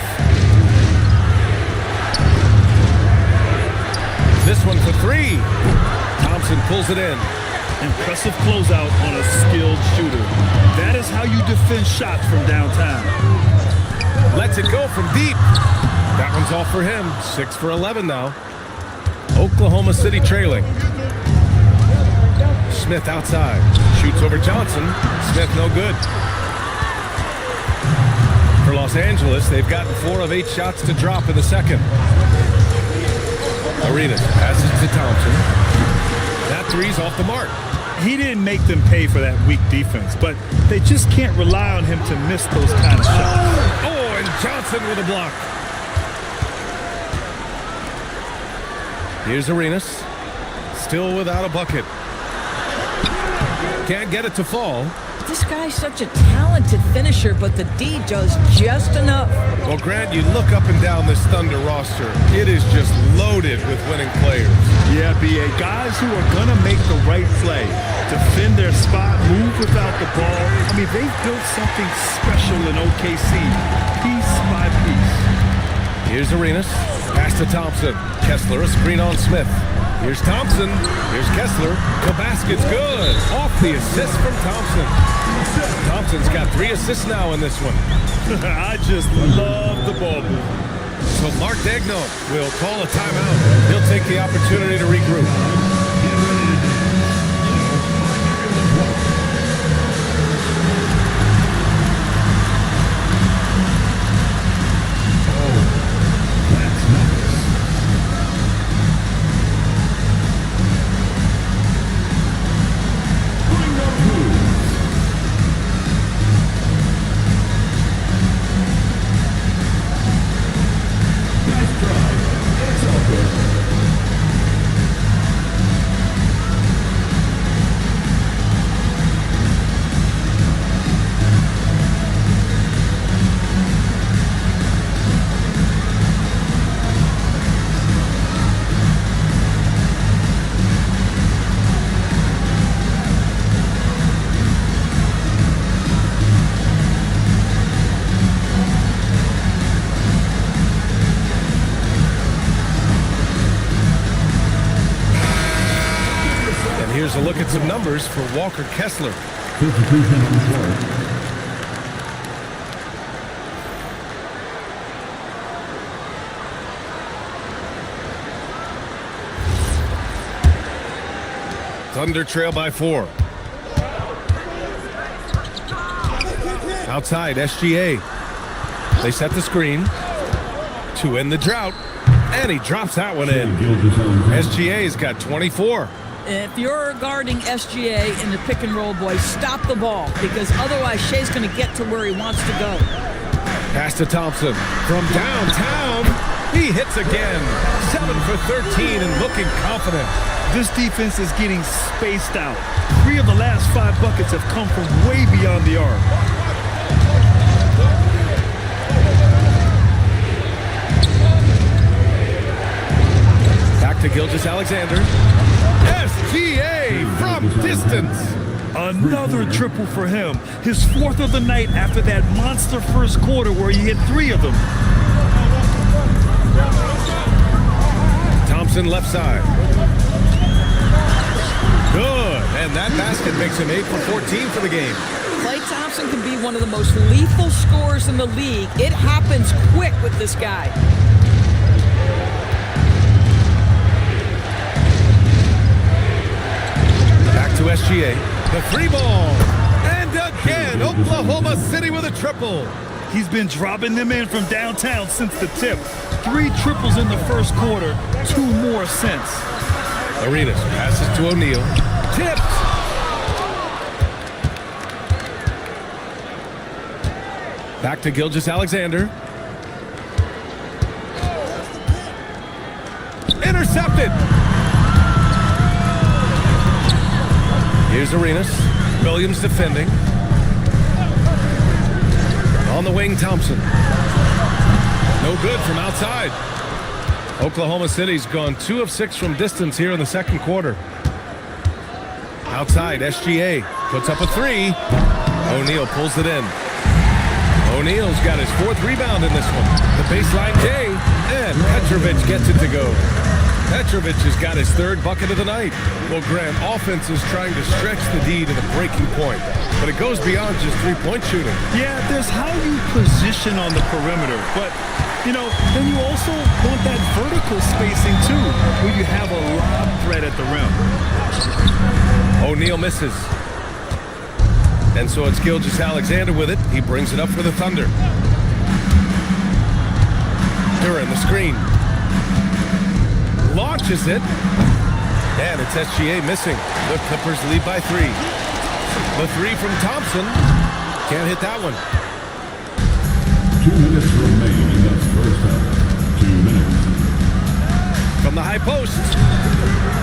S1: This one for 3. Thompson pulls it in.
S2: Impressive closeout on a skilled shooter. That is how you defend shots from downtown.
S1: Lets it go from deep. That one's off for him. 6 for 11 now. Oklahoma City trailing. Smith outside. Shoots over Johnson. Smith no good. For Los Angeles, they've gotten 4 of 8 shots to drop in the second. Arenas passes to Thompson. That three's off the mark.
S2: He didn't make them pay for that weak defense, but they just can't rely on him to miss those kind of shots.
S1: Oh, and Johnson with a block. Here's Arenas. Still without a bucket. Can't get it to fall.
S13: This guy's such a talented finisher, but the D does just enough.
S1: Well, Grant, you look up and down this Thunder roster. It is just loaded with winning players.
S2: Yeah, B.A. Guys who are going to make the right play, defend their spot, move without the ball. I mean, they've built something special in OKC, piece by piece.
S1: Here's Arenas. Pass to Thompson. Kessler, a screen on Smith. Here's Thompson. Here's Kessler. The basket's good. Off the assist from Thompson. Thompson's got 3 assists now in this one.
S2: I just love the ball move.
S1: So Mark Daigneault will call a timeout. He'll take the opportunity to regroup. Here's a look at some numbers for Walker Kessler.
S8: Substitution on the floor.
S1: Thunder trail by 4. Outside, SGA. They set the screen to end the drought, and he drops that one in. SGA's got 24.
S13: If you're guarding SGA in the pick and roll, boys, stop the ball, because otherwise Shea's going to get to where he wants to go.
S1: Pass to Thompson from downtown. He hits again. 7 for 13 and looking confident.
S2: This defense is getting spaced out. 3 of the last 5 buckets have come from way beyond the arc.
S1: Back to Gilgeous-Alexander. SGA from distance.
S2: Another triple for him. His 4th of the night after that monster first quarter where he hit 3 of them.
S1: Thompson left side. Good. And that basket makes him 8 for 14 for the game.
S13: Klay Thompson can be one of the most lethal scorers in the league. It happens quick with this guy.
S1: To SGA, the 3 ball, and again, Oklahoma City with a triple.
S2: He's been dropping them in from downtown since the tip. 3 triples in the first quarter, 2 more since.
S1: Arenas passes to O'Neal, tipped. Back to Gilgeous-Alexander. Intercepted. Here's Arenas. Williams defending. On the wing, Thompson. No good from outside. Oklahoma City's gone 2 of 6 from distance here in the second quarter. Outside, SGA puts up a 3. O'Neal pulls it in. O'Neal's got his 4th rebound in this one. The baseline J, and Petrovic gets it to go. Petrovic has got his third bucket of the night. Well, Grant, offense is trying to stretch the D to the breaking point, but it goes beyond just three-point shooting.
S2: Yeah, there's how you position on the perimeter, but, you know, then you also want that vertical spacing, too, where you have a lob threat at the rim.
S1: O'Neal misses. And so it's Gilgeous-Alexander with it. He brings it up for the Thunder. Duran, the screen. Launches it. And it's SGA missing. The Clippers lead by 3. The three from Thompson. Can't hit that one.
S8: 2 minutes remain in the first half. 2 minutes.
S1: From the high post.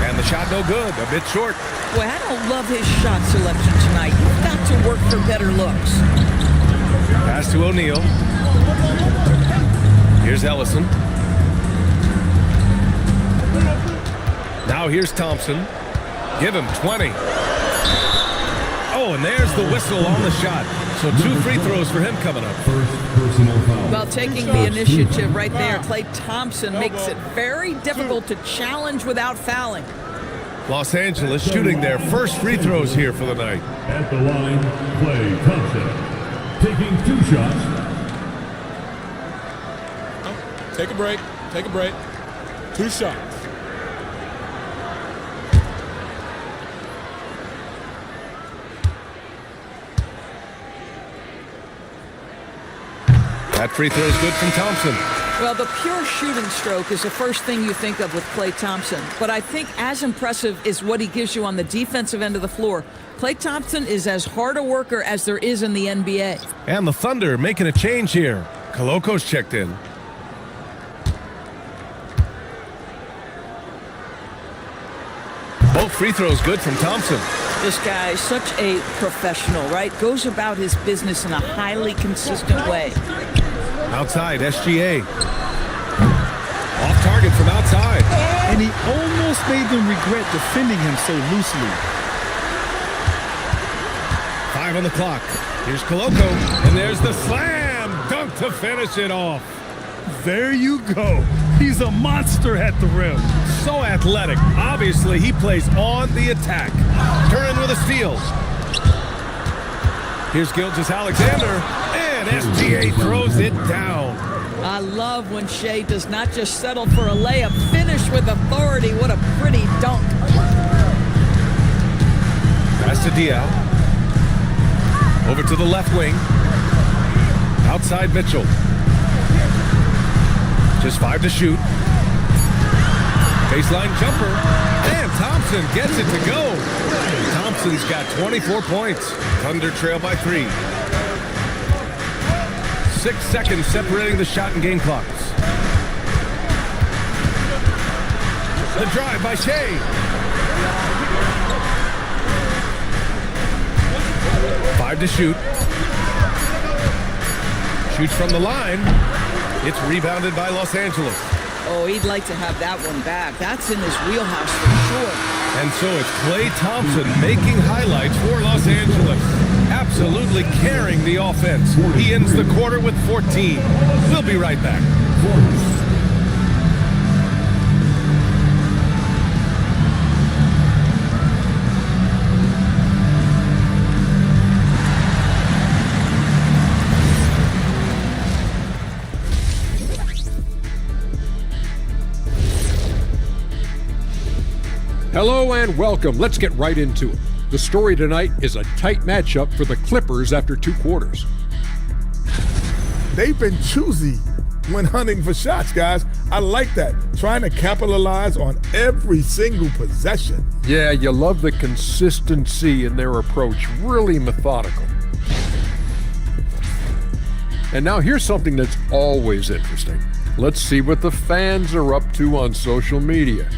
S1: And the shot no good. A bit short.
S13: Boy, I don't love his shot selection tonight. You've got to work for better looks.
S1: Pass to O'Neal. Here's Ellison. Now here's Thompson. Give him 20. Oh, and there's the whistle on the shot. So 2 free throws for him coming up.
S8: First personal foul.
S13: Well, taking the initiative right there, Klay Thompson makes it very difficult to challenge without fouling.
S1: Los Angeles shooting their first free throws here for the night.
S8: At the line, Klay Thompson. Taking 2 shots.
S14: Take a break. Take a break. 2 shots.
S1: That free throw is good from Thompson.
S13: Well, the pure shooting stroke is the first thing you think of with Klay Thompson. But I think as impressive is what he gives you on the defensive end of the floor. Klay Thompson is as hard a worker as there is in the NBA.
S1: And the Thunder making a change here. Koloko's checked in. Both free throws good from Thompson.
S13: This guy is such a professional, right? Goes about his business in a highly consistent way.
S1: Outside, SGA. Off target from outside.
S2: And he almost made them regret defending him so loosely.
S1: 5 on the clock. Here's Koloko. And there's the slam dunk to finish it off.
S2: There you go. He's a monster at the rim.
S1: So athletic. Obviously, he plays on the attack. Curran with a steal. Here's Gilgeous-Alexander. And SGA throws it down.
S13: I love when Shea does not just settle for a layup. Finish with authority. What a pretty dunk.
S1: Pass to Diaw. Over to the left wing. Outside Mitchell. Just 5 to shoot. Baseline jumper. And Thompson gets it to go. Thompson's got 24 points. Thunder trail by 3. 6 seconds separating the shot and game clocks. The drive by Shea. 5 to shoot. Shoots from the line. It's rebounded by Los Angeles.
S13: Oh, he'd like to have that one back. That's in his wheelhouse for sure.
S1: And so it's Klay Thompson making highlights for Los Angeles. Absolutely carrying the offense. He ends the quarter with 14. We'll be right back.
S6: Hello and welcome. Let's get right into it. The story tonight is a tight matchup for the Clippers after 2 quarters.
S7: They've been choosy when hunting for shots, guys. I like that. Trying to capitalize on every single possession.
S6: Yeah, you love the consistency in their approach. Really methodical. And now here's something that's always interesting. Let's see what the fans are up to on social media.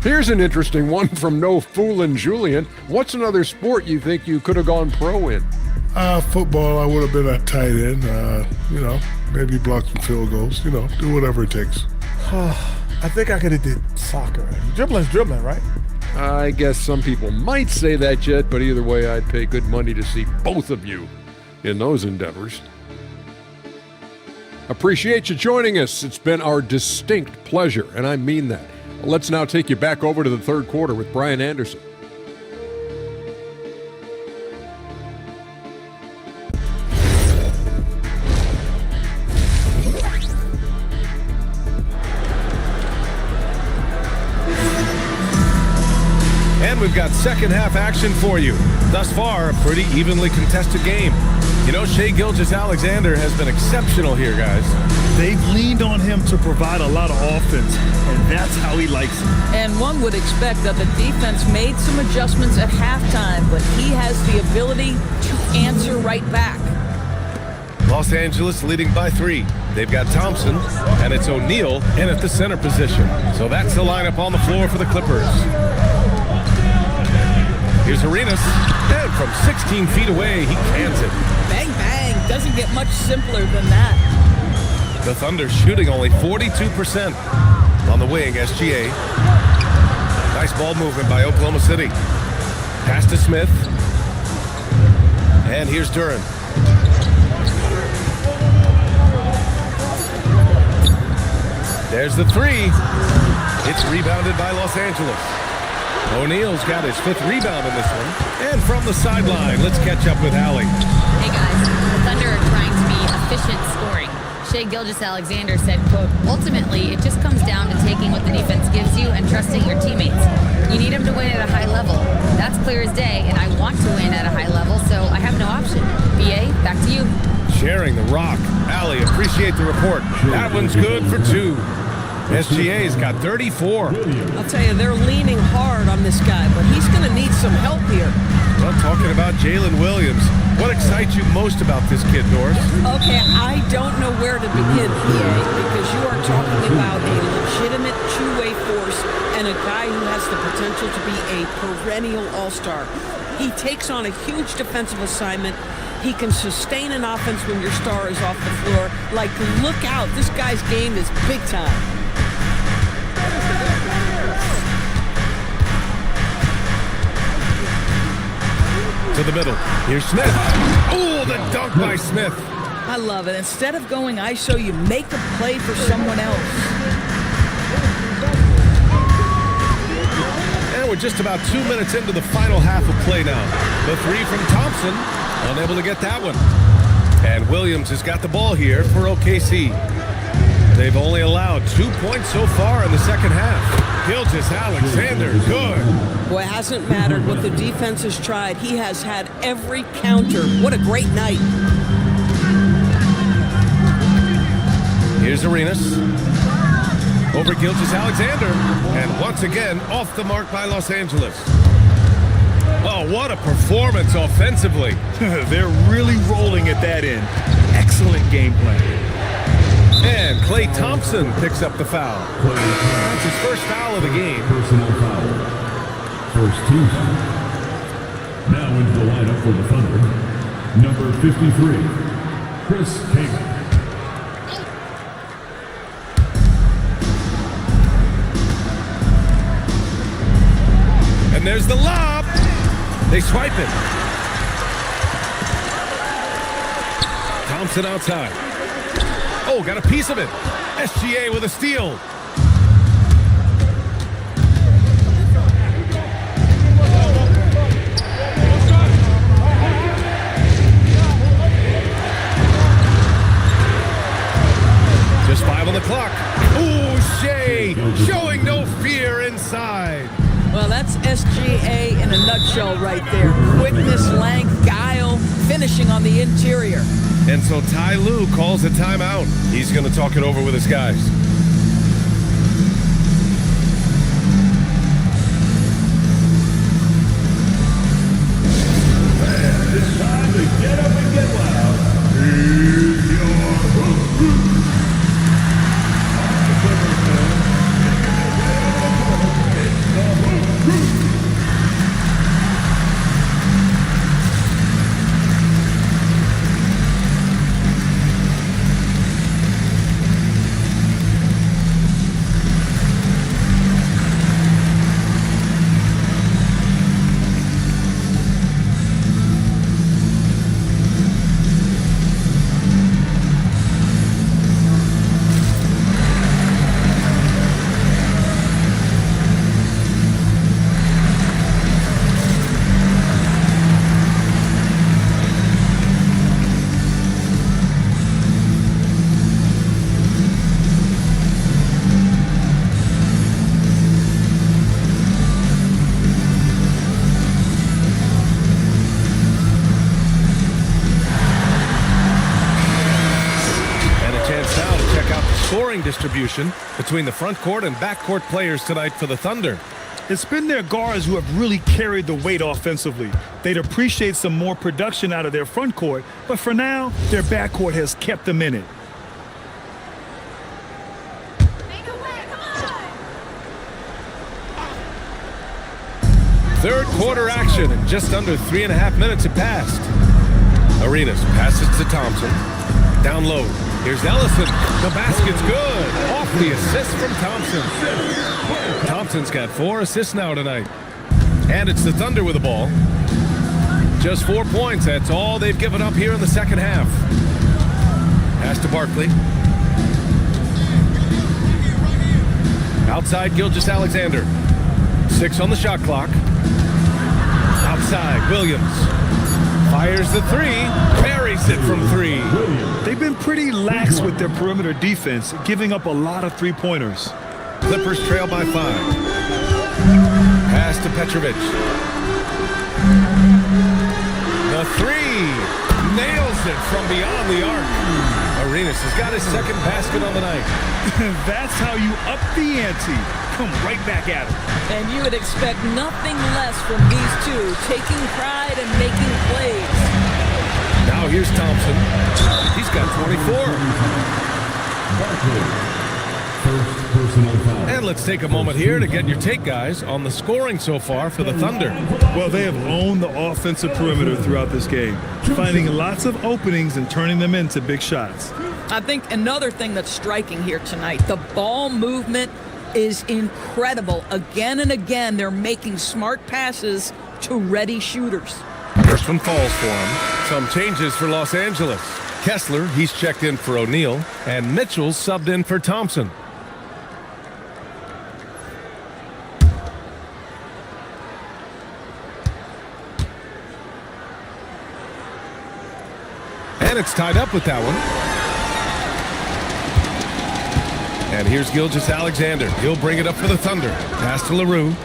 S6: Here's an interesting one from No Foolin' Julian. What's another sport you think you could have gone pro in?
S5: Football, I would have been a tight end. Maybe block some field goals. Do whatever it takes.
S7: I think I could have did soccer. Dribbling's dribbling, right?
S6: I guess some people might say that, Jet, but either way, I'd pay good money to see both of you in those endeavors. Appreciate you joining us. It's been our distinct pleasure, and I mean that. Let's now take you back over to the third quarter with Brian Anderson.
S1: And we've got second half action for you. Thus far, a pretty evenly contested game. You know, Shai Gilgeous-Alexander has been exceptional here, guys.
S2: They've leaned on him to provide a lot of offense, and that's how he likes it.
S13: And one would expect that the defense made some adjustments at halftime, but he has the ability to answer right back.
S1: Los Angeles leading by 3. They've got Thompson, and it's O'Neal in at the center position. So that's the lineup on the floor for the Clippers. Here's Arenas, and from 16 feet away, he cans it.
S13: Bang, bang. Doesn't get much simpler than that.
S1: The Thunder shooting only 42%. On the wing, SGA. Nice ball movement by Oklahoma City. Pass to Smith. And here's Duren. There's the 3. It's rebounded by Los Angeles. O'Neal's got his 5th rebound in this one. And from the sideline, let's catch up with Allie.
S4: Hey guys, the Thunder are trying to be efficient scoring. Shai Gilgeous-Alexander said, quote, ultimately, it just comes down to taking what the defense gives you and trusting your teammates. You need them to win at a high level. That's clear as day, and I want to win at a high level, so I have no option. BA, back to you.
S1: Sharing the rock. Allie, appreciate the report. That one's good for 2. SGA's got 34.
S13: I'll tell you, they're leaning hard on this guy, but he's going to need some help here.
S1: Well, talking about Jalen Williams, what excites you most about this kid, Doris?
S13: Okay, I don't know where to begin, PA, because you are talking about a legitimate two-way force and a guy who has the potential to be a perennial all-star. He takes on a huge defensive assignment. He can sustain an offense when your star is off the floor. Like, look out, this guy's game is big time.
S1: To the middle. Here's Smith. Oh, the dunk by Smith.
S13: I love it. Instead of going ISO, you make a play for someone else.
S1: And we're just about 2 minutes into the final half of play now. The 3 from Thompson, unable to get that one. And Williams has got the ball here for OKC. They've only allowed 2 points so far in the second half. Gilgeous-Alexander, good.
S13: Boy, it hasn't mattered what the defense has tried. He has had every counter. What a great night.
S1: Here's Arenas. Over Gilgeous-Alexander. And once again, off the mark by Los Angeles. Oh, what a performance offensively.
S2: They're really rolling at that end. Excellent game plan.
S1: And Klay Thompson picks up the foul. That's his first foul of the game.
S8: Personal foul. First team. Now into the lineup for the Thunder, number 53, Chris Taylor.
S1: And there's the lob. They swipe it. Thompson outside. Oh, got a piece of it. SGA with a steal. Just 5 on the clock. Ooh, Shai showing no fear inside.
S13: Well, that's SGA in a nutshell right there. Quickness, length, guile, finishing on the interior.
S1: And so Ty Lue calls a timeout. He's going to talk it over with his guys.
S8: It's time to get up and get loud. Here's your
S1: scoring distribution between the front court and back court players tonight for the Thunder.
S2: It's been their guards who have really carried the weight offensively. They'd appreciate some more production out of their front court, but for now, their backcourt has kept them in it.
S1: Third quarter action, and just under 3.5 minutes have passed. Arenas passes to Thompson. Down low. Here's Ellison. The basket's good. Off the assist from Thompson. Thompson's got 4 assists now tonight. And it's the Thunder with the ball. Just 4 points. That's all they've given up here in the second half. Pass to Barkley. Outside Gilgeous-Alexander. 6 on the shot clock. Outside Williams. Fires the 3. Buries it from 3.
S2: They've been pretty lax with their perimeter defense, giving up a lot of three-pointers.
S1: Clippers trail by 5. Pass to Petrovic. The 3. Nails it from beyond the arc. Arenas has got his second basket on the night.
S2: That's how you up the ante. Come right back at him.
S13: And you would expect nothing less from these two, taking pride and making plays.
S1: Now here's Thompson. He's got 24. And let's take a moment here to get your take, guys, on the scoring so far for the Thunder.
S2: Well, they have owned the offensive perimeter throughout this game, finding lots of openings and turning them into big shots.
S13: I think another thing that's striking here tonight, the ball movement is incredible. Again and again, they're making smart passes to ready shooters.
S1: First one falls for him. Some changes for Los Angeles. Kessler, he's checked in for O'Neal, and Mitchell's subbed in for Thompson. And it's tied up with that one. And here's Gilgeous-Alexander. He'll bring it up for the Thunder. Pass to LaRue.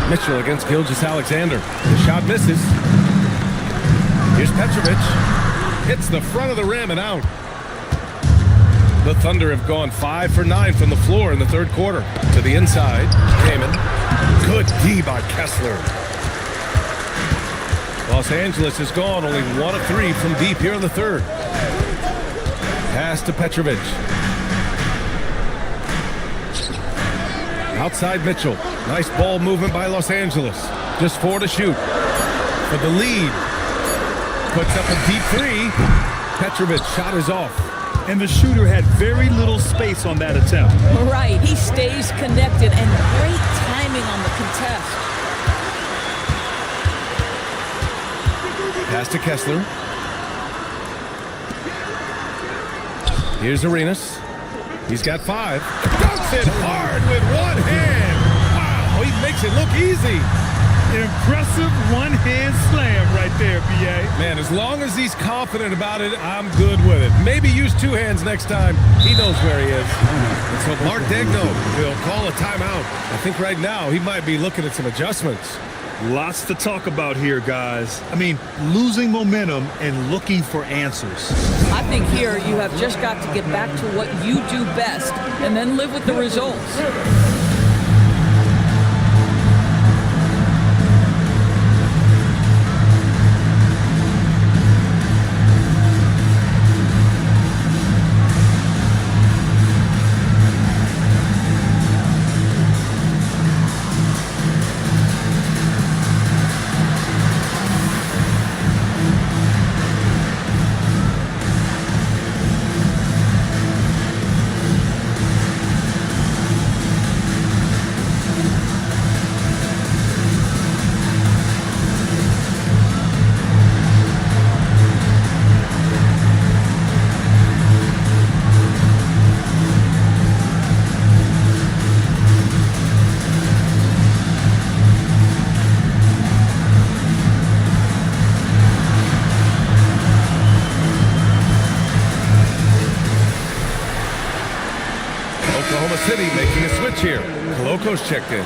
S1: Mitchell against Gilgeous-Alexander. The shot misses. Here's Petrovic. Hits the front of the rim and out. The Thunder have gone 5 for 9 from the floor in the third quarter. To the inside. Kaman. Good D by Kessler. Los Angeles has gone only 1 of 3 from deep here in the third. Pass to Petrovic. Outside Mitchell. Nice ball movement by Los Angeles. Just 4 to shoot. For the lead. Puts up a deep 3. Petrovic shot is off.
S2: And the shooter had very little space on that attempt.
S13: Right, he stays connected and great timing on the contest.
S1: Pass to Kessler. Here's Arenas. He's got 5. Dunks it hard with one hand. Wow, he makes it look easy.
S2: Impressive one-hand slam right there, B.A.
S1: Man, as long as he's confident about it, I'm good with it. Maybe use 2 hands next time. He knows where he is. And so Mark Daigneault will call a timeout. I think right now he might be looking at some adjustments.
S2: Lots to talk about here, guys. I mean, losing momentum and looking for answers.
S13: I think here you have just got to get back to what you do best and then live with the results. City making a switch here. Coloco's checked in.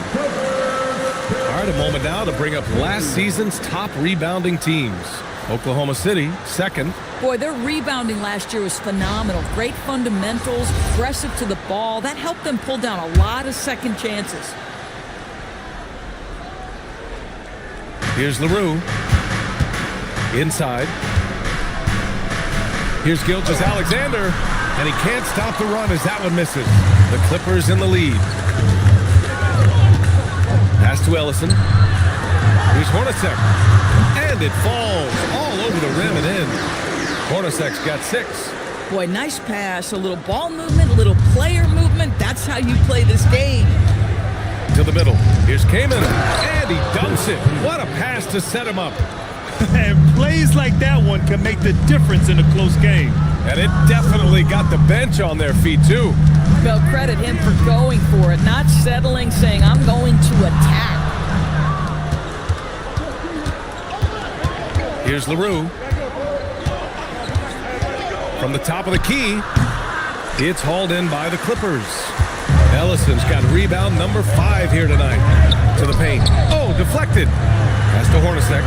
S1: All right, a moment now to bring up last season's top rebounding teams. Oklahoma City, second.
S15: Boy, their rebounding last year was phenomenal. Great fundamentals, aggressive to the ball. That helped them pull down a lot of second chances.
S1: Here's LaRue. Inside. Here's Gilgeous-Alexander, and he can't stop the run as that one misses. The Clippers in the lead. Pass to Ellison. Here's Hornacek. And it falls all over the rim and in. Hornacek's got 6.
S15: Boy, nice pass. A little ball movement, a little player movement. That's how you play this game.
S1: To the middle. Here's Kaman. And he dunks it. What a pass to set him up.
S2: And plays like that one can make the difference in a close game.
S1: And it definitely got the bench on their feet, too.
S15: They'll credit him for going for it, not settling, saying, I'm going to attack.
S1: Here's LaRue. From the top of the key, it's hauled in by the Clippers. Ellison's got rebound number 5 here tonight. To the paint. Oh, deflected. Pass to Hornacek.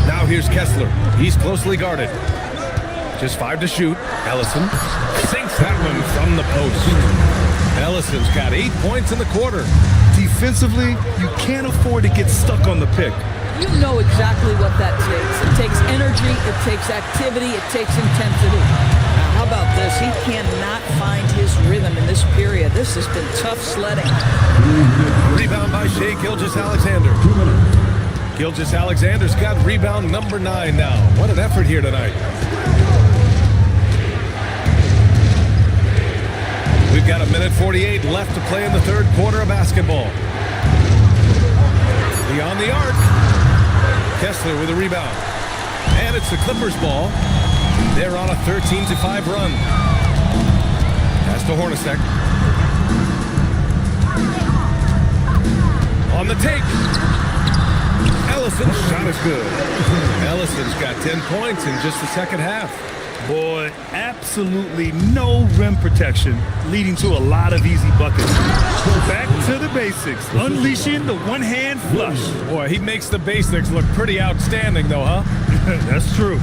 S1: Now here's Kessler. He's closely guarded. Just 5 to shoot. Ellison sinks that one from the post. Ellison's got 8 points in the quarter.
S2: Defensively, you can't afford to get stuck on the pick.
S15: You know exactly what that takes. It takes energy, it takes activity, it takes intensity. Now, how about this? He cannot find his rhythm in this period. This has been tough sledding.
S1: Rebound by Shai Gilgeous-Alexander. Gilgeous-Alexander's got rebound number 9 now. What an effort here tonight. We've got 1:48 left to play in the third quarter of basketball. Beyond the arc. Kessler with a rebound. And it's the Clippers' ball. They're on a 13-5 run. Pass to Hornacek. On the take. Ellison's shot is good. Ellison's got 10 points in just the second half.
S2: Boy, absolutely no rim protection, leading to a lot of easy buckets. Back to the basics, unleashing the one-hand flush.
S1: Boy, he makes the basics look pretty outstanding, though, huh?
S2: That's true.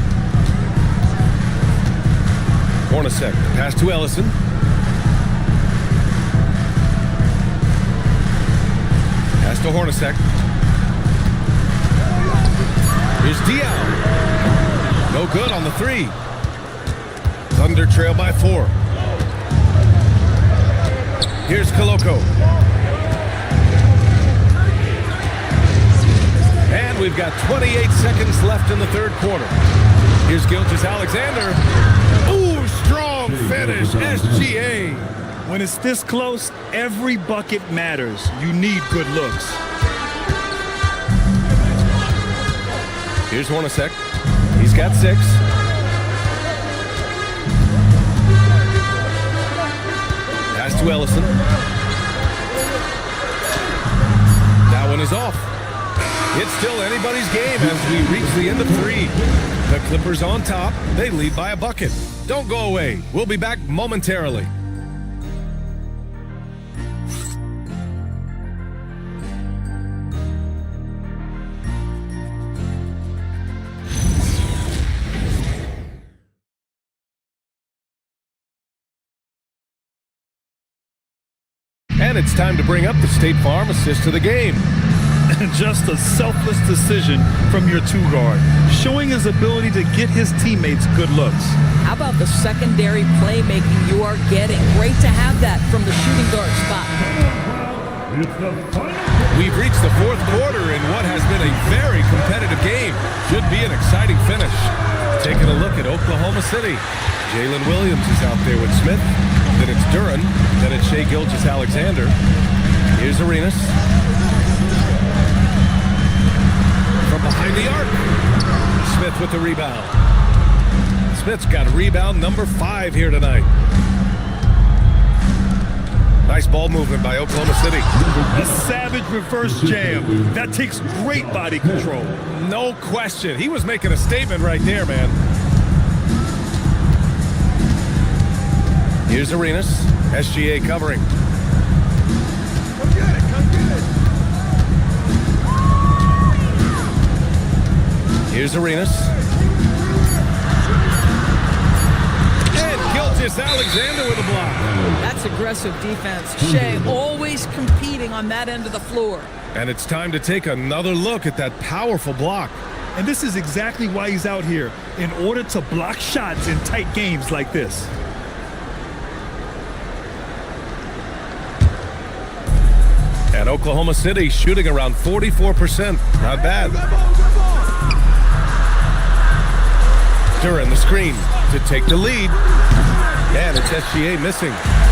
S1: Hornacek, pass to Ellison. Pass to Hornacek. Here's Diaw. No good on the 3. Thunder trail by 4. Here's Koloko. And we've got 28 seconds left in the third quarter. Here's Gilgeous-Alexander. Ooh, strong finish, SGA.
S2: When it's this close, every bucket matters. You need good looks.
S1: Here's Hornacek. He's got 6. Pass to Ellison. That one is off. It's still anybody's game as we reach the end of 3. The Clippers on top. They lead by a bucket. Don't go away. We'll be back momentarily. And it's time to bring up the State Farm assist to the game.
S2: Just a selfless decision from your 2-guard, showing his ability to get his teammates good looks.
S15: How about the secondary playmaking you are getting? Great to have that from the shooting guard spot.
S1: We've reached the fourth quarter in what has been a very competitive game. Should be an exciting finish. Taking a look at Oklahoma City. Jalen Williams is out there with Smith. Then it's Duran. Then it's Shai Gilgeous-Alexander. Here's Arenas. From behind the arc. Smith with the rebound. Smith's got rebound number 5 here tonight. Nice ball movement by Oklahoma City.
S2: A savage reverse jam. That takes great body control.
S1: No question. He was making a statement right there, man. Here's Arenas. SGA covering. Here's Arenas. And Gilgeous Alexander with a block.
S15: That's aggressive defense. Shea always competing on that end of the floor.
S1: And it's time to take another look at that powerful block.
S2: And this is exactly why he's out here, in order to block shots in tight games like this.
S1: And Oklahoma City shooting around 44%. Not bad. Duran the screen to take the lead. And it's SGA missing.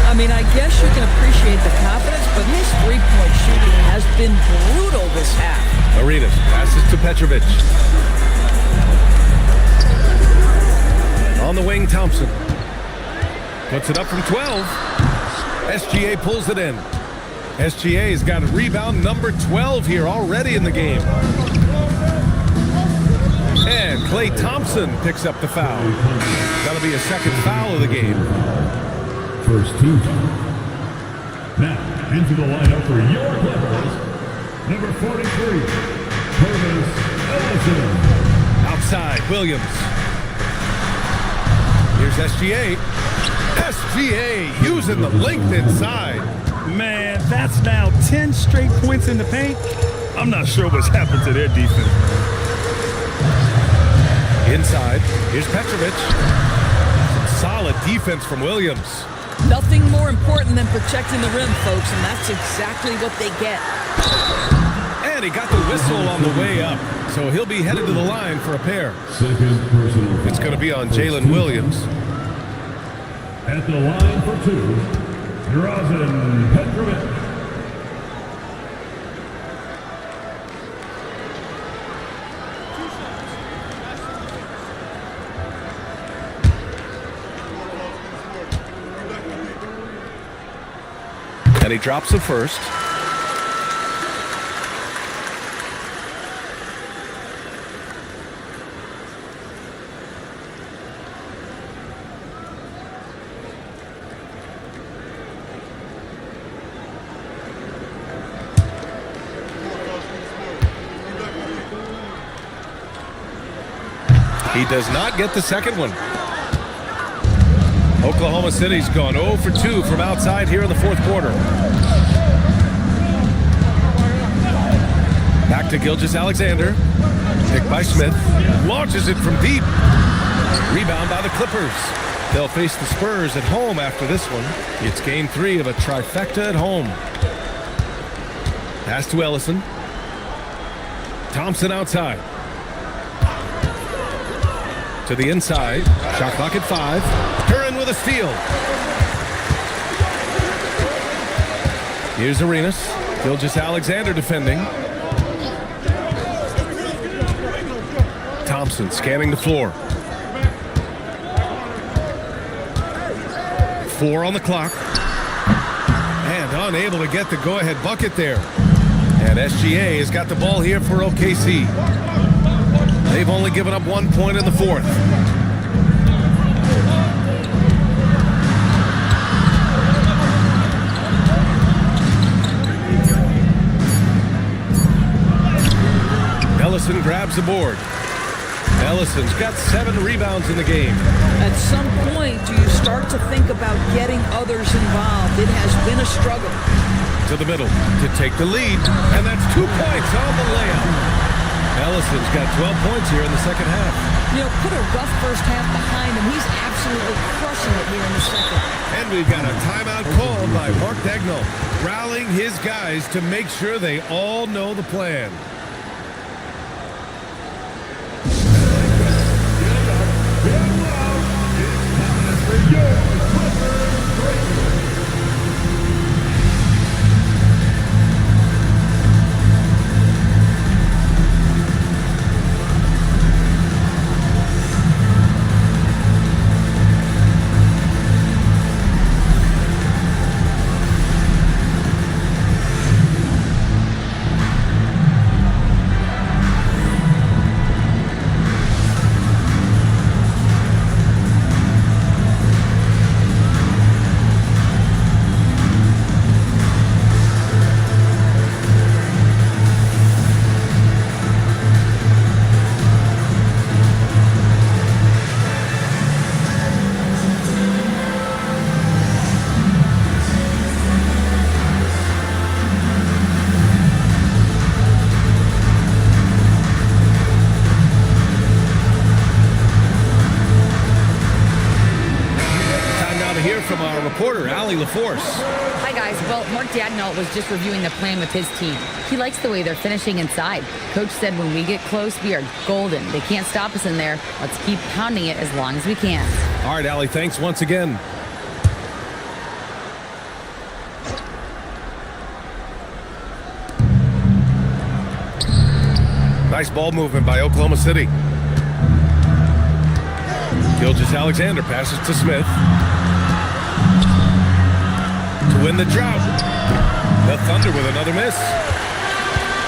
S15: I mean, I guess you can appreciate the confidence, but his three-point shooting has been brutal this half.
S1: Arenas passes to Petrovic. On the wing, Thompson. Puts it up from 12. SGA pulls it in. SGA's got a rebound number 12 here already in the game. And Klay Thompson picks up the foul. That'll be a second foul of the game.
S8: First team foul. Now, into the lineup for your Clippers, number 43, Curtis Ellison.
S1: Outside, Williams. Here's SGA. SGA using the length inside.
S2: Man, that's now 10 straight points in the paint. I'm not sure what's happened to their defense.
S1: Inside, here's Petrovic. Some solid defense from Williams.
S15: Nothing more important than protecting the rim, folks, and that's exactly what they get.
S1: And he got the whistle on the way up, so he'll be headed to the line for a pair.
S8: Second personal.
S1: It's going to be on Jalen Williams.
S8: At the line for two, Drazen Petrovic.
S1: And he drops the first. He does not get the second one. Oklahoma City's gone 0 for 2 from outside here in the fourth quarter. Back to Gilgeous Alexander. Picked by Smith. Launches it from deep. Rebound by the Clippers. They'll face the Spurs at home after this one. It's game 3 of a trifecta at home. Pass to Ellison. Thompson outside. To the inside. Shot clock at 5. Curran with a steal. Here's Arenas. Gilgeous Alexander defending. Thompson scanning the floor. 4 on the clock. And unable to get the go-ahead bucket there. And SGA has got the ball here for OKC. They've only given up 1 point in the fourth. Ellison grabs the board. Ellison's got 7 rebounds in the game.
S15: At some point, do you start to think about getting others involved? It has been a struggle.
S1: To the middle to take the lead. And that's 2 points on the layup. Ellison's got 12 points here in the second half.
S15: You know, put a rough first half behind him. He's absolutely crushing it here in the second.
S1: And we've got a timeout called by Mark Dagnall, rallying his guys to make sure they all know the plan. the force.
S4: Hi, guys. Well, Mark Dagnall was just reviewing the plan with his team. He likes the way they're finishing inside. Coach said when we get close, we are golden. They can't stop us in there. Let's keep pounding it as long as we can.
S1: All right, Allie, thanks once again. Nice ball movement by Oklahoma City. Gilgeous-Alexander passes to Smith. To win the drought. The Thunder with another miss.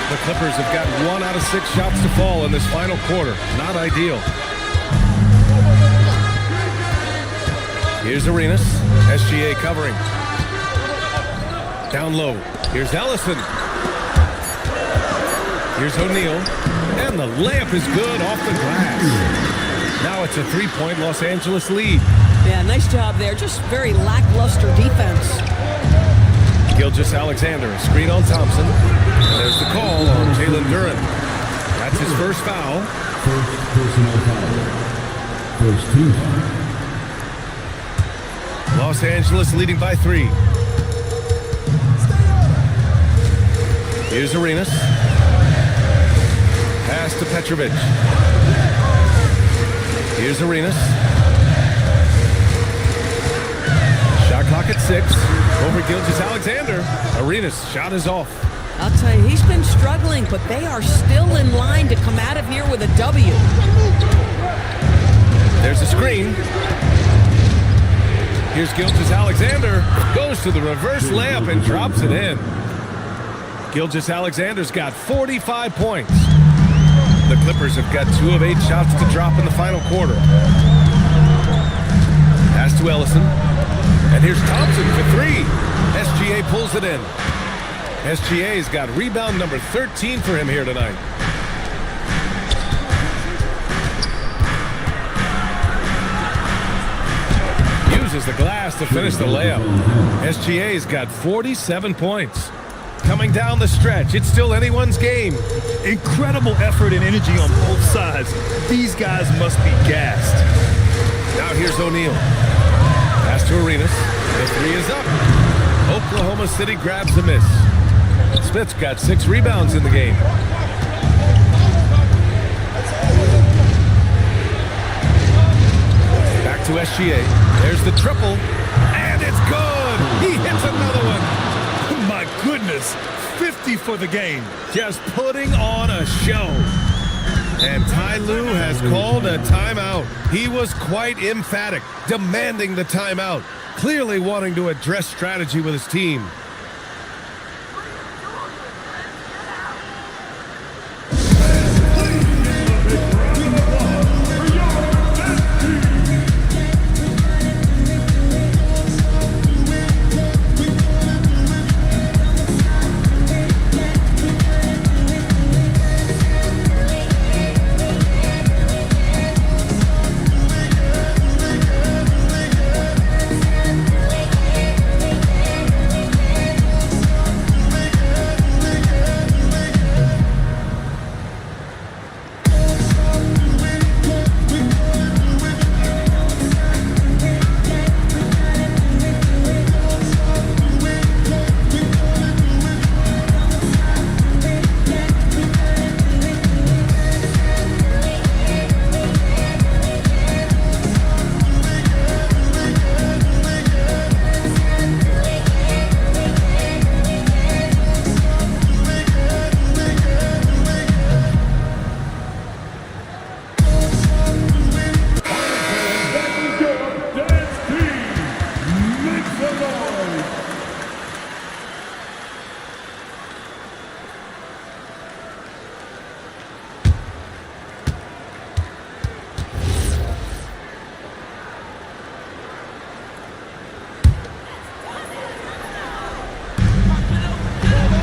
S1: The Clippers have got 1 out of 6 shots to fall in this final quarter. Not ideal. Here's Arenas. SGA covering. Down low. Here's Ellison. Here's O'Neal. And the layup is good off the glass. Now it's a 3-point Los Angeles lead.
S13: Yeah, nice job there. Just very lackluster defense.
S1: Gilgeous-Alexander, a screen on Thompson. And there's the call on Jalen Duren. That's his first foul.
S8: First personal foul. First team foul.
S1: Los Angeles leading by 3. Here's Arenas. Pass to Petrovic. Here's Arenas. Shot clock at 6. Over Gilgeous-Alexander. Arenas' shot is off.
S13: I'll tell you, he's been struggling, but they are still in line to come out of here with a W.
S1: There's a screen. Here's Gilgeous-Alexander. Goes to the reverse layup and drops it in. Gilgeous-Alexander's got 45 points. The Clippers have got 2 of 8 shots to drop in the final quarter. Pass to Ellison. And here's Thompson for 3. SGA pulls it in. SGA's got rebound number 13 for him here tonight. Uses the glass to finish the layup. SGA's got 47 points. Coming down the stretch, it's still anyone's game.
S2: Incredible effort and energy on both sides. These guys must be gassed.
S1: Now here's O'Neal. Pass to Arenas. The 3 is up. Oklahoma City grabs the miss. Smith's got 6 rebounds in the game. Back to SGA. There's the triple. And it's good. He hits another one.
S2: My goodness, 50 for the game.
S1: Just putting on a show. And Ty Lue has called a timeout. He was quite emphatic, demanding the timeout, clearly wanting to address strategy with his team.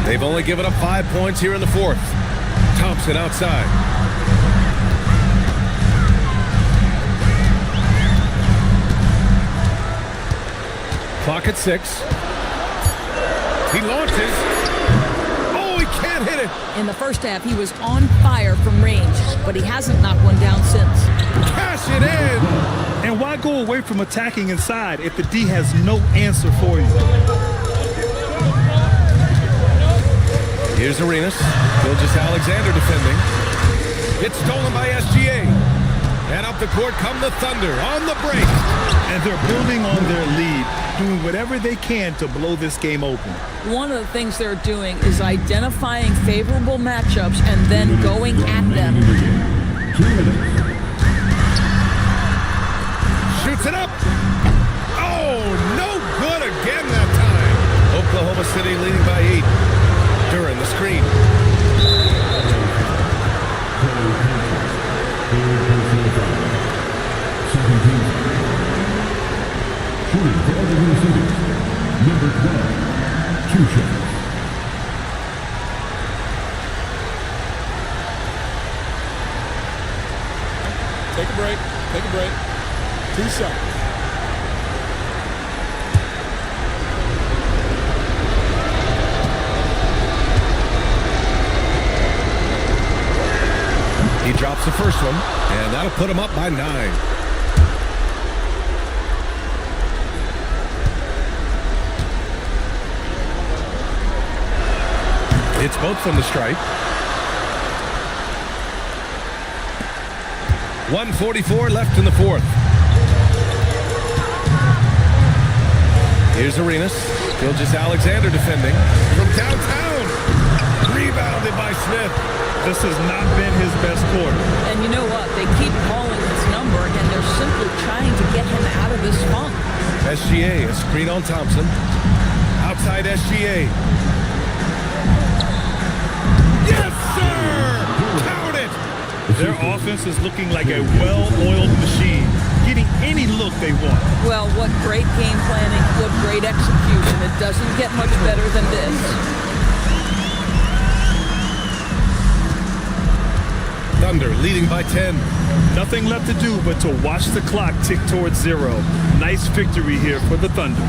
S1: They've only given up 5 points here in the 4th. Thompson outside. Clock at 6. He launches. Oh, he can't can't hit it.
S15: In the first half, he was on fire from range, but he hasn't knocked one down since.
S1: Cash it in.
S2: And why go away from attacking inside if the D has no answer for you?
S1: Here's Arenas. Gilgeous-Alexander defending. It's stolen by SGA. And up the court come the Thunder on the break.
S2: And they're building on their lead, doing whatever they can to blow this game open.
S15: One of the things they're doing is identifying favorable matchups and then going at them.
S8: 2 minutes.
S1: Shoots it up. Oh, no good again that time. Oklahoma City leading by 8. During the screen.
S8: Shooting for Oklahoma City, number 12, 2 shots.
S14: Take a break. Take a break. 2 shots.
S1: He drops the first one, and that'll put him up by 9. It's both from the stripe. 1:44 left in the fourth. Here's Arenas. Gilgeous-Alexander defending from downtown. Rebounded by Smith.
S2: This has not been his best quarter.
S15: And you know what? They keep calling his number, and they're simply trying to get him out of this funk.
S1: SGA, a screen on Thompson. Outside SGA. Yes, sir! Count it!
S2: Their offense is looking like a well-oiled machine, getting any look they want.
S15: Well, what great game planning, what great execution. It doesn't get much better than this.
S1: Thunder leading by 10.
S2: Nothing left to do but to watch the clock tick towards 0. Nice victory here for the Thunder.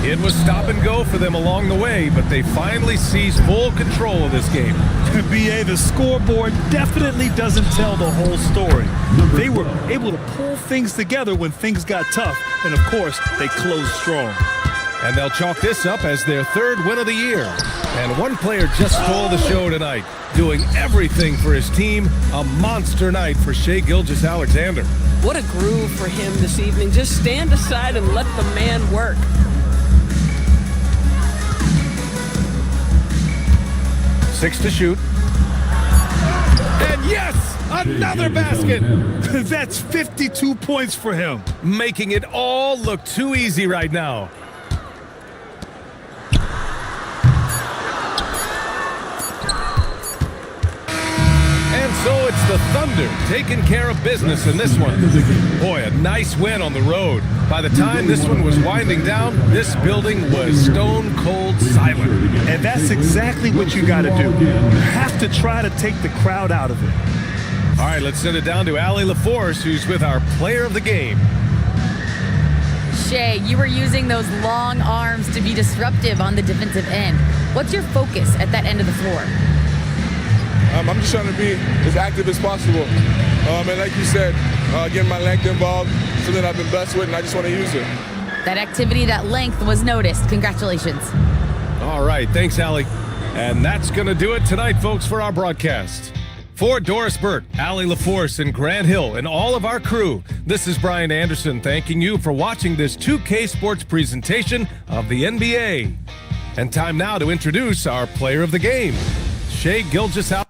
S1: It was stop and go for them along the way, but they finally seized full control of this game.
S2: BA, the scoreboard definitely doesn't tell the whole story. They were able to pull things together when things got tough, and of course, they closed strong.
S1: And they'll chalk this up as their 3rd win of the year. And one player just stole the show tonight, doing everything for his team. A monster night for Shai Gilgeous-Alexander.
S13: What a groove for him this evening. Just stand aside and let the man work.
S1: Six to shoot. And yes, another basket.
S2: That's 52 points for him.
S1: Making it all look too easy right now. And so it's the Thunder taking care of business in this one. Boy, a nice win on the road. By the time this one was winding down, this building was stone cold silent.
S2: And that's exactly what you got to do. You have to try to take the crowd out of it.
S1: All right, let's send it down to Allie LaForce, who's with our player of the game.
S4: Shai, you were using those long arms to be disruptive on the defensive end. What's your focus at that end of the floor?
S16: I'm just trying to be as active as possible. And like you said, getting my length involved, something I've been blessed with, and I just want to use it.
S4: That activity, that length was noticed. Congratulations.
S1: All right, thanks, Allie. And that's going to do it tonight, folks, for our broadcast. For Doris Burke, Allie LaForce, and Grant Hill, and all of our crew, this is Brian Anderson thanking you for watching this 2K Sports presentation of the NBA. And time now to introduce our player of the game, Shai Gilgeous-Alexander.